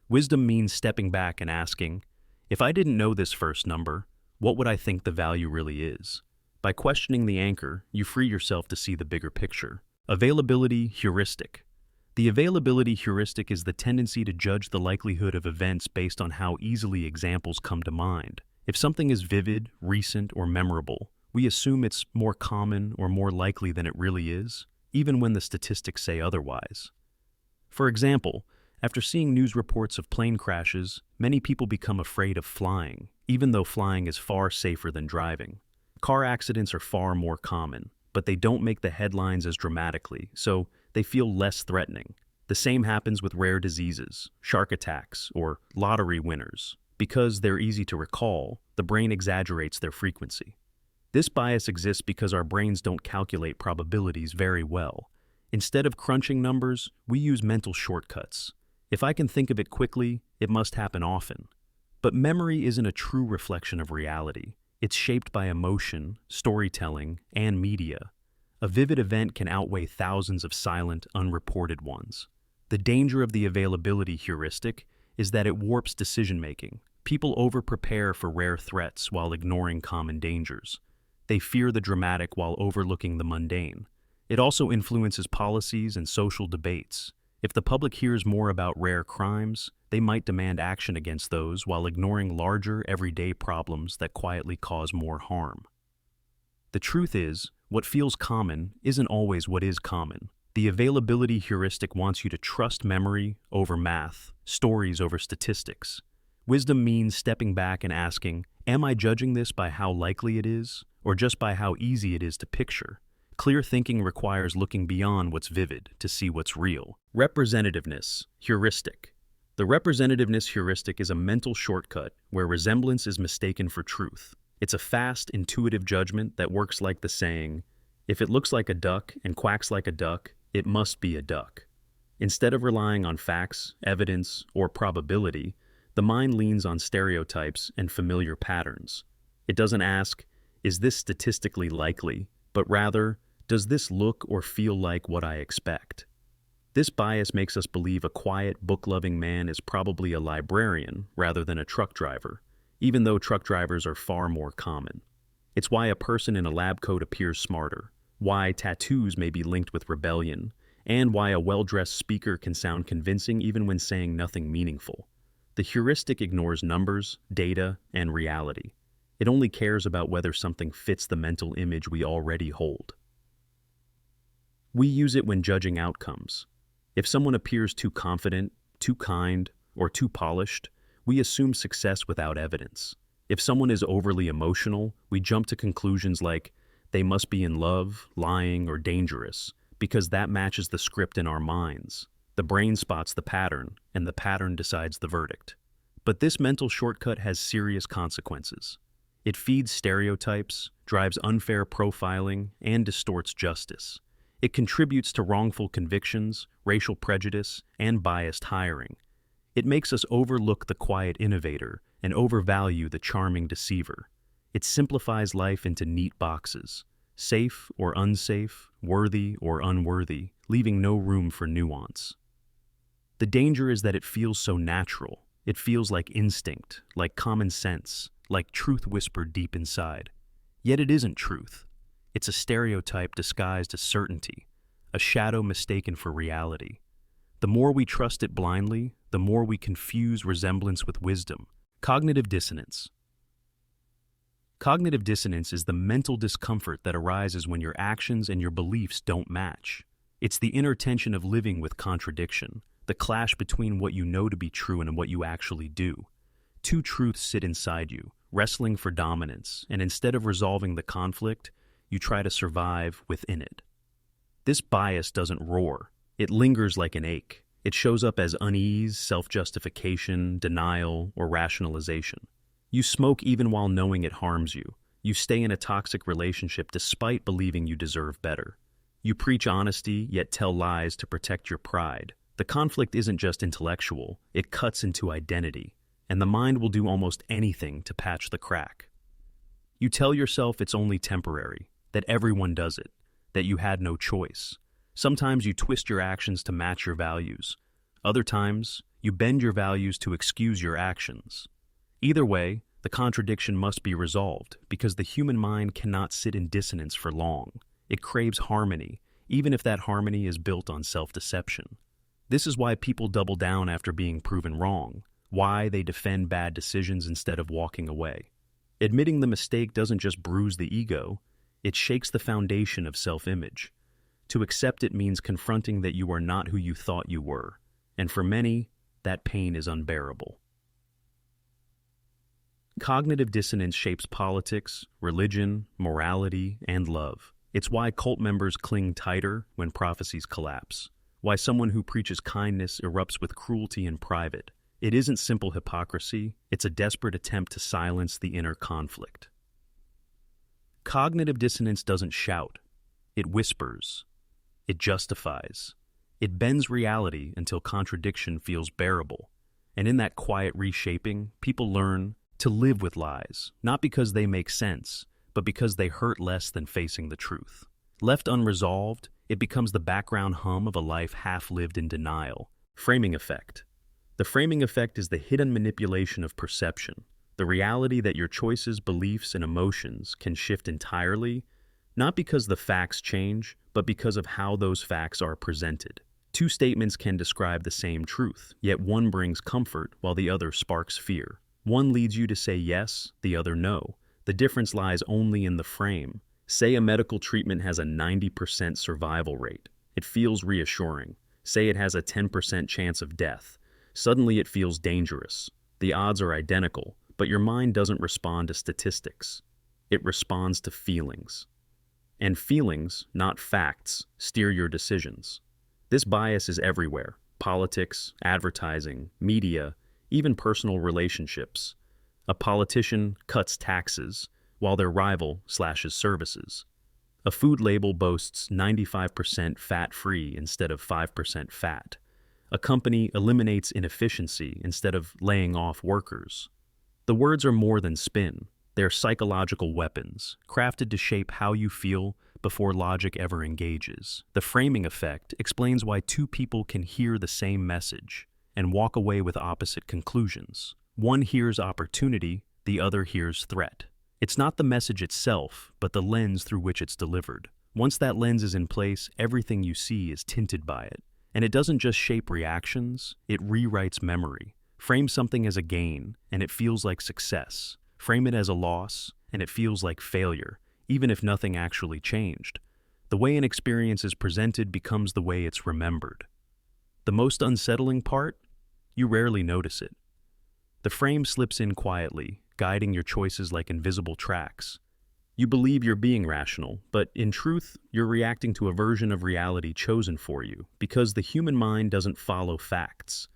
Wisdom means stepping back and asking, if I didn't know this first number, what would I think the value really is? By questioning the anchor, you free yourself to see the bigger picture. Availability heuristic. The availability heuristic is the tendency to judge the likelihood of events based on how easily examples come to mind. If something is vivid, recent, or memorable, we assume it's more common or more likely than it really is, even when the statistics say otherwise. For example, after seeing news reports of plane crashes, many people become afraid of flying, even though flying is far safer than driving. Car accidents are far more common, but they don't make the headlines as dramatically, so they feel less threatening. The same happens with rare diseases, shark attacks, or lottery winners. Because they're easy to recall, the brain exaggerates their frequency. This bias exists because our brains don't calculate probabilities very well. Instead of crunching numbers, we use mental shortcuts. If I can think of it quickly, it must happen often. But memory isn't a true reflection of reality. It's shaped by emotion, storytelling, and media. A vivid event can outweigh thousands of silent, unreported ones. The danger of the availability heuristic is that it warps decision-making. People over-prepare for rare threats while ignoring common dangers. They fear the dramatic while overlooking the mundane. It also influences policies and social debates. If the public hears more about rare crimes, they might demand action against those while ignoring larger, everyday problems that quietly cause more harm. The truth is, what feels common isn't always what is common. The availability heuristic wants you to trust memory over math, stories over statistics. Wisdom means stepping back and asking, am I judging this by how likely it is, or just by how easy it is to picture? Clear thinking requires looking beyond what's vivid to see what's real. Representativeness heuristic. The representativeness heuristic is a mental shortcut where resemblance is mistaken for truth. It's a fast, intuitive judgment that works like the saying, if it looks like a duck and quacks like a duck, it must be a duck. Instead of relying on facts, evidence, or probability, the mind leans on stereotypes and familiar patterns. It doesn't ask, is this statistically likely, but rather, does this look or feel like what I expect? This bias makes us believe a quiet, book-loving man is probably a librarian rather than a truck driver, even though truck drivers are far more common. It's why a person in a lab coat appears smarter, why tattoos may be linked with rebellion, and why a well-dressed speaker can sound convincing even when saying nothing meaningful. The heuristic ignores numbers, data, and reality. It only cares about whether something fits the mental image we already hold. We use it when judging outcomes. If someone appears too confident, too kind, or too polished, we assume success without evidence. If someone is overly emotional, we jump to conclusions like, they must be in love, lying, or dangerous, because that matches the script in our minds. The brain spots the pattern, and the pattern decides the verdict. But this mental shortcut has serious consequences. It feeds stereotypes, drives unfair profiling, and distorts justice. It contributes to wrongful convictions, racial prejudice, and biased hiring. It makes us overlook the quiet innovator and overvalue the charming deceiver. It simplifies life into neat boxes, safe or unsafe, worthy or unworthy, leaving no room for nuance. The danger is that it feels so natural. It feels like instinct, like common sense, like truth whispered deep inside. Yet it isn't truth. It's a stereotype disguised as certainty, a shadow mistaken for reality. The more we trust it blindly, the more we confuse resemblance with wisdom. Cognitive dissonance. Cognitive dissonance is the mental discomfort that arises when your actions and your beliefs don't match. It's the inner tension of living with contradiction, the clash between what you know to be true and what you actually do. Two truths sit inside you, wrestling for dominance, and instead of resolving the conflict, you try to survive within it. This bias doesn't roar. It lingers like an ache. It shows up as unease, self-justification, denial, or rationalization. You smoke even while knowing it harms you. You stay in a toxic relationship despite believing you deserve better. You preach honesty, yet tell lies to protect your pride. The conflict isn't just intellectual, it cuts into identity, and the mind will do almost anything to patch the crack. You tell yourself it's only temporary, that everyone does it, that you had no choice. Sometimes you twist your actions to match your values. Other times, you bend your values to excuse your actions. Either way, the contradiction must be resolved because the human mind cannot sit in dissonance for long. It craves harmony, even if that harmony is built on self-deception. This is why people double down after being proven wrong, why they defend bad decisions instead of walking away. Admitting the mistake doesn't just bruise the ego, it shakes the foundation of self-image. To accept it means confronting that you are not who you thought you were, and for many, that pain is unbearable. Cognitive dissonance shapes politics, religion, morality, and love. It's why cult members cling tighter when prophecies collapse, why someone who preaches kindness erupts with cruelty in private. It isn't simple hypocrisy, it's a desperate attempt to silence the inner conflict. Cognitive dissonance doesn't shout, it whispers, it justifies, it bends reality until contradiction feels bearable, and in that quiet reshaping, people learn to live with lies, not because they make sense, but because they hurt less than facing the truth. Left unresolved, it becomes the background hum of a life half-lived in denial. Framing effect. The framing effect is the hidden manipulation of perception, the reality that your choices, beliefs, and emotions can shift entirely, not because the facts change, but because of how those facts are presented. Two statements can describe the same truth, yet one brings comfort while the other sparks fear. One leads you to say yes, the other no. The difference lies only in the frame. Say a medical treatment has a 90% survival rate. It feels reassuring. Say it has a 10% chance of death. Suddenly it feels dangerous. The odds are identical, but your mind doesn't respond to statistics. It responds to feelings. And feelings, not facts, steer your decisions. This bias is everywhere. Politics, advertising, media, even personal relationships. A politician cuts taxes, while their rival slashes services. A food label boasts 95% fat-free instead of 5% fat. A company eliminates inefficiency instead of laying off workers. The words are more than spin. They're psychological weapons, crafted to shape how you feel before logic ever engages. The framing effect explains why two people can hear the same message and walk away with opposite conclusions. One hears opportunity, the other hears threat. It's not the message itself, but the lens through which it's delivered. Once that lens is in place, everything you see is tinted by it. And it doesn't just shape reactions, it rewrites memory. Frame something as a gain, and it feels like success. Frame it as a loss, and it feels like failure, even if nothing actually changed. The way an experience is presented becomes the way it's remembered. The most unsettling part? You rarely notice it. The frame slips in quietly, guiding your choices like invisible tracks. You believe you're being rational, but in truth, you're reacting to a version of reality chosen for you, because the human mind doesn't follow facts.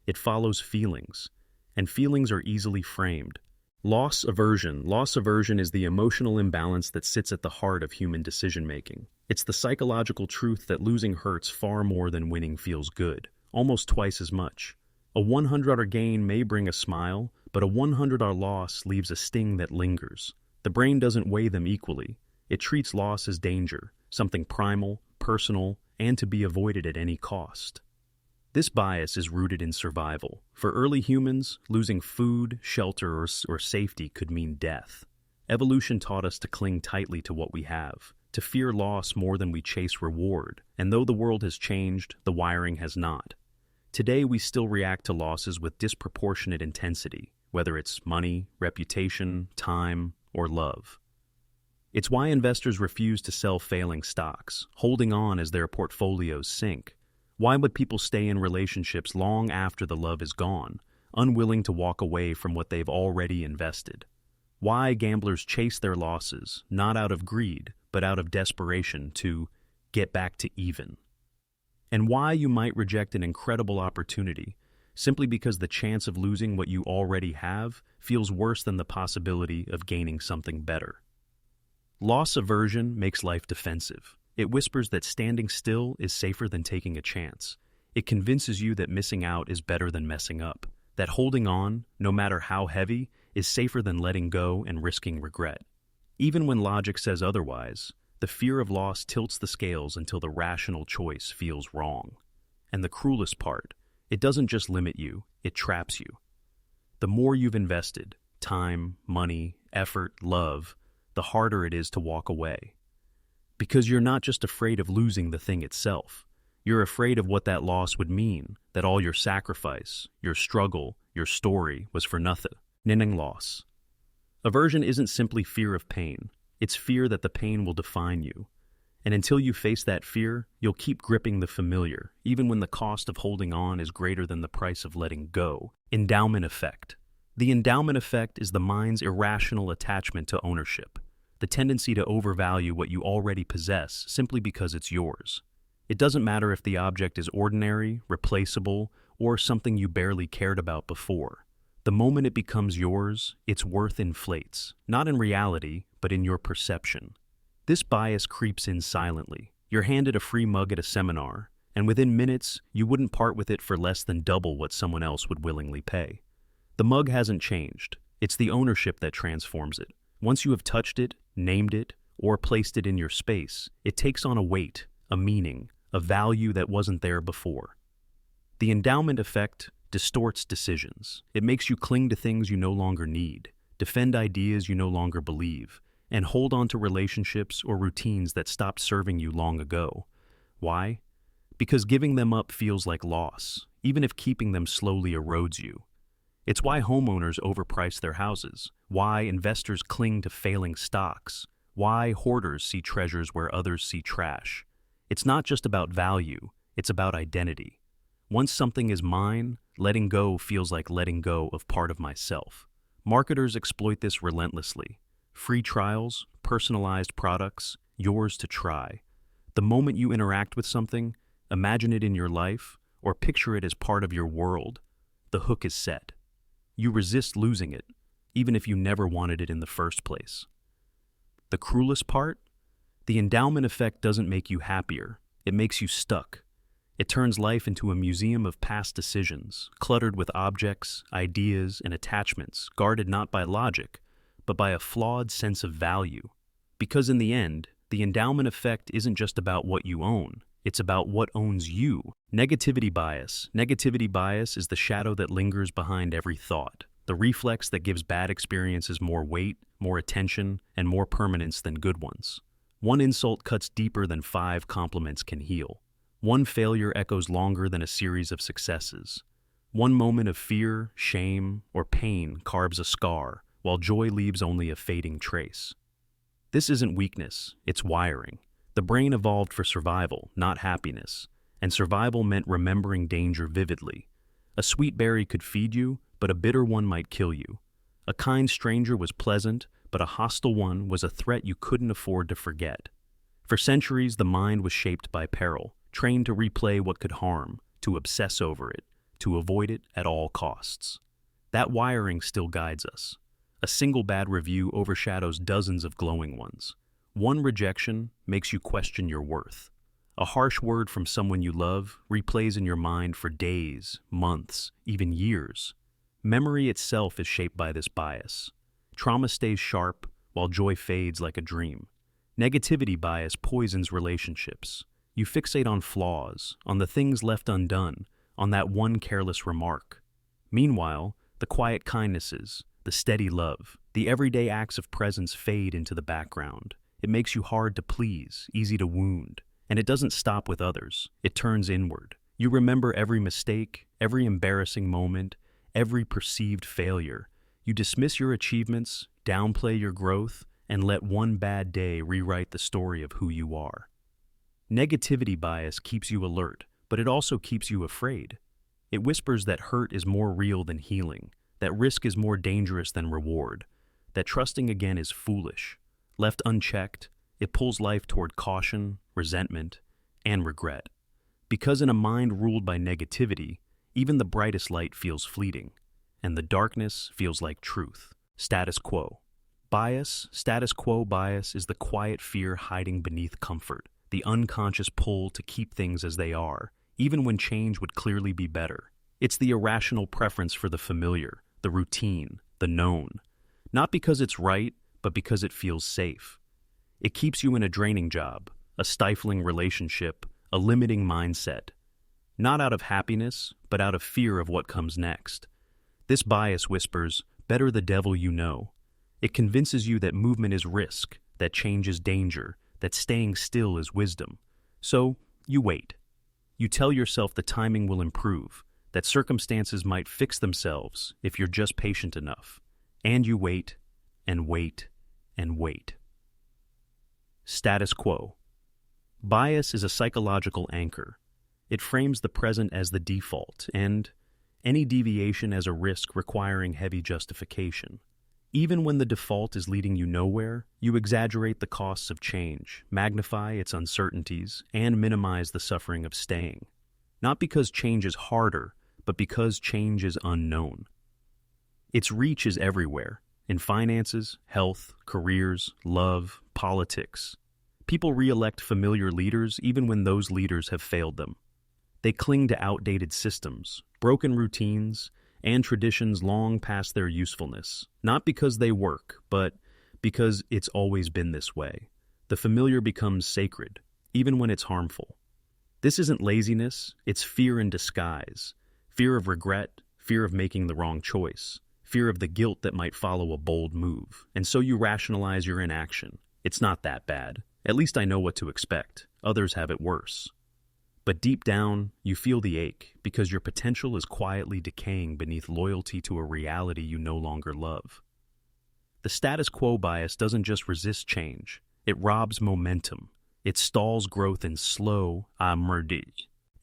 It follows feelings, and feelings are easily framed. Loss aversion. Loss aversion is the emotional imbalance that sits at the heart of human decision-making. It's the psychological truth that losing hurts far more than winning feels good, almost twice as much. A 100-dollar gain may bring a smile, but a 100-dollar loss leaves a sting that lingers. The brain doesn't weigh them equally. It treats loss as danger, something primal, personal, and to be avoided at any cost. This bias is rooted in survival. For early humans, losing food, shelter, or safety could mean death. Evolution taught us to cling tightly to what we have, to fear loss more than we chase reward, and though the world has changed, the wiring has not. Today, we still react to losses with disproportionate intensity, whether it's money, reputation, time, or love. It's why investors refuse to sell failing stocks, holding on as their portfolios sink. Why would people stay in relationships long after the love is gone, unwilling to walk away from what they've already invested? Why gamblers chase their losses, not out of greed, but out of desperation to get back to even? And why you might reject an incredible opportunity simply because the chance of losing what you already have feels worse than the possibility of gaining something better. Loss aversion makes life defensive. It whispers that standing still is safer than taking a chance. It convinces you that missing out is better than messing up, that holding on, no matter how heavy, is safer than letting go and risking regret. Even when logic says otherwise, the fear of loss tilts the scales until the rational choice feels wrong. And the cruelest part, it doesn't just limit you, it traps you. The more you've invested, time, money, effort, love, the harder it is to walk away. Because you're not just afraid of losing the thing itself. You're afraid of what that loss would mean, that all your sacrifice, your struggle, your story was for nothing. Ninning loss. Aversion isn't simply fear of pain. It's fear that the pain will define you. And until you face that fear, you'll keep gripping the familiar, even when the cost of holding on is greater than the price of letting go. Endowment Effect. The endowment effect is the mind's irrational attachment to ownership, the tendency to overvalue what you already possess simply because it's yours. It doesn't matter if the object is ordinary, replaceable, or something you barely cared about before. The moment it becomes yours, its worth inflates, not in reality, but in your perception. This bias creeps in silently. You're handed a free mug at a seminar, and within minutes, you wouldn't part with it for less than double what someone else would willingly pay. The mug hasn't changed. It's the ownership that transforms it. Once you have touched it, named it, or placed it in your space, it takes on a weight, a meaning, a value that wasn't there before. The endowment effect distorts decisions. It makes you cling to things you no longer need, defend ideas you no longer believe, and hold on to relationships or routines that stopped serving you long ago. Why? Because giving them up feels like loss, even if keeping them slowly erodes you. It's why homeowners overprice their houses, why investors cling to failing stocks, why hoarders see treasures where others see trash. It's not just about value, it's about identity. Once something is mine, letting go feels like letting go of part of myself. Marketers exploit this relentlessly. Free trials, personalized products, yours to try. The moment you interact with something, imagine it in your life, or picture it as part of your world, the hook is set. You resist losing it, even if you never wanted it in the first place. The cruelest part? The endowment effect doesn't make you happier, it makes you stuck. It turns life into a museum of past decisions, cluttered with objects, ideas, and attachments, guarded not by logic, but by a flawed sense of value. Because in the end, The endowment effect isn't just about what you own, it's about what owns you. Negativity bias. Negativity bias is the shadow that lingers behind every thought, the reflex that gives bad experiences more weight, more attention, and more permanence than good ones. One insult cuts deeper than 5 compliments can heal. One failure echoes longer than a series of successes. One moment of fear, shame, or pain carves a scar, while joy leaves only a fading trace. This isn't weakness, it's wiring. The brain evolved for survival, not happiness, and survival meant remembering danger vividly. A sweet berry could feed you, but a bitter one might kill you. A kind stranger was pleasant, but a hostile one was a threat you couldn't afford to forget. For centuries, the mind was shaped by peril, trained to replay what could harm, to obsess over it, to avoid it at all costs. That wiring still guides us. A single bad review overshadows dozens of glowing ones. One rejection makes you question your worth. A harsh word from someone you love replays in your mind for days, months, even years. Memory itself is shaped by this bias. Trauma stays sharp, while joy fades like a dream. Negativity bias poisons relationships. You fixate on flaws, on the things left undone, on that one careless remark. Meanwhile, the quiet kindnesses, the steady love, the everyday acts of presence fade into the background. It makes you hard to please, easy to wound. And it doesn't stop with others. It turns inward. You remember every mistake, every embarrassing moment, every perceived failure. You dismiss your achievements, downplay your growth, and let one bad day rewrite the story of who you are. Negativity bias keeps you alert, but it also keeps you afraid. It whispers that hurt is more real than healing, that risk is more dangerous than reward, that trusting again is foolish. Left unchecked, it pulls life toward caution, resentment, and regret. Because in a mind ruled by negativity, even the brightest light feels fleeting, and the darkness feels like truth. Status quo. Bias, status quo bias, is the quiet fear hiding beneath comfort, the unconscious pull to keep things as they are, even when change would clearly be better. It's the irrational preference for the familiar, the routine, the known. Not because it's right, but because it feels safe. It keeps you in a draining job, a stifling relationship, a limiting mindset. Not out of happiness, but out of fear of what comes next. This bias whispers, better the devil you know. It convinces you that movement is risk, that change is danger, that staying still is wisdom. So, you wait. You tell yourself the timing will improve, that circumstances might fix themselves if you're just patient enough. And you wait, and wait, and wait. Status quo. Bias is a psychological anchor. It frames the present as the default, and any deviation as a risk requiring heavy justification. Even when the default is leading you nowhere, you exaggerate the costs of change, magnify its uncertainties, and minimize the suffering of staying. Not because change is harder, but because change is unknown. Its reach is everywhere, in finances, health, careers, love, politics. People re-elect familiar leaders even when those leaders have failed them. They cling to outdated systems, broken routines, and traditions long past their usefulness, not because they work, but because it's always been this way. The familiar becomes sacred, even when it's harmful. This isn't laziness, it's fear in disguise. Fear of regret, fear of making the wrong choice, fear of the guilt that might follow a bold move. And so you rationalize your inaction. It's not that bad. At least I know what to expect. Others have it worse. But deep down, you feel the ache because your potential is quietly decaying beneath loyalty to a reality you no longer love. The status quo bias doesn't just resist change, it robs momentum. It stalls growth in slow,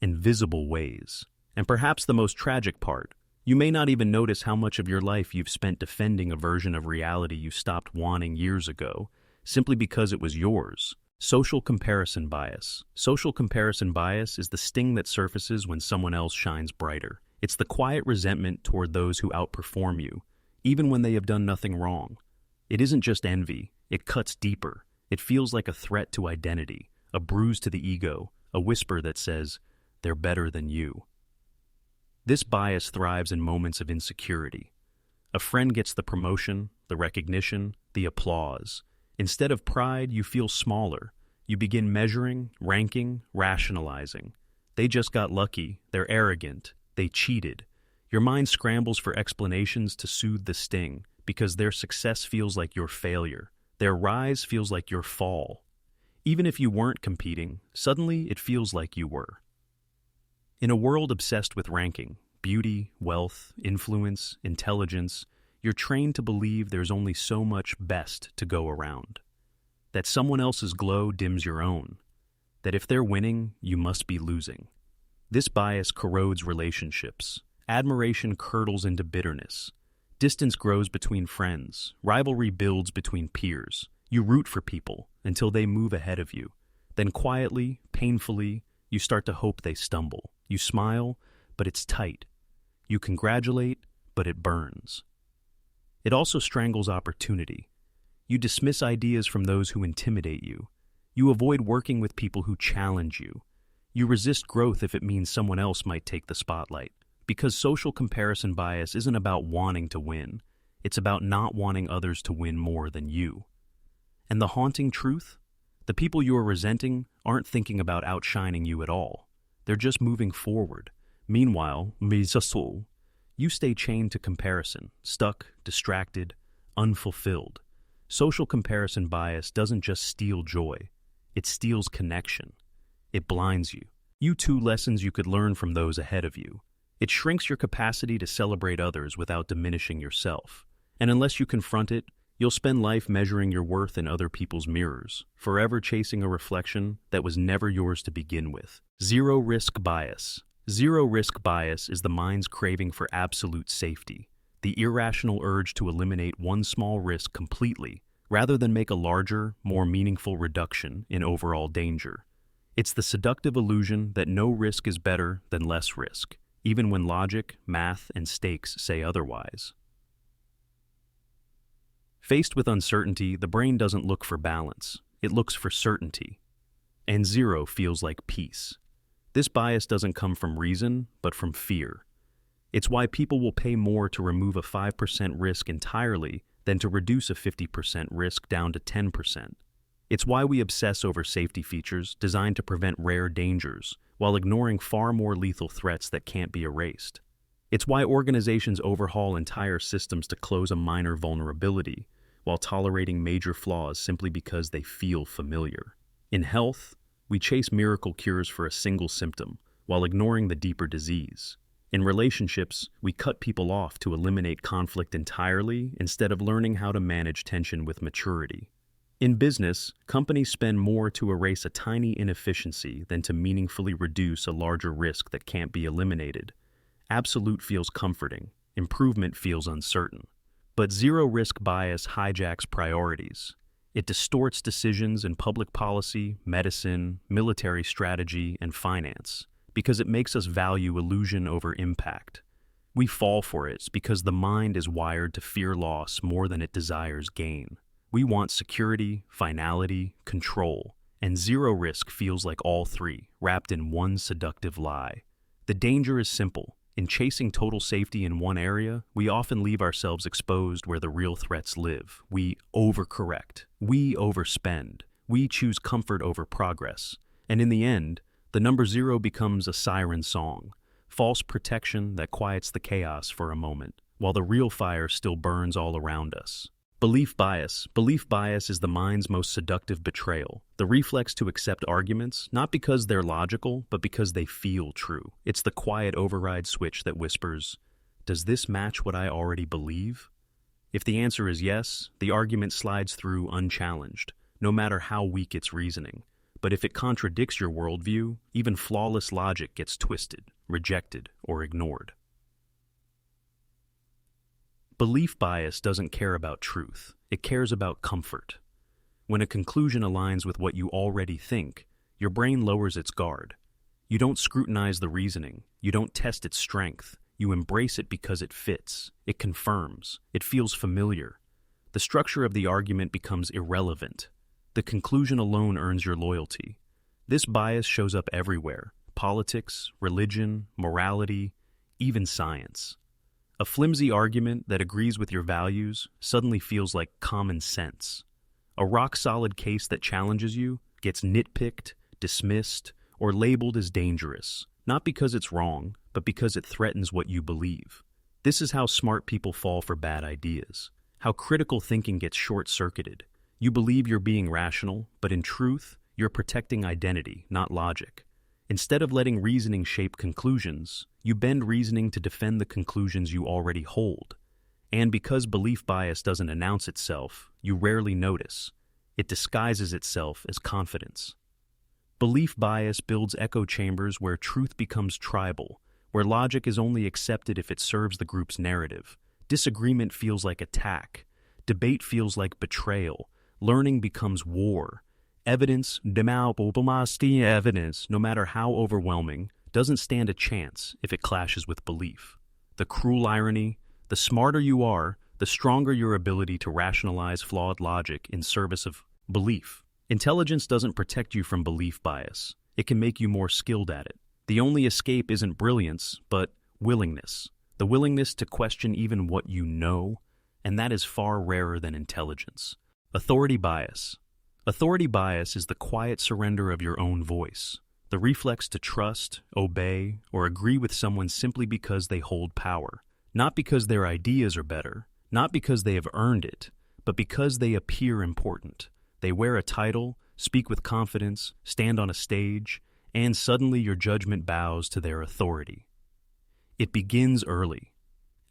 invisible ways. And perhaps the most tragic part, you may not even notice how much of your life you've spent defending a version of reality you stopped wanting years ago, simply because it was yours. Social comparison bias. Social comparison bias is the sting that surfaces when someone else shines brighter. It's the quiet resentment toward those who outperform you, even when they have done nothing wrong. It isn't just envy, it cuts deeper. It feels like a threat to identity, a bruise to the ego, a whisper that says, they're better than you. This bias thrives in moments of insecurity. A friend gets the promotion, the recognition, the applause. Instead of pride, you feel smaller. You begin measuring, ranking, rationalizing. They just got lucky, they're arrogant, they cheated. Your mind scrambles for explanations to soothe the sting, because their success feels like your failure. Their rise feels like your fall. Even if you weren't competing, suddenly it feels like you were. In a world obsessed with ranking, beauty, wealth, influence, intelligence, you're trained to believe there's only so much best to go around. That someone else's glow dims your own. That if they're winning, you must be losing. This bias corrodes relationships. Admiration curdles into bitterness. Distance grows between friends. Rivalry builds between peers. You root for people until they move ahead of you. Then quietly, painfully, you start to hope they stumble. You smile, but it's tight. You congratulate, but it burns. It also strangles opportunity. You dismiss ideas from those who intimidate you. You avoid working with people who challenge you. You resist growth if it means someone else might take the spotlight. Because social comparison bias isn't about wanting to win. It's about not wanting others to win more than you. And the haunting truth? The people you are resenting aren't thinking about outshining you at all. They're just moving forward. Meanwhile, you stay chained to comparison, stuck, distracted, unfulfilled. Social comparison bias doesn't just steal joy. It steals connection. It blinds you. You too lessons you could learn from those ahead of you. It shrinks your capacity to celebrate others without diminishing yourself. And unless you confront it, you'll spend life measuring your worth in other people's mirrors, forever chasing a reflection that was never yours to begin with. Zero-risk bias. Zero-risk bias is the mind's craving for absolute safety, the irrational urge to eliminate one small risk completely, rather than make a larger, more meaningful reduction in overall danger. It's the seductive illusion that no risk is better than less risk, even when logic, math, and stakes say otherwise. Faced with uncertainty, the brain doesn't look for balance. It looks for certainty. And zero feels like peace. This bias doesn't come from reason, but from fear. It's why people will pay more to remove a 5% risk entirely than to reduce a 50% risk down to 10%. It's why we obsess over safety features designed to prevent rare dangers, while ignoring far more lethal threats that can't be erased. It's why organizations overhaul entire systems to close a minor vulnerability, while tolerating major flaws simply because they feel familiar. In health, we chase miracle cures for a single symptom, while ignoring the deeper disease. In relationships, we cut people off to eliminate conflict entirely instead of learning how to manage tension with maturity. In business, companies spend more to erase a tiny inefficiency than to meaningfully reduce a larger risk that can't be eliminated. Absolute feels comforting, improvement feels uncertain. But zero-risk bias hijacks priorities. It distorts decisions in public policy, medicine, military strategy, and finance, because it makes us value illusion over impact. We fall for it because the mind is wired to fear loss more than it desires gain. We want security, finality, control, and zero risk feels like all three, wrapped in one seductive lie. The danger is simple. In chasing total safety in one area, we often leave ourselves exposed where the real threats live. We overcorrect. We overspend. We choose comfort over progress. And in the end, the number zero becomes a siren song, false protection that quiets the chaos for a moment, while the real fire still burns all around us. Belief bias. Belief bias is the mind's most seductive betrayal, the reflex to accept arguments, not because they're logical, but because they feel true. It's the quiet override switch that whispers, "Does this match what I already believe?" If the answer is yes, the argument slides through unchallenged, no matter how weak its reasoning. But if it contradicts your worldview, even flawless logic gets twisted, rejected, or ignored. Belief bias doesn't care about truth. It cares about comfort. When a conclusion aligns with what you already think, your brain lowers its guard. You don't scrutinize the reasoning. You don't test its strength. You embrace it because it fits. It confirms. It feels familiar. The structure of the argument becomes irrelevant. The conclusion alone earns your loyalty. This bias shows up everywhere: politics, religion, morality, even science. A flimsy argument that agrees with your values suddenly feels like common sense. A rock-solid case that challenges you gets nitpicked, dismissed, or labeled as dangerous, not because it's wrong, but because it threatens what you believe. This is how smart people fall for bad ideas, how critical thinking gets short-circuited. You believe you're being rational, but in truth, you're protecting identity, not logic. Instead of letting reasoning shape conclusions, you bend reasoning to defend the conclusions you already hold. And because belief bias doesn't announce itself, you rarely notice. It disguises itself as confidence. Belief bias builds echo chambers where truth becomes tribal, where logic is only accepted if it serves the group's narrative. Disagreement feels like attack. Debate feels like betrayal. Learning becomes war. Evidence, no matter how overwhelming, doesn't stand a chance if it clashes with belief. The cruel irony: the smarter you are, the stronger your ability to rationalize flawed logic in service of belief. Intelligence doesn't protect you from belief bias. It can make you more skilled at it. The only escape isn't brilliance, but willingness. The willingness to question even what you know, and that is far rarer than intelligence. Authority bias. Authority bias is the quiet surrender of your own voice, the reflex to trust, obey, or agree with someone simply because they hold power. Not because their ideas are better, not because they have earned it, but because they appear important. They wear a title, speak with confidence, stand on a stage, and suddenly your judgment bows to their authority. It begins early.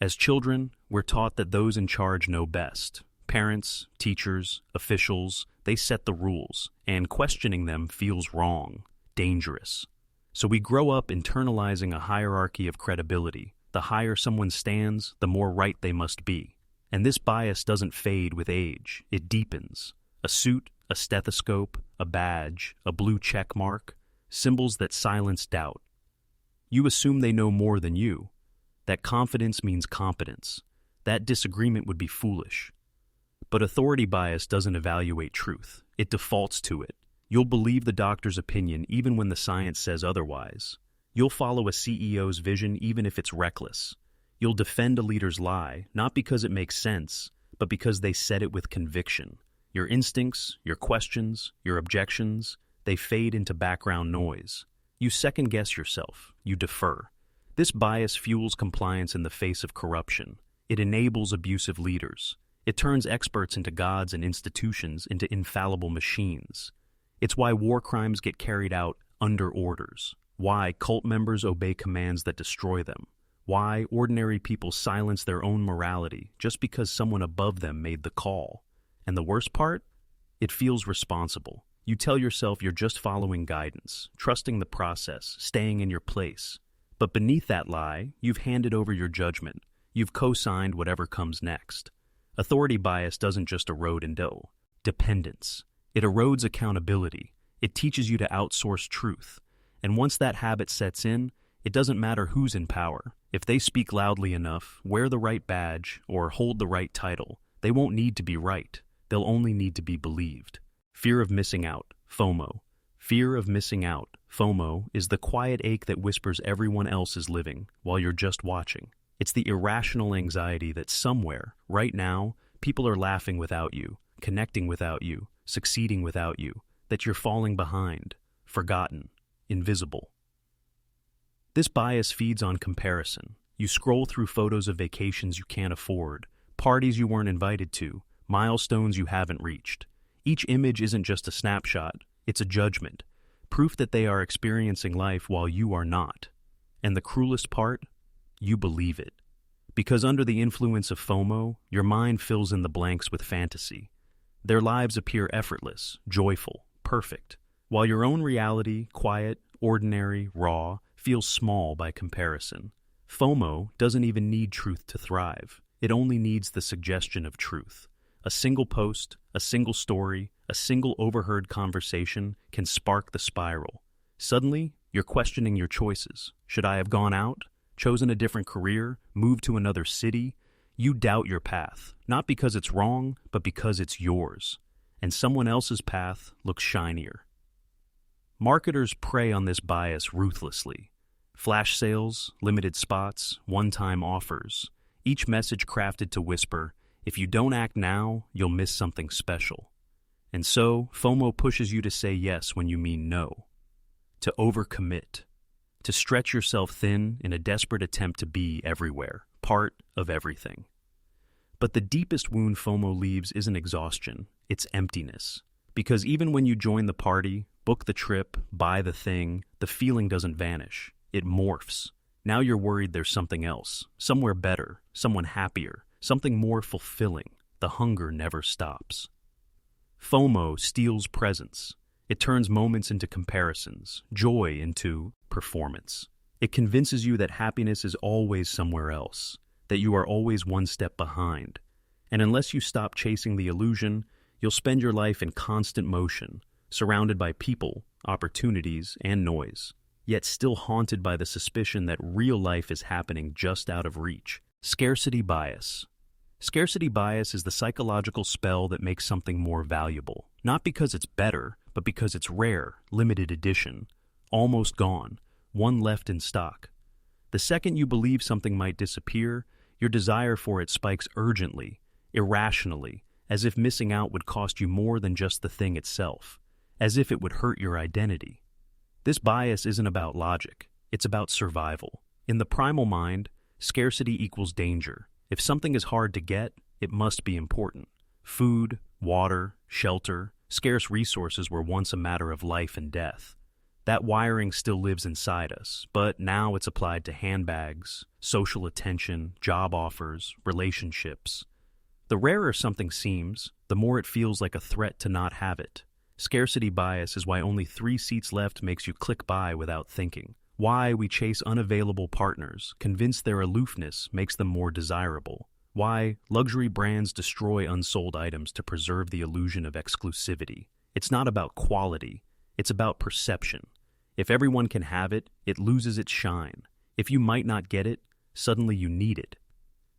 As children, we're taught that those in charge know best. Parents, teachers, officials, they set the rules, and questioning them feels wrong, dangerous. So we grow up internalizing a hierarchy of credibility. The higher someone stands, the more right they must be. And this bias doesn't fade with age, it deepens. A suit, a stethoscope, a badge, a blue check mark, symbols that silence doubt. You assume they know more than you. That confidence means competence. That disagreement would be foolish. But authority bias doesn't evaluate truth. It defaults to it. You'll believe the doctor's opinion even when the science says otherwise. You'll follow a CEO's vision even if it's reckless. You'll defend a leader's lie, not because it makes sense, but because they said it with conviction. Your instincts, your questions, your objections, they fade into background noise. You second-guess yourself. You defer. This bias fuels compliance in the face of corruption. It enables abusive leaders. It turns experts into gods and institutions into infallible machines. It's why war crimes get carried out under orders. Why cult members obey commands that destroy them. Why ordinary people silence their own morality just because someone above them made the call. And the worst part? It feels responsible. You tell yourself you're just following guidance, trusting the process, staying in your place. But beneath that lie, you've handed over your judgment. You've co-signed whatever comes next. Authority bias doesn't just erode dependence. It erodes accountability. It teaches you to outsource truth. And once that habit sets in, it doesn't matter who's in power. If they speak loudly enough, wear the right badge, or hold the right title, they won't need to be right. They'll only need to be believed. Fear of missing out, FOMO. Fear of missing out, FOMO, is the quiet ache that whispers everyone else is living while you're just watching. It's the irrational anxiety that somewhere, right now, people are laughing without you, connecting without you, succeeding without you, that you're falling behind, forgotten, invisible. This bias feeds on comparison. You scroll through photos of vacations you can't afford, parties you weren't invited to, milestones you haven't reached. Each image isn't just a snapshot, it's a judgment, proof that they are experiencing life while you are not. And the cruelest part? You believe it. Because under the influence of FOMO, your mind fills in the blanks with fantasy. Their lives appear effortless, joyful, perfect, while your own reality, quiet, ordinary, raw, feels small by comparison. FOMO doesn't even need truth to thrive. It only needs the suggestion of truth. A single post, a single story, a single overheard conversation can spark the spiral. Suddenly, you're questioning your choices. Should I have gone out? Chosen a different career? Moved to another city? You doubt your path, not because it's wrong, but because it's yours. And someone else's path looks shinier. Marketers prey on this bias ruthlessly. Flash sales, limited spots, one-time offers. Each message crafted to whisper, if you don't act now, you'll miss something special. And so, FOMO pushes you to say yes when you mean no, to overcommit, to stretch yourself thin in a desperate attempt to be everywhere, part of everything. But the deepest wound FOMO leaves isn't exhaustion, it's emptiness. Because even when you join the party, book the trip, buy the thing, the feeling doesn't vanish. It morphs. Now you're worried there's something else, somewhere better, someone happier, something more fulfilling. The hunger never stops. FOMO steals presence. It turns moments into comparisons, joy into performance. It convinces you that happiness is always somewhere else, that you are always one step behind. And unless you stop chasing the illusion, you'll spend your life in constant motion, surrounded by people, opportunities, and noise, yet still haunted by the suspicion that real life is happening just out of reach. Scarcity bias. Scarcity bias is the psychological spell that makes something more valuable, not because it's better, but because it's rare, limited edition, almost gone, one left in stock. The second you believe something might disappear, your desire for it spikes urgently, irrationally, as if missing out would cost you more than just the thing itself, as if it would hurt your identity. This bias isn't about logic, it's about survival. In the primal mind, scarcity equals danger. If something is hard to get, it must be important. Food, water, shelter, scarce resources were once a matter of life and death. That wiring still lives inside us, but now it's applied to handbags, social attention, job offers, relationships. The rarer something seems, the more it feels like a threat to not have it. Scarcity bias is why only 3 seats left makes you click buy without thinking. Why we chase unavailable partners, convinced their aloofness makes them more desirable. Why luxury brands destroy unsold items to preserve the illusion of exclusivity. It's not about quality, it's about perception. If everyone can have it, it loses its shine. If you might not get it, suddenly you need it.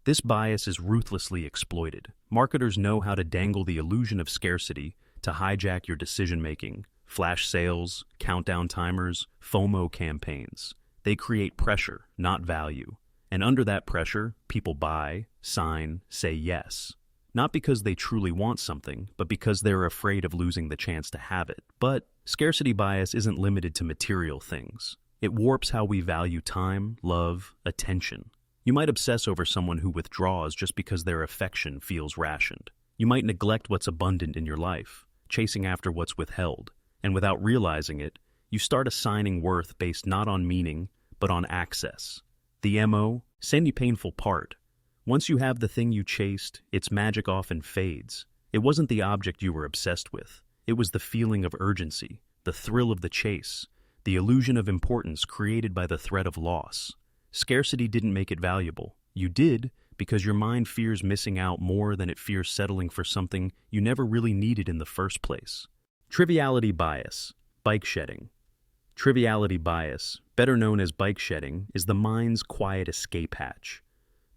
This bias is ruthlessly exploited. Marketers know how to dangle the illusion of scarcity to hijack your decision-making. Flash sales, countdown timers, FOMO campaigns. They create pressure, not value. And under that pressure, people buy, sign, say yes. Not because they truly want something, but because they're afraid of losing the chance to have it. But scarcity bias isn't limited to material things. It warps how we value time, love, attention. You might obsess over someone who withdraws just because their affection feels rationed. You might neglect what's abundant in your life, chasing after what's withheld. And without realizing it, you start assigning worth based not on meaning, but on access. The MO, semi-painful part. Once you have the thing you chased, its magic often fades. It wasn't the object you were obsessed with. It was the feeling of urgency, the thrill of the chase, the illusion of importance created by the threat of loss. Scarcity didn't make it valuable. You did because your mind fears missing out more than it fears settling for something you never really needed in the first place. Triviality bias, bike shedding. Triviality bias, better known as bike shedding, is the mind's quiet escape hatch.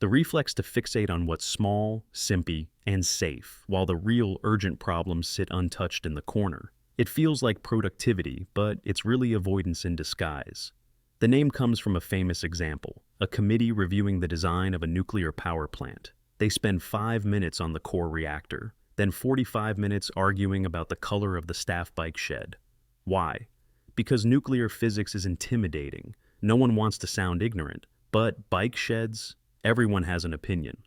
The reflex to fixate on what's small, simpy, and safe, while the real, urgent problems sit untouched in the corner. It feels like productivity, but it's really avoidance in disguise. The name comes from a famous example, a committee reviewing the design of a nuclear power plant. They spend 5 minutes on the core reactor, then 45 minutes arguing about the color of the staff bike shed. Why? Because nuclear physics is intimidating. No one wants to sound ignorant, but bike sheds, everyone has an opinion.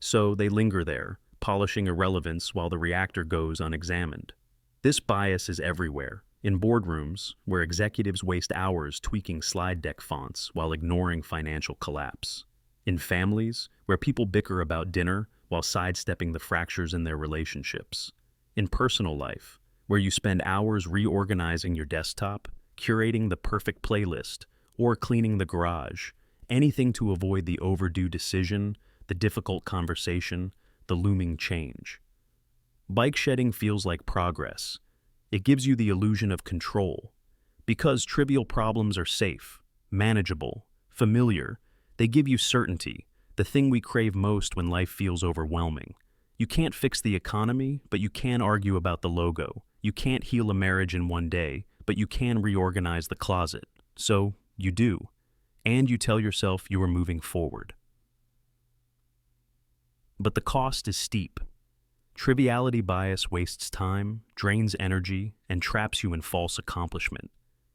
So they linger there, polishing irrelevance while the reactor goes unexamined. This bias is everywhere. In boardrooms, where executives waste hours tweaking slide deck fonts while ignoring financial collapse. In families, where people bicker about dinner while sidestepping the fractures in their relationships. In personal life, where you spend hours reorganizing your desktop, curating the perfect playlist, or cleaning the garage, anything to avoid the overdue decision, the difficult conversation, the looming change. Bike shedding feels like progress. It gives you the illusion of control. Because trivial problems are safe, manageable, familiar, they give you certainty, the thing we crave most when life feels overwhelming. You can't fix the economy, but you can argue about the logo. You can't heal a marriage in one day, but you can reorganize the closet. So, you do. And you tell yourself you are moving forward. But the cost is steep. Triviality bias wastes time, drains energy, and traps you in false accomplishment.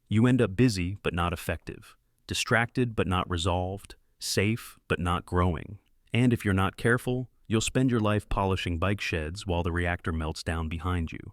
You end up busy but not effective, distracted but not resolved, safe but not growing. And if you're not careful, you'll spend your life polishing bike sheds while the reactor melts down behind you.